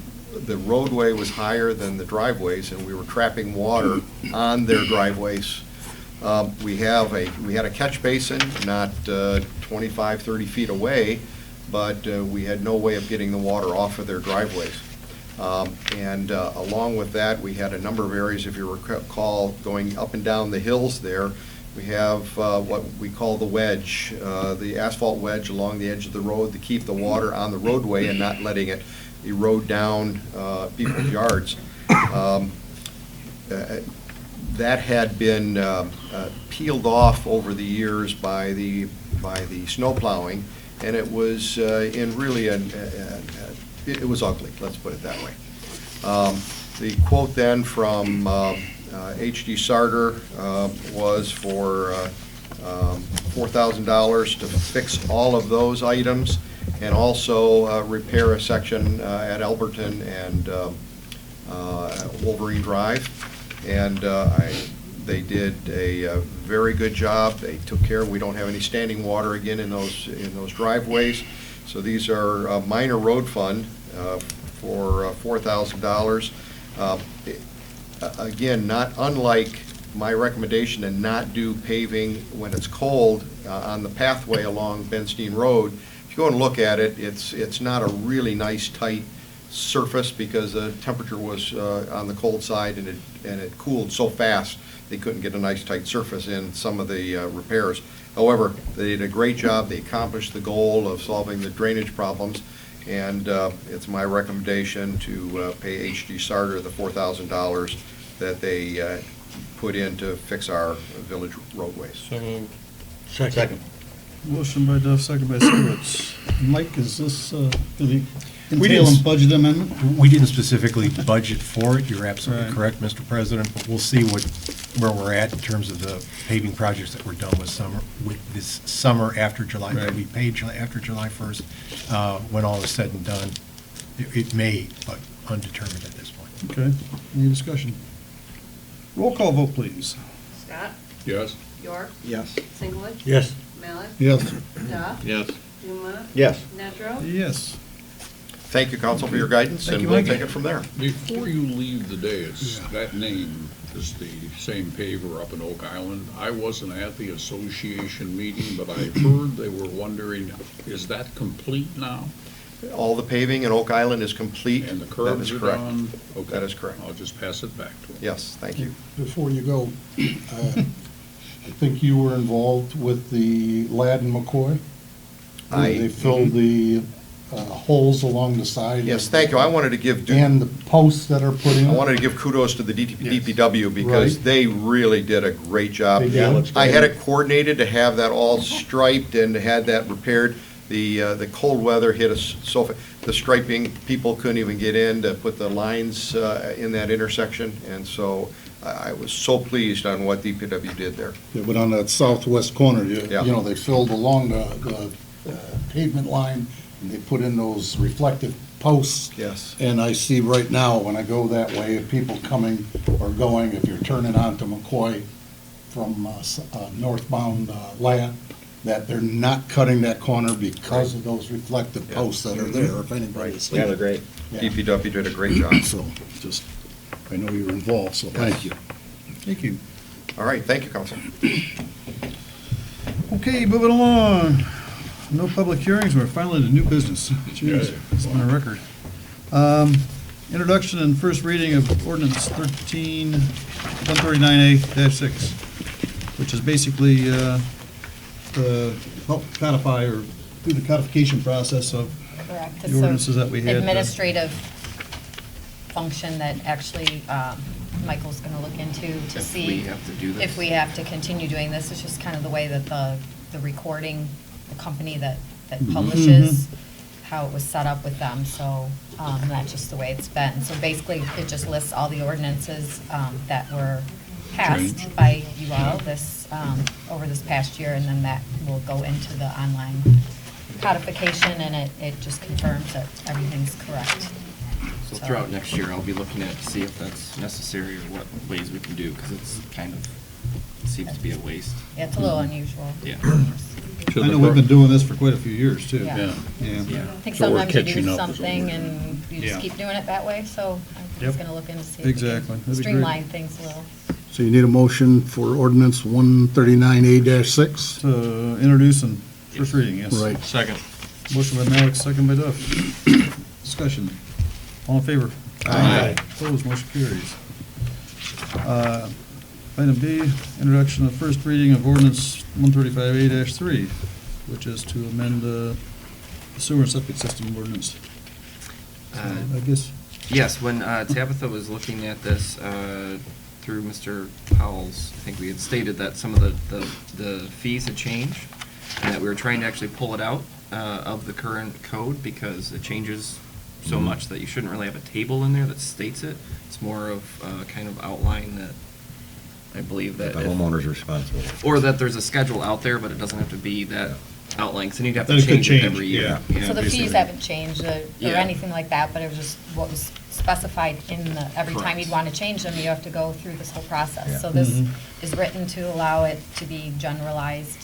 Speaker 11: the roadway was higher than the driveways, and we were trapping water on their driveways. We had a catch basin not 25, 30 feet away, but we had no way of getting the water off of their driveways. And along with that, we had a number of areas, if you recall, going up and down the hills there. We have what we call the wedge, the asphalt wedge along the edge of the road to keep the water on the roadway and not letting it erode down people's yards. That had been peeled off over the years by the snow plowing, and it was in really it was ugly. Let's put it that way. The quote then from HG Sarter was for $4,000 to fix all of those items and also repair a section at Alberton and Wolverine Drive. And they did a very good job. They took care. We don't have any standing water again in those driveways. So these are minor road fund for $4,000. Again, not unlike my recommendation to not do paving when it's cold on the pathway along Benstein Road. If you go and look at it, it's not a really nice tight surface because the temperature was on the cold side and it cooled so fast they couldn't get a nice tight surface in some of the repairs. However, they did a great job. They accomplished the goal of solving the drainage problems, and it's my recommendation to pay HG Sarter the $4,000 that they put in to fix our village roadways.
Speaker 14: So moved.
Speaker 6: Second.
Speaker 1: Motion by Duff, second by Skowitz. Mike, is this going to be
Speaker 14: We
Speaker 1: entail
Speaker 14: didn't-
Speaker 1: a budget amendment?
Speaker 14: We didn't specifically budget for it, you're absolutely
Speaker 1: Right.
Speaker 14: correct, Mr. President, but we'll see where we're at in terms of the paving projects that were done with this summer after July, that
Speaker 1: Right.
Speaker 14: we paid after July 1st. When all is said and done, it may, but undetermined at this point.
Speaker 1: Okay, any discussion? Roll call vote, please.
Speaker 3: Scott,
Speaker 4: Yes?
Speaker 3: York,
Speaker 11: Yes.
Speaker 3: Singleton.
Speaker 6: Yes.
Speaker 3: Malik.
Speaker 5: Yes.
Speaker 3: Duff.
Speaker 11: Yes.
Speaker 3: Zuma.
Speaker 7: Yes.
Speaker 3: Nedrow.
Speaker 1: Yes.
Speaker 11: Thank you, council, for your guidance,
Speaker 1: Thank
Speaker 11: and
Speaker 1: you,
Speaker 11: we'll
Speaker 1: Mike.
Speaker 11: take it from there.
Speaker 4: Before you leave the dais, that name is the same paver up in Oak Island. I wasn't at the association meeting, but I heard they were wondering, is that complete now?
Speaker 11: All the paving in Oak Island is complete.
Speaker 4: And the
Speaker 11: That
Speaker 4: curbs
Speaker 11: is
Speaker 4: are
Speaker 11: correct.
Speaker 4: done? Okay.
Speaker 11: That is correct.
Speaker 4: I'll just pass it back to them.
Speaker 11: Yes, thank you.
Speaker 5: Before you go, I think you were involved with the Ladd and McCoy?
Speaker 11: I-
Speaker 5: They filled the holes along the side.
Speaker 11: Yes, thank you. I wanted to give
Speaker 5: And the posts that are put in.
Speaker 11: I wanted to give kudos to the DPW because
Speaker 5: Right.
Speaker 11: they really did a great job.
Speaker 5: They did. Yeah, looks
Speaker 11: I had
Speaker 5: great.
Speaker 11: it coordinated to have that all striped and had that repaired. The cold weather hit us so, the striping, people couldn't even get in to put the lines in that intersection. And so I was so pleased on what DPW did there.
Speaker 5: Yeah, but on that southwest corner,
Speaker 11: Yeah.
Speaker 5: you know, they filled along the pavement line, and they put in those reflective posts.
Speaker 11: Yes.
Speaker 5: And I see right now, when I go that way, if people coming or going, if you're turning onto McCoy from northbound Ladd, that they're not cutting that corner because of those reflective posts that are there, if anybody's seen
Speaker 7: Yeah, they're
Speaker 5: it.
Speaker 7: great.
Speaker 5: Yeah.
Speaker 11: DPW did a great job.
Speaker 5: So, just, I know you're involved, so thank you.
Speaker 1: Thank you.
Speaker 11: All right, thank you, council.
Speaker 1: Okay, moving along. No public hearings, we're finally to new business. Jeez, it's been a record. Introduction and first reading of ordinance 139A-6, which is basically to help codify or do the codification process of
Speaker 15: Correct.
Speaker 1: the ordinances that we had.
Speaker 15: Administrative function that actually Michael's going to look into to
Speaker 8: If
Speaker 15: see.
Speaker 8: we have to do this.
Speaker 15: If we have to continue doing this. It's just kind of the way that the recording, the company that publishes, how it was set up with them. So that's just the way it's been. So basically, it just lists all the ordinances that were passed
Speaker 4: Changed.
Speaker 15: by you all over this past year, and then that will go into the online codification, and it just confirms that everything's correct.
Speaker 8: So throughout next year, I'll be looking at to see if that's necessary or what ways we can do, because it's kind of, it seems to be a waste.
Speaker 15: Yeah, it's a little unusual.
Speaker 8: Yeah.
Speaker 1: I know we've been doing this for quite a few years, too.
Speaker 15: Yeah.
Speaker 4: Yeah.
Speaker 1: Yeah.
Speaker 15: I think
Speaker 4: So we're
Speaker 15: sometimes you
Speaker 4: catching
Speaker 15: do
Speaker 4: up is what
Speaker 15: something
Speaker 4: we're doing.
Speaker 15: and you
Speaker 1: Yeah.
Speaker 15: just keep doing it that way, so I'm
Speaker 1: Yep.
Speaker 15: just gonna look in to see if we
Speaker 1: Exactly.
Speaker 15: can
Speaker 1: That'd be great.
Speaker 15: streamline things a little.
Speaker 5: So you need a motion for ordinance 139A-6?
Speaker 1: To introduce and first reading, yes.
Speaker 5: Right.
Speaker 11: Second.
Speaker 1: Motion by Malik, second by Duff. Discussion. All in favor?
Speaker 11: Aye.
Speaker 1: Opposed, motion carries. Item B, introduction of first reading of ordinance 135A-3, which is to amend the sewer and septic system ordinance. So, I guess,
Speaker 8: Yes, when Tabitha was looking at this through Mr. Powell's, I think we had stated that some of the fees had changed, and that we were trying to actually pull it out of the current code because it changes so much that you shouldn't really have a table in there that states it. It's more of kind of outline that I believe that.
Speaker 2: The
Speaker 8: if-
Speaker 2: homeowner's responsible.
Speaker 8: Or that there's a schedule out there, but it doesn't have to be that outline, because then you'd have
Speaker 1: That
Speaker 8: to
Speaker 1: it could
Speaker 8: change it
Speaker 1: change,
Speaker 8: every year.
Speaker 1: yeah.
Speaker 15: So the fees
Speaker 8: basically.
Speaker 15: haven't changed or
Speaker 8: Yeah.
Speaker 15: anything like that, but it was just what was specified in the, every time
Speaker 8: Correct.
Speaker 15: you'd want to change them, you have to go through this whole process.
Speaker 2: Yeah.
Speaker 15: So this
Speaker 1: Mhm.
Speaker 15: is written to allow it to be generalized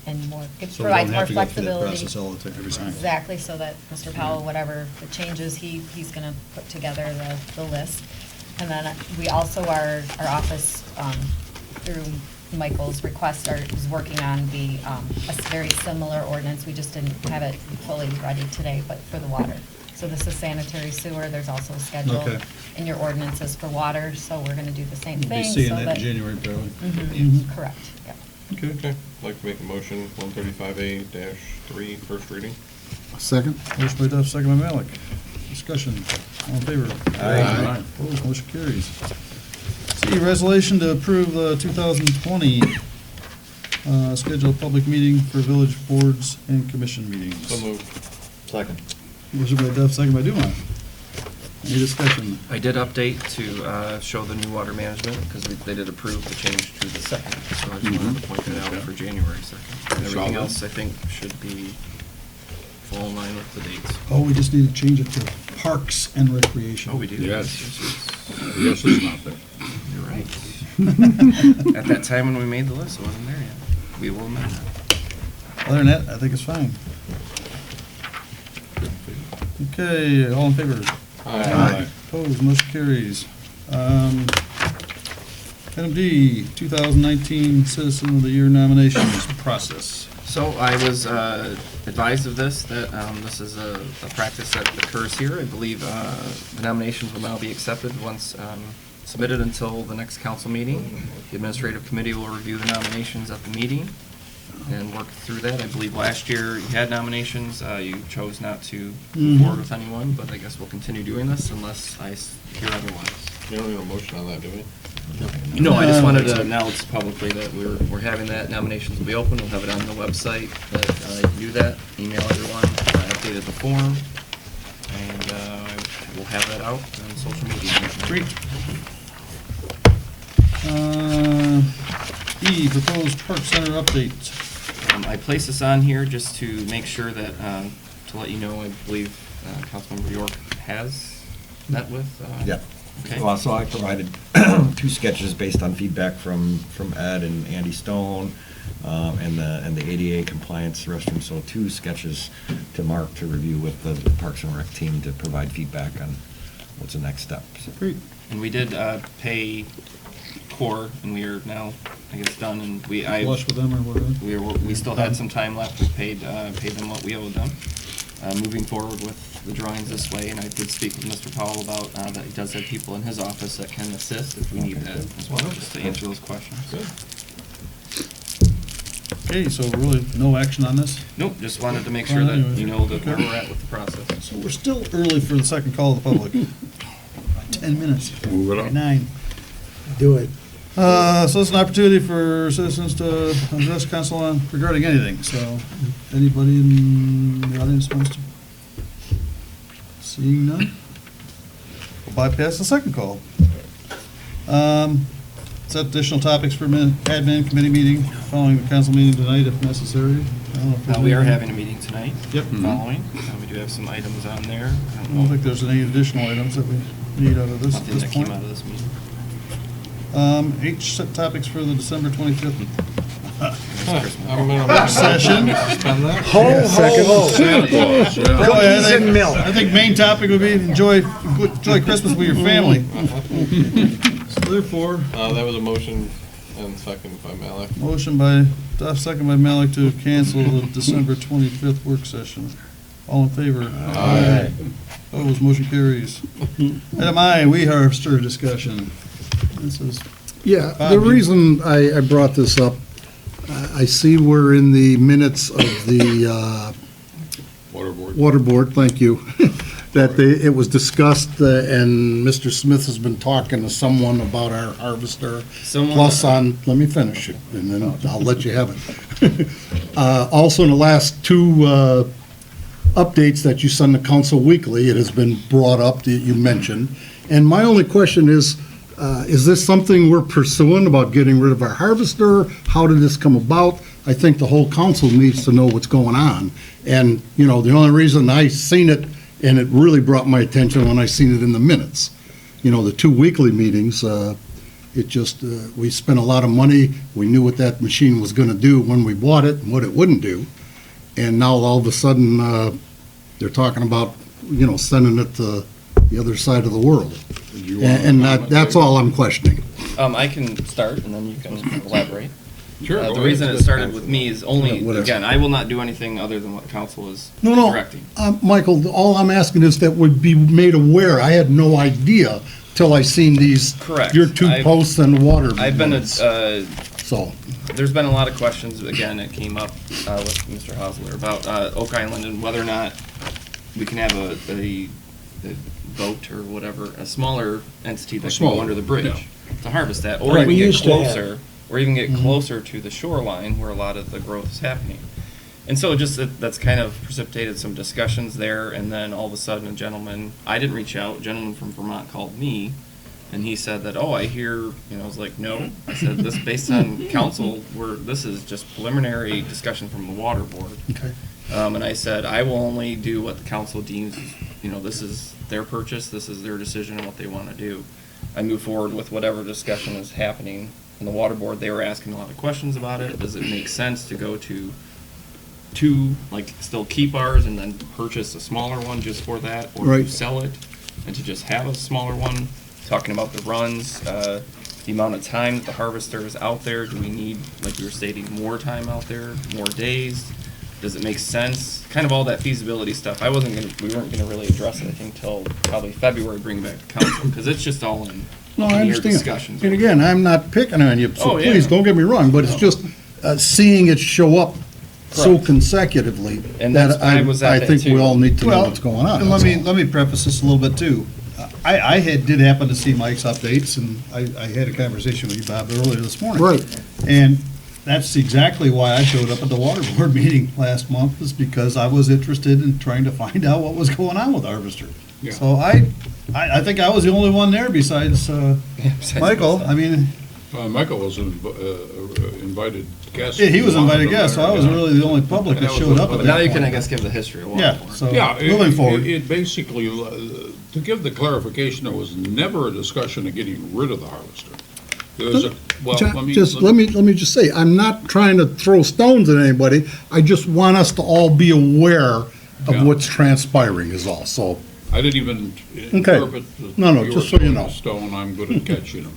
Speaker 15: and more, it
Speaker 1: so we
Speaker 15: provides
Speaker 1: don't
Speaker 15: more
Speaker 1: have to go through that
Speaker 15: flexibility.
Speaker 1: process all the time, every time.
Speaker 15: Exactly, so that Mr. Powell, whatever the changes, he's gonna put together the list. And then we also, our office, through Michael's request, is working on a very similar ordinance. We just didn't have it fully ready today, but for the water. So this is sanitary sewer, there's also a schedule
Speaker 1: Okay.
Speaker 15: in your ordinances for water, so we're gonna do the same
Speaker 1: We'll
Speaker 15: thing.
Speaker 1: be seeing
Speaker 15: so
Speaker 1: that in January, probably.
Speaker 15: Mhm, correct, yep.
Speaker 1: Okay.
Speaker 16: Okay, I'd like to make a motion, 135A-3, first reading.
Speaker 5: Second?
Speaker 1: Motion by Duff, second by Malik. Discussion. All in favor?
Speaker 4: Aye.
Speaker 1: Opposed, motion carries. C, resolution to approve the 2020 Schedule a public meeting for village boards and commission meetings.
Speaker 16: So moved.
Speaker 11: Second.
Speaker 1: Motion by Duff, second by Dumont. Any discussion?
Speaker 8: I did update to show the new water management, because they did approve the change to the 2nd, so I just wanted to point that out for January 2nd. And everything else, I think, should be fall in line with the dates.
Speaker 1: Oh, we just need to change it to parks and recreation.
Speaker 8: Oh, we do?
Speaker 4: Yes. Yes, it's not there.
Speaker 8: You're right. At that time when we made the list, it wasn't there yet. We will amend that.
Speaker 1: Other than that, I think it's fine. Okay, all in favor?
Speaker 16: Aye.
Speaker 1: Opposed, motion carries. Item D, 2019 Citizen of the Year nominations process.
Speaker 8: So I was advised of this, that this is a practice that occurs here. I believe the nominations will now be accepted once submitted until the next council meeting. The administrative committee will review the nominations at the meeting and work through that. I believe last year you had nominations. You chose not to move forward with anyone, but I guess we'll continue doing this unless I hear otherwise.
Speaker 16: You don't need a motion on that, do we?
Speaker 8: No, I just wanted to announce publicly that we're having that. Nominations will be open. We'll have it on the website that you can do that. Email everyone. I updated the form, and we'll have that out on social media.
Speaker 1: Great. E, proposed park center update.
Speaker 8: I placed this on here just to make sure that, to let you know, I believe Councilmember York has met with.
Speaker 17: Yeah.
Speaker 8: Okay.
Speaker 17: Well, so I provided 2 sketches based on feedback from Ed and Andy Stone, and the ADA compliance restroom. So 2 sketches to Mark to review with the Parks and Rec team to provide feedback on what's the next step. So.
Speaker 1: Great.
Speaker 8: And we did pay Core, and we are now, I guess, done. And
Speaker 1: Flush with them or whatever?
Speaker 8: We still had some time left. We paid them what we owed them. Moving forward with the drawings this way, and I did speak with Mr. Powell about that he does have people in his office that can assist if we need that as well, just to answer those questions.
Speaker 1: Okay, so really no action on this?
Speaker 8: Nope, just wanted to make sure that you know that where we're at with the process.
Speaker 1: So we're still early for the second call of the public. 10 minutes.
Speaker 4: Move it up.
Speaker 1: 9.
Speaker 6: Do it.
Speaker 1: So it's an opportunity for citizens to address council on regarding anything. So anybody in the audience wants to? Seeing none? We'll bypass the second call. Set additional topics for admin committee meeting following the council meeting tonight if necessary. I don't know if there's
Speaker 8: We are
Speaker 1: anything-
Speaker 8: having a meeting tonight.
Speaker 1: Yep.
Speaker 8: Following. We do have some items on there.
Speaker 1: I don't think there's any additional items that we need out of this at
Speaker 8: Nothing
Speaker 1: this
Speaker 8: that came
Speaker 1: point.
Speaker 8: out of this meeting.
Speaker 1: H set topics for the December 25th
Speaker 16: I'm
Speaker 1: session.
Speaker 16: Spend that?
Speaker 6: Ho, ho, ho.
Speaker 1: Cookies and milk. I think main topic would be enjoy Christmas with your family. So therefore,
Speaker 16: That was a motion and second by Malik.
Speaker 1: motion by Duff, second by Malik to cancel the December 25th work session. All in favor?
Speaker 16: Aye.
Speaker 1: Opposed, motion carries. Item I, weed harvester discussion. This is,
Speaker 5: Yeah,
Speaker 1: Bob,
Speaker 5: the
Speaker 1: you-
Speaker 5: reason I brought this up, I see we're in the minutes of the
Speaker 16: Water board.
Speaker 5: Water Board, thank you, that it was discussed, and Mr. Smith has been talking to someone about our harvester. Plus on, let me finish it, and then I'll let you have it. Also, in the last 2 updates that you send to council weekly, it has been brought up that you mentioned. And my only question is this something we're pursuing about getting rid of our harvester? How did this come about? I think the whole council needs to know what's going on. And, you know, the only reason I seen it, and it really brought my attention when I seen it in the minutes, you know, the 2 weekly meetings, it just, we spent a lot of money. We knew what that machine was gonna do when we bought it and what it wouldn't do. And now all of a sudden, they're talking about, you know, sending it to the other side of the world. And that's all I'm questioning.
Speaker 8: I can start, and then you can elaborate.
Speaker 16: Sure. go
Speaker 8: The
Speaker 16: ahead.
Speaker 8: reason it started with me is only,
Speaker 5: Yeah, whatever.
Speaker 8: again, I will not do anything other than what council is
Speaker 5: No,
Speaker 8: directing.
Speaker 5: Michael, all I'm asking is that we be made aware. I had no idea till I seen these.
Speaker 8: Correct.
Speaker 5: Your 2 posts and the water.
Speaker 8: I've been,
Speaker 5: minutes. So,
Speaker 8: there's been a lot of questions, again, that came up with Mr. Hosler about Oak Island and whether or not we can have a boat or whatever, a smaller entity that can go
Speaker 4: smaller,
Speaker 8: under the bridge
Speaker 4: yeah.
Speaker 8: to harvest that, or
Speaker 6: Right,
Speaker 8: we
Speaker 6: we
Speaker 8: get
Speaker 6: used to have.
Speaker 8: closer, or even get closer to the shoreline where a lot of the growth is happening. And so that's kind of precipitated some discussions there, and then all of a sudden I didn't reach out, a gentleman from Vermont called me, and he said that, oh, I hear, I was like, no. I said, this based on council, this is just preliminary discussion from the water board.
Speaker 1: Okay.
Speaker 8: And I said, I will only do what the council deems, this is their purchase, this is their decision on what they want to do. I move forward with whatever discussion is happening in the water board. They were asking a lot of questions about it. Does it make sense to go to still keep ours and then purchase a smaller one just for that, or
Speaker 1: Right.
Speaker 8: to sell it and to just have a smaller one? Talking about the runs, the amount of time that the harvester is out there. Do we need, like you were stating, more time out there, more days? Does it make sense? Kind of all that feasibility stuff. We weren't gonna really address it, I think, till probably February, bring back to council, because it's just all in
Speaker 1: No, I
Speaker 8: your
Speaker 1: understand.
Speaker 8: discussions.
Speaker 1: And again, I'm not picking on you, so
Speaker 8: Oh, yeah.
Speaker 1: please, don't get me wrong, but it's just seeing it show up so
Speaker 8: Correct.
Speaker 1: consecutively
Speaker 8: And that's
Speaker 1: that
Speaker 8: why I was at
Speaker 1: I
Speaker 8: that
Speaker 1: think we
Speaker 8: too.
Speaker 1: all need to know
Speaker 18: Well,
Speaker 1: what's going on.
Speaker 18: and
Speaker 1: that's all.
Speaker 18: let me preface this a little bit too. I did happen to see Mike's updates, and I had a conversation with you, Bob, earlier this morning.
Speaker 1: Right.
Speaker 18: And that's exactly why I showed up at the water board meeting last month, is because I was interested in trying to find out what was going on with Harvester.
Speaker 4: Yeah.
Speaker 18: So I think I was the only one there besides
Speaker 8: besides
Speaker 18: Michael.
Speaker 8: myself.
Speaker 18: I mean,
Speaker 4: Michael was an invited guest.
Speaker 18: yeah, he was invited
Speaker 4: Wanted to
Speaker 18: guest, so I
Speaker 4: there,
Speaker 18: was
Speaker 4: yeah.
Speaker 18: really the only public that showed up at
Speaker 8: But now
Speaker 18: that
Speaker 8: you can, I
Speaker 18: point.
Speaker 8: guess, give the history of water.
Speaker 18: Yeah,
Speaker 8: board.
Speaker 18: so
Speaker 4: Yeah,
Speaker 18: moving forward.
Speaker 4: It basically, to give the clarification, there was never a discussion of getting rid of the harvester. There was a, well,
Speaker 1: John,
Speaker 4: let me.
Speaker 1: let me just say, I'm not trying to throw stones at anybody. I just want us to all be aware
Speaker 4: Yeah.
Speaker 1: of what's transpiring is all, so.
Speaker 4: I didn't even
Speaker 1: Okay.
Speaker 4: interpret.
Speaker 1: No,
Speaker 4: you
Speaker 1: just
Speaker 4: were
Speaker 1: so you
Speaker 4: throwing a
Speaker 1: know.
Speaker 4: Stone, I'm good at catching them.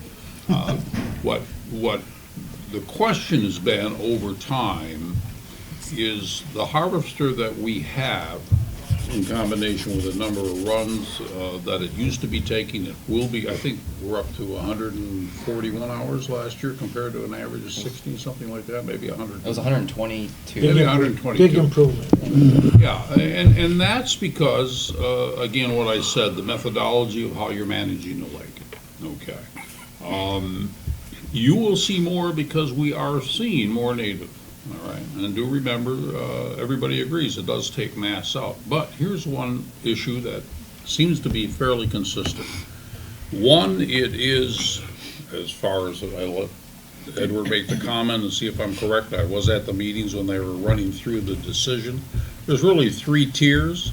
Speaker 4: What the question has been over time is the harvester that we have, in combination with the number of runs that it used to be taking, it will be, I think we're up to 141 hours last year compared to an average of 60, something like that, maybe 100.
Speaker 8: It was 122.
Speaker 4: Maybe 122.
Speaker 6: Big improvement.
Speaker 4: Yeah, and that's because, again, what I said, the methodology of how you're managing the lake. Okay. You will see more because we are seeing more native, all right? And do remember, everybody agrees it does take mass out. But here's one issue that seems to be fairly consistent. One, it is, as far as I let Edward make the comment and see if I'm correct, I was at the meetings when they were running through the decision. There's really 3 tiers.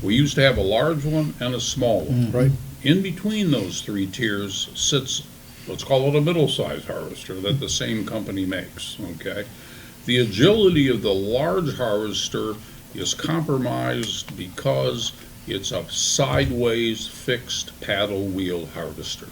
Speaker 4: We used to have a large one and a small one.
Speaker 1: Right.
Speaker 4: In between those 3 tiers sits, let's call it a middle-sized harvester that the same company makes, okay? The agility of the large harvester is compromised because it's a sideways fixed paddle wheel harvester.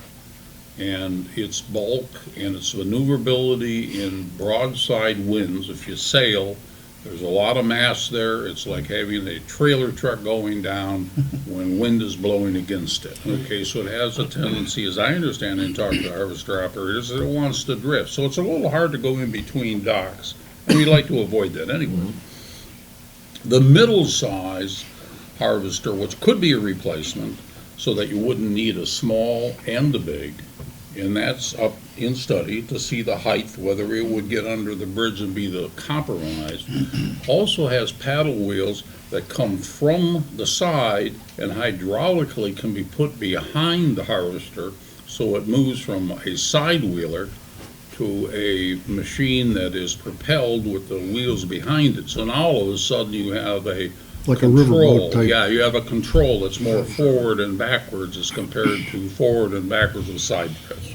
Speaker 4: And its bulk and its maneuverability in broadside winds, if you sail, there's a lot of mass there. It's like having a trailer truck going down when wind is blowing against it. Okay, so it has a tendency, as I understand and talk to harvester operators, that it wants to drift. So it's a little hard to go in between docks, and we'd like to avoid that anyway. The middle size harvester, which could be a replacement, so that you wouldn't need a small and a big, and that's up in study to see the height, whether it would get under the bridge and be the compromise. Also has paddle wheels that come from the side and hydraulically can be put behind the harvester, so it moves from a side wheeler to a machine that is propelled with the wheels behind it. So now all of a sudden you have a
Speaker 1: Like a
Speaker 4: control.
Speaker 1: riverboat type.
Speaker 4: Yeah, you have a control that's more forward and backwards as compared to forward and backwards with side drifts.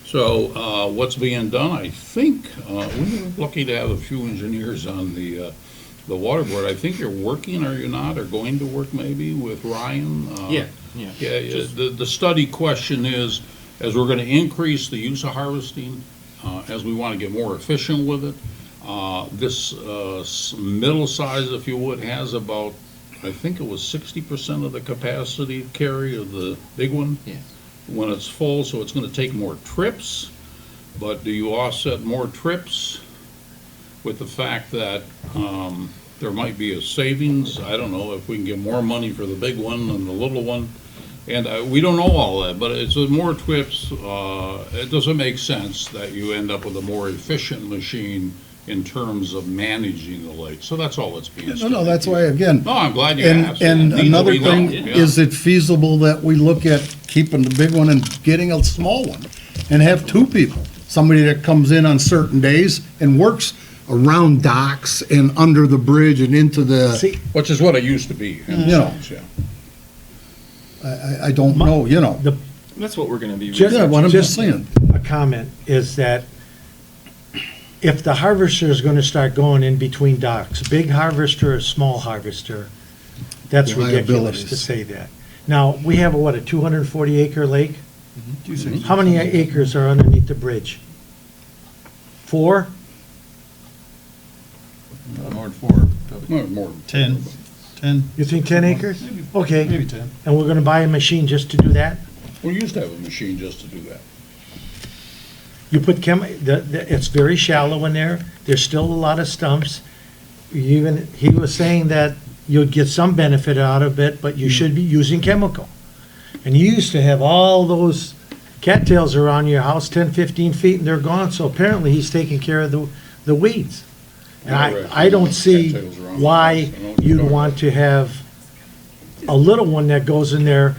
Speaker 4: So what's being done, I think, we were lucky to have a few engineers on the water board. I think you're working, are you not, or going to work maybe with Ryan?
Speaker 8: Yeah.
Speaker 4: The study question is, as we're going to increase the use of harvesting, as we want to get more efficient with it, this middle size, if you would, has about, I think it was 60% of the capacity carry of the big one.
Speaker 8: Yeah.
Speaker 4: When it's full, so it's going to take more trips. But do you offset more trips with the fact that there might be a savings? I don't know, if we can get more money for the big one than the little one. And we don't know all that, but it's more trips. It doesn't make sense that you end up with a more efficient machine in terms of managing the lake. So that's all that's being studied.
Speaker 18: No, that's why, again.
Speaker 4: No, I'm glad you
Speaker 18: And,
Speaker 4: asked.
Speaker 18: and
Speaker 4: It needs to
Speaker 18: another
Speaker 4: be
Speaker 18: thing,
Speaker 4: done, yeah.
Speaker 18: is it feasible that we look at keeping the big one and getting a small one? And have two people, somebody that comes in on certain days and works around docks and under the bridge and into the,
Speaker 4: Which is what it used to be. in a
Speaker 18: You know.
Speaker 4: sense, yeah.
Speaker 18: I don't know, you know.
Speaker 8: That's what we're gonna be.
Speaker 6: Just-
Speaker 18: Yeah, what I'm just
Speaker 6: just
Speaker 18: saying.
Speaker 6: A comment is that if the harvester is gonna start going in between docks, big harvester or small harvester, that's ridiculous
Speaker 18: Liabilities.
Speaker 6: to say that. Now, we have a 240 acre lake? How many acres are underneath the bridge? 4?
Speaker 16: More than four.
Speaker 4: More.
Speaker 18: 10.
Speaker 6: You think 10 acres? Okay.
Speaker 18: Maybe 10.
Speaker 6: And we're gonna buy a machine just to do that?
Speaker 4: We used to have a machine just to do that.
Speaker 6: You put it's very shallow in there, there's still a lot of stumps. Even, he was saying that you'd get some benefit out of it, but you should be using chemical. And you used to have all those cattails around your house, 10, 15 feet, and they're gone, so apparently he's taking care of the weeds. And I don't see why you'd want to have a little one that goes in there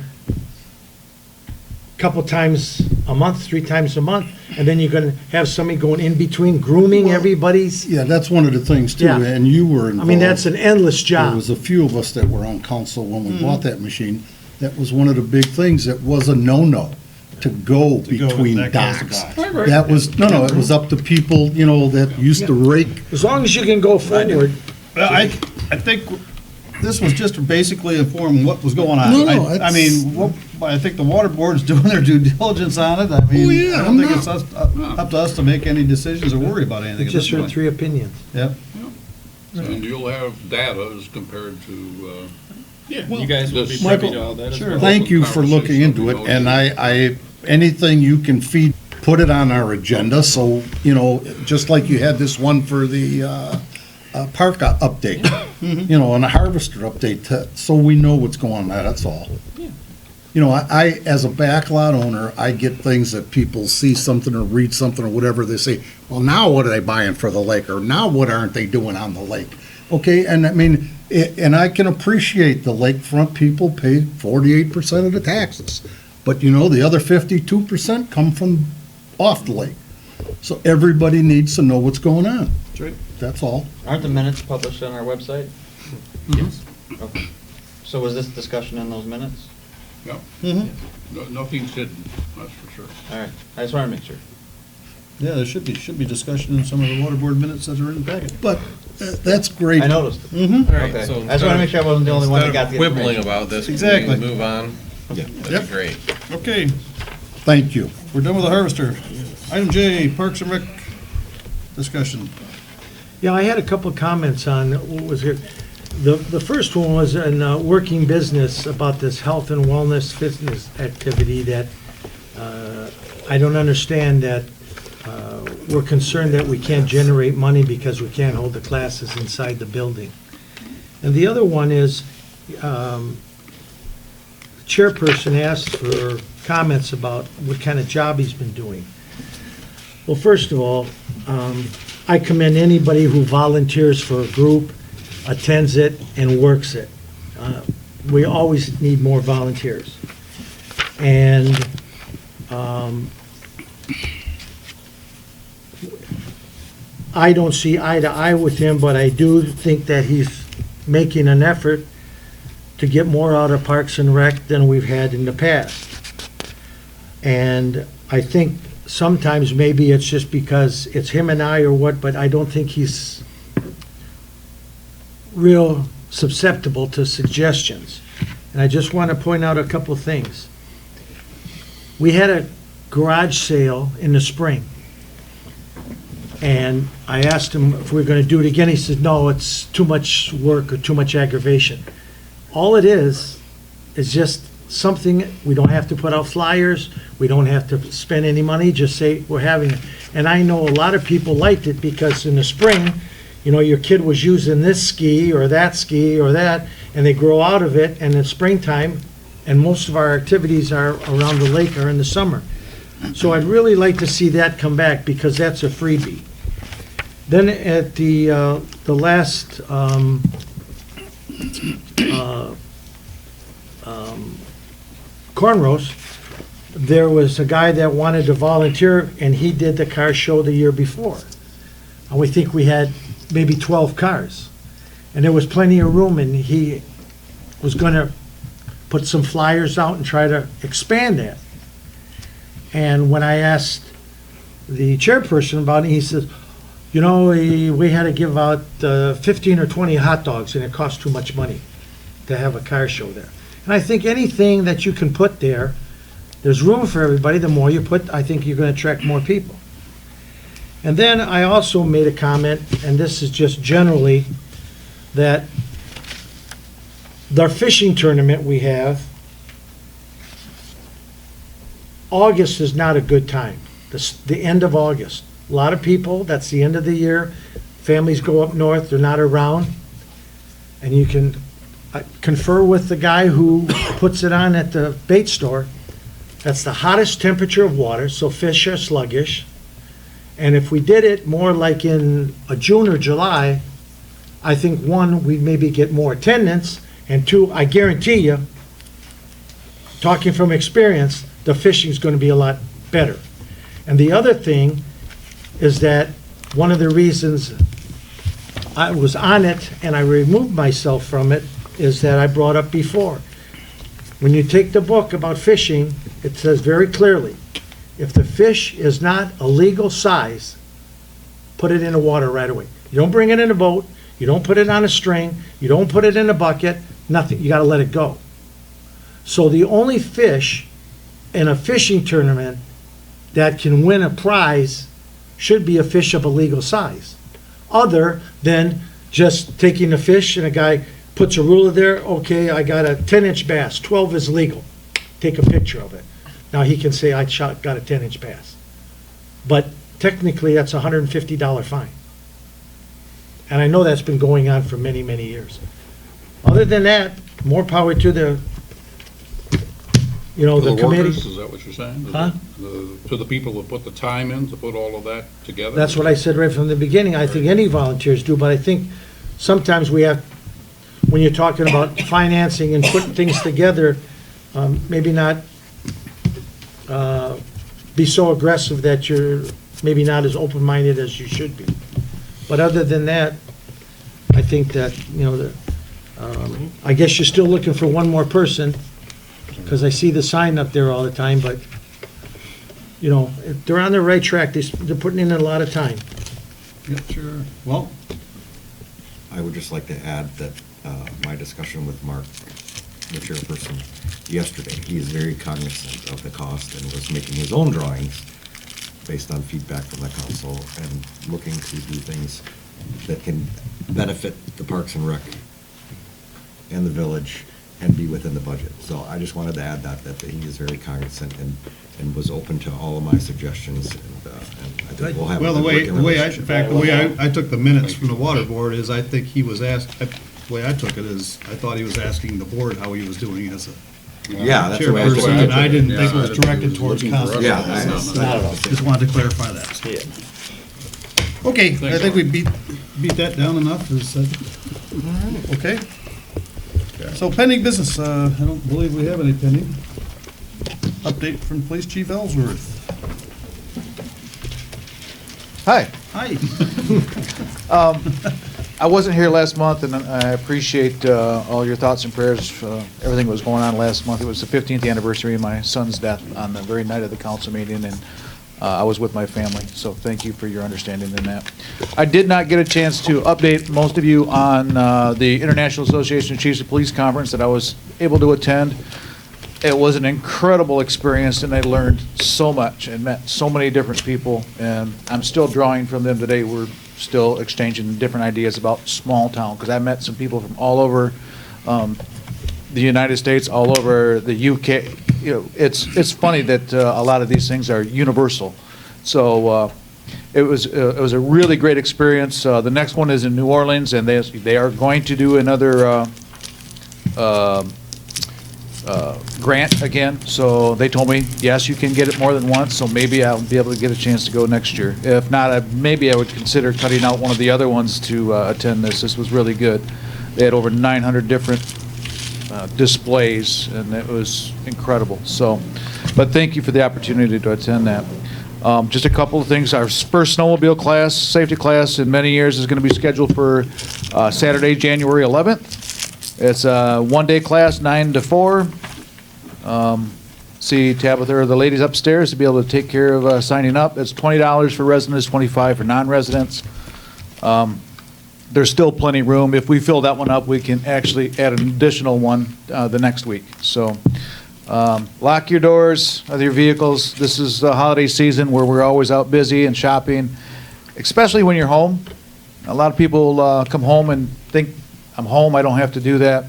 Speaker 6: couple times a month, 3 times a month, and then you're gonna have somebody going in between grooming everybody's.
Speaker 18: Yeah, that's one of the things too,
Speaker 6: Yeah.
Speaker 18: and you were
Speaker 6: I
Speaker 18: involved.
Speaker 6: mean, that's an endless
Speaker 18: There
Speaker 6: job.
Speaker 18: was a few of us that were on council when we bought that machine. That was one of the big things. It was a no-no to go between
Speaker 1: that goes to
Speaker 18: docks.
Speaker 1: docks.
Speaker 18: That was, no, it was up to people, you know, that used to rake.
Speaker 6: As long as you can go forward.
Speaker 1: Well, I think this was just to basically inform what was going on.
Speaker 18: No,
Speaker 1: I mean, I think the water board's doing their due diligence on it. I mean,
Speaker 18: yeah,
Speaker 1: I don't think it's up to us to make any decisions or worry about anything at this
Speaker 6: Just heard
Speaker 1: point.
Speaker 6: 3 opinions.
Speaker 1: Yep.
Speaker 4: And you'll have data as compared to,
Speaker 8: Yeah, you guys will be
Speaker 4: this-
Speaker 8: privy to all that as well.
Speaker 18: Thank you for looking into it, and anything you can feed, put it on our agenda, so, you know, just like you had this one for the, park update, you know, and a harvester update, so we know what's going on, that's all. You know, I, as a backlot owner, I get things that people see something or read something or whatever, they say, well, now what are they buying for the lake, or now what aren't they doing on the lake? Okay, and I mean, and I can appreciate the lakefront people pay 48% of the taxes, but you know, the other 52% come from off the lake. So everybody needs to know what's going on.
Speaker 1: That's right.
Speaker 18: That's all.
Speaker 7: Aren't the minutes published on our website?
Speaker 8: Yes.
Speaker 7: Okay. So was this discussion in those minutes?
Speaker 4: no, nothing's hidden, that's for sure.
Speaker 7: All right, I just want to make sure.
Speaker 1: Yeah, there should be discussion in some of the water board minutes that are in the packet.
Speaker 18: But that's great.
Speaker 7: I noticed.
Speaker 18: Mhm.
Speaker 16: All right,
Speaker 7: Okay.
Speaker 16: so
Speaker 7: I just want to make sure I wasn't the only one that got the
Speaker 16: instead of quibbling
Speaker 7: information.
Speaker 16: about this, can
Speaker 1: Exactly.
Speaker 16: we move on?
Speaker 18: Yeah.
Speaker 16: That'd be great.
Speaker 1: Okay,
Speaker 18: Thank you.
Speaker 1: we're done with the harvester. Item J, Parks and Rec discussion.
Speaker 6: Yeah, I had a couple of comments on, what was it? The first one was in working business about this health and wellness fitness activity that I don't understand that we're concerned that we can't generate money because we can't hold the classes inside the building. And the other one is, chairperson asked for comments about what kind of job he's been doing. Well, first of all, I commend anybody who volunteers for a group, attends it, and works it. We always need more volunteers. And I don't see eye to eye with him, but I do think that he's making an effort to get more out of Parks and Rec than we've had in the past. And I think sometimes maybe it's just because it's him and I or what, but I don't think he's real susceptible to suggestions. And I just want to point out a couple of things. We had a garage sale in the spring. And I asked him if we were going to do it again. He said, no, it's too much work or too much aggravation. All it is just something, we don't have to put out flyers, we don't have to spend any money, just say we're having it. And I know a lot of people liked it because in the spring, you know, your kid was using this ski or that, and they grow out of it, and in springtime, and most of our activities are around the lake are in the summer. So I'd really like to see that come back, because that's a freebie. Then at the last corn roast, there was a guy that wanted to volunteer, and he did the car show the year before. And we think we had maybe 12 cars. And there was plenty of room, and he was gonna put some flyers out and try to expand that. And when I asked the chairperson about it, he says, you know, we had to give out 15 or 20 hot dogs, and it cost too much money to have a car show there. And I think anything that you can put there, there's room for everybody. The more you put, I think you're going to attract more people. And then I also made a comment, and this is just generally, that the fishing tournament we have, August is not a good time, the end of August. A lot of people, that's the end of the year, families go up north, they're not around, and you can confer with the guy who puts it on at the bait store. That's the hottest temperature of water, so fish are sluggish. And if we did it more like in a June or July, I think, one, we'd maybe get more attendance, and two, I guarantee you, talking from experience, the fishing's going to be a lot better. And the other thing is that one of the reasons I was on it and I removed myself from it is that I brought up before. When you take the book about fishing, it says very clearly, if the fish is not a legal size, put it in the water right away. You don't bring it in a boat, you don't put it on a string, you don't put it in a bucket, nothing. You got to let it go. So the only fish in a fishing tournament that can win a prize should be a fish of a legal size, other than just taking a fish and a guy puts a ruler there, okay, I got a 10-inch bass, 12 is legal, take a picture of it. Now he can say, got a 10-inch bass. But technically, that's a $150 fine. And I know that's been going on for many, many years. Other than that, more power to the, the committee.
Speaker 4: Workers, is that what you're saying?
Speaker 6: Huh?
Speaker 4: To the people that put the time in to put all of that together?
Speaker 6: That's what I said right from the beginning. I think any volunteers do, but I think sometimes we have, when you're talking about financing and putting things together, maybe not be so aggressive that you're maybe not as open-minded as you should be. But other than that, I think that, I guess you're still looking for one more person, because I see the sign up there all the time, but, they're on the right track. They're putting in a lot of time.
Speaker 1: Yep, sure. Well,
Speaker 17: I would just like to add that my discussion with Mark, the chairperson, yesterday, he is very cognizant of the cost and was making his own drawings based on feedback from the council and looking to do things that can benefit the Parks and Rec and the village and be within the budget. So I just wanted to add that he is very cognizant and was open to all of my suggestions, and I think we'll have a
Speaker 1: well,
Speaker 17: good working
Speaker 1: the way
Speaker 17: relationship.
Speaker 1: I took the minutes from the water board is I think he was asked, the way I took it is, I thought he was asking the board how he was doing as a
Speaker 17: Yeah, that's the way I took it.
Speaker 1: chairperson, and I didn't think it was directed towards council.
Speaker 17: Yeah,
Speaker 6: Not at all.
Speaker 1: Just wanted to clarify that.
Speaker 7: Yeah.
Speaker 1: Okay, I think we beat that down enough, okay? So pending business, I don't believe we have any pending. Update from Police Chief Ellsworth.
Speaker 12: Hi.
Speaker 1: Hi.
Speaker 12: I wasn't here last month, and I appreciate all your thoughts and prayers, everything that was going on last month. It was the 15th anniversary of my son's death on the very night of the council meeting, and I was with my family, so thank you for your understanding in that. I did not get a chance to update most of you on the International Association of Chiefs of Police Conference that I was able to attend. It was an incredible experience, and I learned so much and met so many different people, and I'm still drawing from them today. We're still exchanging different ideas about small town, because I met some people from all over the United States, all over the UK. It's funny that a lot of these things are universal. So it was a really great experience. The next one is in New Orleans, and they are going to do another grant again, so they told me, yes, you can get it more than once, so maybe I'll be able to get a chance to go next year. If not, maybe I would consider cutting out one of the other ones to attend this. This was really good. They had over 900 different displays, and it was incredible. So, but thank you for the opportunity to attend that. Just a couple of things. Our first snowmobile class, safety class in many years, is going to be scheduled for Saturday, January 11th. It's a one-day class, 9 to 4. See Tabitha or the ladies upstairs to be able to take care of signing up. It's $20 for residents, $25 for non-residents. There's still plenty of room. If we fill that one up, we can actually add an additional one the next week. So lock your doors of your vehicles. This is the holiday season where we're always out busy and shopping, especially when you're home. A lot of people come home and think, I'm home, I don't have to do that.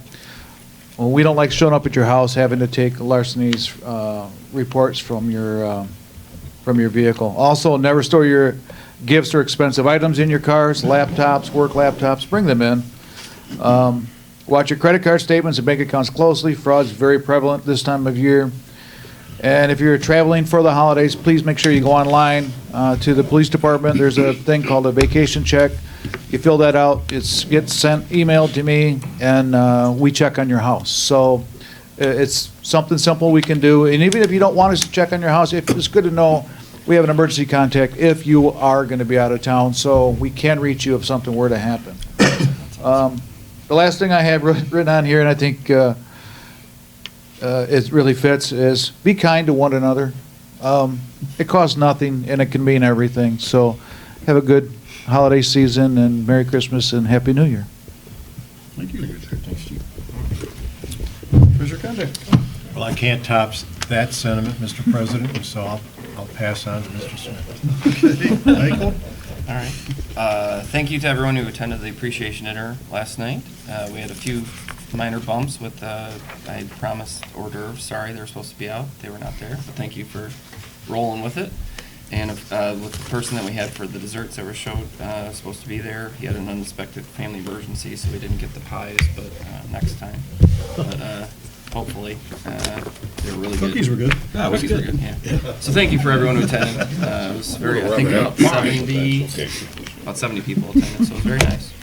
Speaker 12: Well, we don't like showing up at your house having to take larcenies reports from your vehicle. Also, never store your gifts or expensive items in your cars, laptops, work laptops, bring them in. Watch your credit card statements and bank accounts closely. Fraud is very prevalent this time of year. And if you're traveling for the holidays, please make sure you go online to the police department. There's a thing called a vacation check. You fill that out, it gets sent, emailed to me, and we check on your house. So it's something simple we can do. And even if you don't want us to check on your house, it's good to know we have an emergency contact if you are going to be out of town, so we can reach you if something were to happen. The last thing I have written on here, and I think it really fits, is be kind to one another. It costs nothing, and it can mean everything. So have a good holiday season, and Merry Christmas and Happy New Year.
Speaker 1: Thank you. Thanks, Steve. Commissioner Conde.
Speaker 14: Well, I can't top that sentiment, Mr. President, and so I'll pass on to Mr. Smith.
Speaker 1: Okay, Michael?
Speaker 8: All right. Thank you to everyone who attended the appreciation dinner last night. We had a few minor bumps with, I had promised hors d'oeuvres. Sorry, they were supposed to be out. They were not there, but thank you for rolling with it. And with the person that we had for the desserts that were supposed to be there, he had an unexpected family emergency, so we didn't get the pies, but next time. But hopefully, they were really good.
Speaker 1: Cookies were good.
Speaker 8: Yeah, cookies were good, yeah. So thank you for everyone who attended. It was very, I think about 70 people attended, so it was very nice.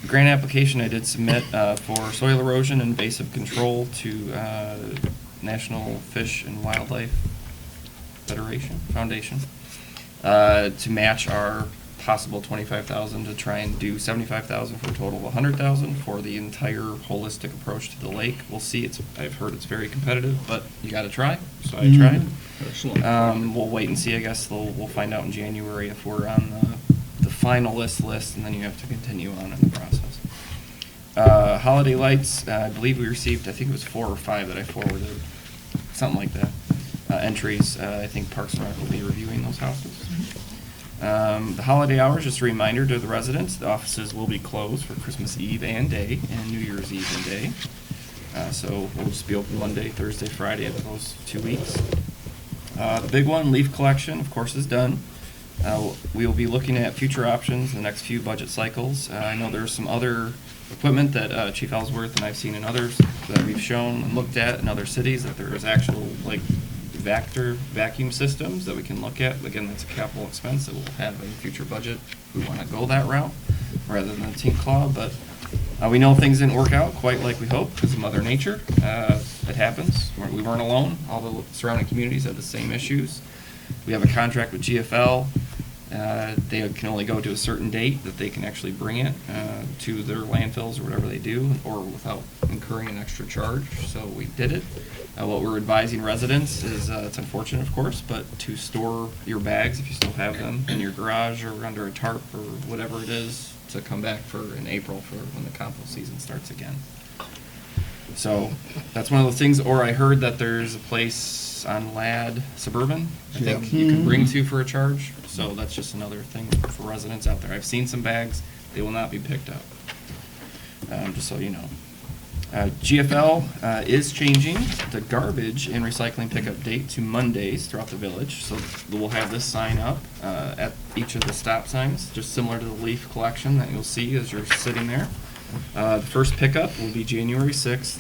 Speaker 8: Grant application I did submit for soil erosion and invasive control to National Fish and Wildlife Foundation to match our possible $25,000 to try and do $75,000 for a total of $100,000 for the entire holistic approach to the lake. We'll see. I've heard it's very competitive, but you got to try. So I tried.
Speaker 4: Excellent.
Speaker 8: We'll wait and see. I guess we'll find out in January if we're on the finalist list, and then you have to continue on in the process. Holiday lights. I believe we received. I think it was 4 or 5 that I forwarded, something like that. Entries. I think Parks and Rec will be reviewing those houses. The holiday hours, just a reminder to the residents, the offices will be closed for Christmas Eve and day and New Year's Eve and day. So we'll just be open Monday, Thursday, Friday of those 2 weeks. The big one, leaf collection, of course, is done. We will be looking at future options in the next few budget cycles. I know there's some other equipment that Chief Ellsworth and I've seen in others that we've shown and looked at in other cities, that there is actual, like, vacuum systems that we can look at. Again, that's a capital expense that we'll have in the future budget. We want to go that route rather than a Tink Claw, but we know things didn't work out quite like we hoped because of Mother Nature. It happens. We weren't alone. All the surrounding communities had the same issues. We have a contract with GFL. They can only go to a certain date that they can actually bring it to their landfills or whatever they do, or without incurring an extra charge. So we did it. What we're advising residents is, it's unfortunate, of course, but to store your bags, if you still have them, in your garage or under a tarp or whatever it is, to come back in April for when the compost season starts again. So that's one of those things. Or I heard that there's a place on Ladd Suburban, I think you can bring to for a charge. So that's just another thing for residents out there. I've seen some bags. They will not be picked up, just so you know. GFL is changing the garbage and recycling pickup date to Mondays throughout the village. So we'll have this sign up at each of the stop signs, just similar to the leaf collection that you'll see as you're sitting there. The first pickup will be January 6th.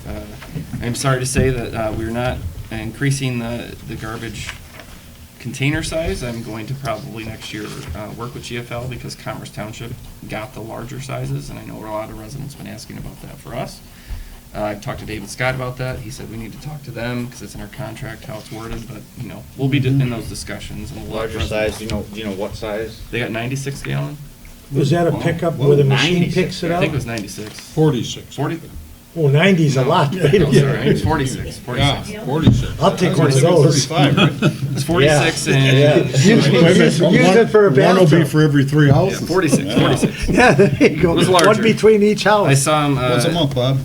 Speaker 8: I'm sorry to say that we're not increasing the garbage container size. I'm going to probably next year work with GFL because Commerce Township got the larger sizes, and I know a lot of residents have been asking about that for us. I talked to David Scott about that. He said we need to talk to them because it's in our contract how it's worded, but, you know, we'll be in those discussions. And we'll let
Speaker 7: Larger size,
Speaker 8: residents-
Speaker 7: do you know what size?
Speaker 8: They got 96 gallon.
Speaker 6: Was that a pickup where the machine picks it
Speaker 8: I
Speaker 6: up?
Speaker 8: think it was 96.
Speaker 4: 46.
Speaker 8: 40?
Speaker 6: Oh, 90's a lot.
Speaker 8: No, sorry, it's 46. 46.
Speaker 4: Yeah, 46.
Speaker 6: I'll take one of those.
Speaker 8: It's 46
Speaker 6: Yeah.
Speaker 8: and.
Speaker 6: Use it for a
Speaker 18: One will be
Speaker 6: bathtub.
Speaker 18: for every 3
Speaker 8: Yeah,
Speaker 18: houses.
Speaker 8: 46.
Speaker 6: Yeah, there you go.
Speaker 8: It was
Speaker 6: One
Speaker 8: larger.
Speaker 6: between each house.
Speaker 8: I saw him.
Speaker 1: Once a month, Bob.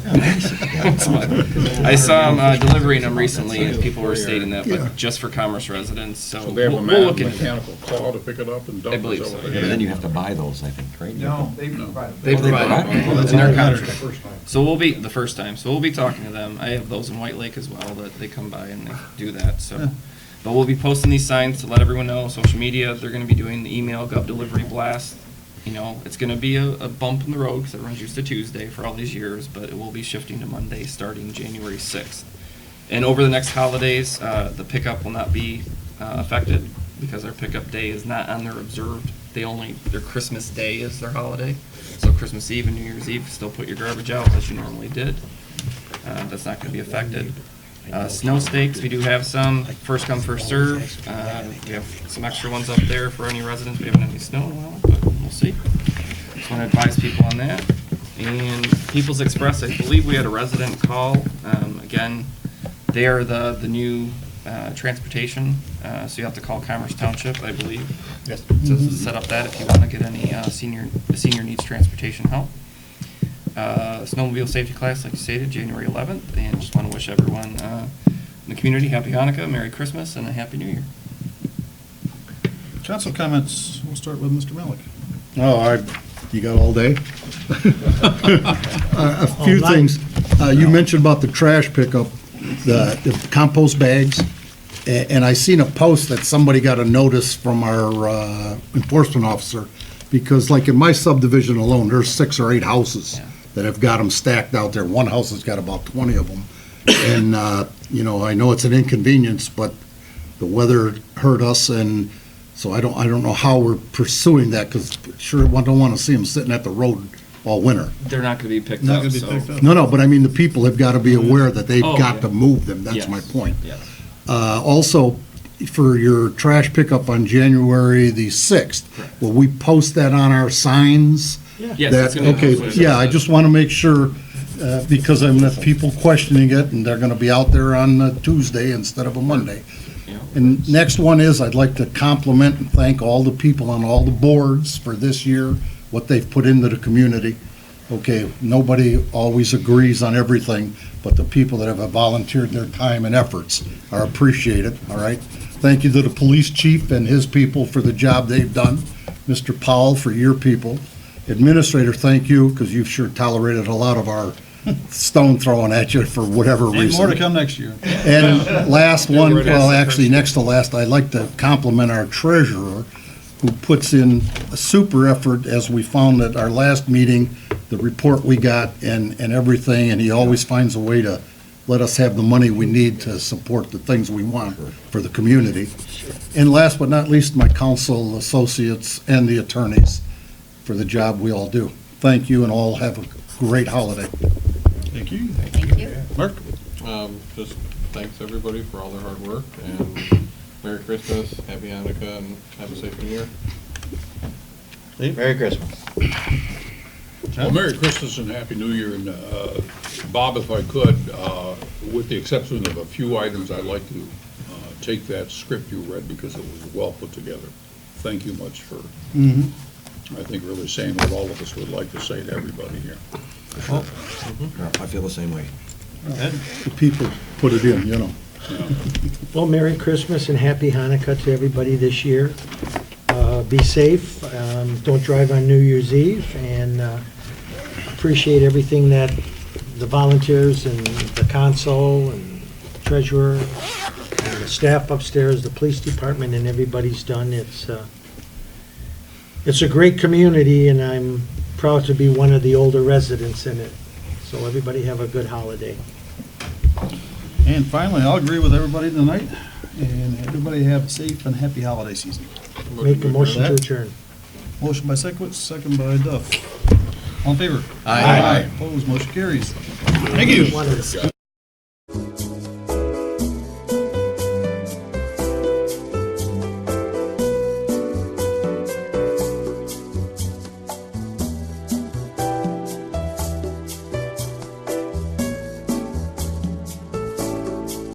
Speaker 8: I saw him delivering them recently, and people were stating that, but just for Commerce residents. So
Speaker 4: So they have a
Speaker 8: we'll look into that.
Speaker 4: mechanical claw to pick it up and dump it?
Speaker 8: I believe
Speaker 4: Is that
Speaker 8: so,
Speaker 4: what
Speaker 8: yeah.
Speaker 4: they
Speaker 17: And then
Speaker 4: do?
Speaker 17: you have to buy those, I think, right?
Speaker 13: No, they provide.
Speaker 8: They provide it. That's in our contract.
Speaker 4: First time.
Speaker 8: So we'll be the first time. So we'll be talking to them. I have those in White Lake as well that they come by and they do that. So, but we'll be posting these signs to let everyone know. Social media. They're going to be doing the email gov delivery blast. You know, it's going to be a bump in the road because everyone's used to Tuesday for all these years, but it will be shifting to Monday starting January 6th. And over the next holidays, the pickup will not be affected because our pickup day is not on their observed. Their Christmas Day is their holiday. So Christmas Eve and New Year's Eve, still put your garbage out as you normally did. That's not going to be affected. Snow stakes, we do have some. First come, first serve. We have some extra ones up there for any residents. We haven't had any snow in a while, but we'll see. Just want to advise people on that. And People's Express, I believe we had a resident call. Again, they are the new transportation, so you have to call Commerce Township, I believe.
Speaker 14: Yes.
Speaker 8: To set up that if you want to get any senior needs transportation help. Snowmobile safety class, like you stated, January 11th, and just want to wish everyone in the community Happy Hanukkah, Merry Christmas, and a Happy New Year.
Speaker 1: Council comments. We'll start with Mr. Malik.
Speaker 18: Oh, you got all day? A few
Speaker 6: night.
Speaker 18: things. You mentioned about the trash pickup, the compost bags, and I seen a post that somebody got a notice from our enforcement officer, because like in my subdivision alone, there's 6 or 8 houses that have got them stacked out there. One house has got about 20 of them. And, you know, I know it's an inconvenience, but the weather hurt us, and so I don't know how we're pursuing that, because sure, I don't want to see them sitting at the road all winter.
Speaker 8: They're not going to be picked
Speaker 1: Not
Speaker 8: up,
Speaker 1: gonna be
Speaker 8: so.
Speaker 1: picked up.
Speaker 18: No, but I mean, the people have got to be aware that they've
Speaker 8: Oh,
Speaker 18: got
Speaker 8: yeah.
Speaker 18: to move them, that's
Speaker 8: Yes.
Speaker 18: my point.
Speaker 8: Yes.
Speaker 18: Also, for your trash pickup on January the 6th, will we post that on our signs?
Speaker 8: Yes, it's gonna be
Speaker 18: Okay,
Speaker 8: posted.
Speaker 18: yeah, I just want to make sure, because I'm the people questioning it, and they're going to be out there on a Tuesday instead of a Monday.
Speaker 8: Yeah.
Speaker 18: And next one is, I'd like to compliment and thank all the people on all the boards for this year, what they've put into the community. Okay, nobody always agrees on everything, but the people that have volunteered their time and efforts are appreciated, all right? Thank you to the police chief and his people for the job they've done. Mr. Powell, for your people. Administrator, thank you, because you've sure tolerated a lot of our stone throwing at you for whatever reason.
Speaker 1: And more to come next year.
Speaker 18: And last one,
Speaker 8: Get rid of
Speaker 18: well,
Speaker 8: that
Speaker 18: actually, next to last, I'd like to compliment our treasurer, who puts in a super effort, as we found at our last meeting, the report we got and everything, and he always finds a way to let us have the money we need to support the things we want for the community. And last but not least, my council associates and the attorneys for the job we all do. Thank you, and all have a great holiday.
Speaker 1: Thank you.
Speaker 15: Thank you.
Speaker 1: Mark?
Speaker 16: Just thanks everybody for all their hard work, and Merry Christmas, Happy Hanukkah, and have a safe New Year.
Speaker 7: Merry Christmas.
Speaker 4: Well, Merry Christmas and Happy New Year, and Bob, if I could, with the exception of a few items, I'd like to take that script you read because it was well put together. Thank you much for, I think, really saying what all of us would like to say to everybody here.
Speaker 17: I feel the same way.
Speaker 18: The people put it in, you know.
Speaker 6: Well, Merry Christmas and Happy Hanukkah to everybody this year. Be safe, don't drive on New Year's Eve, and appreciate everything that the volunteers and the council and treasurer and the staff upstairs, the police department, and everybody's done. It's a great community, and I'm proud to be one of the older residents in it. So everybody have a good holiday.
Speaker 1: And finally, I'll agree with everybody tonight, and everybody have a safe and happy holiday season.
Speaker 6: Make a motion to adjourn.
Speaker 1: Motion by Sekowitz, second by Duff. All in favor?
Speaker 2: Aye.
Speaker 1: Opposed, motion carries. Thank you.
Speaker 6: Wanted to-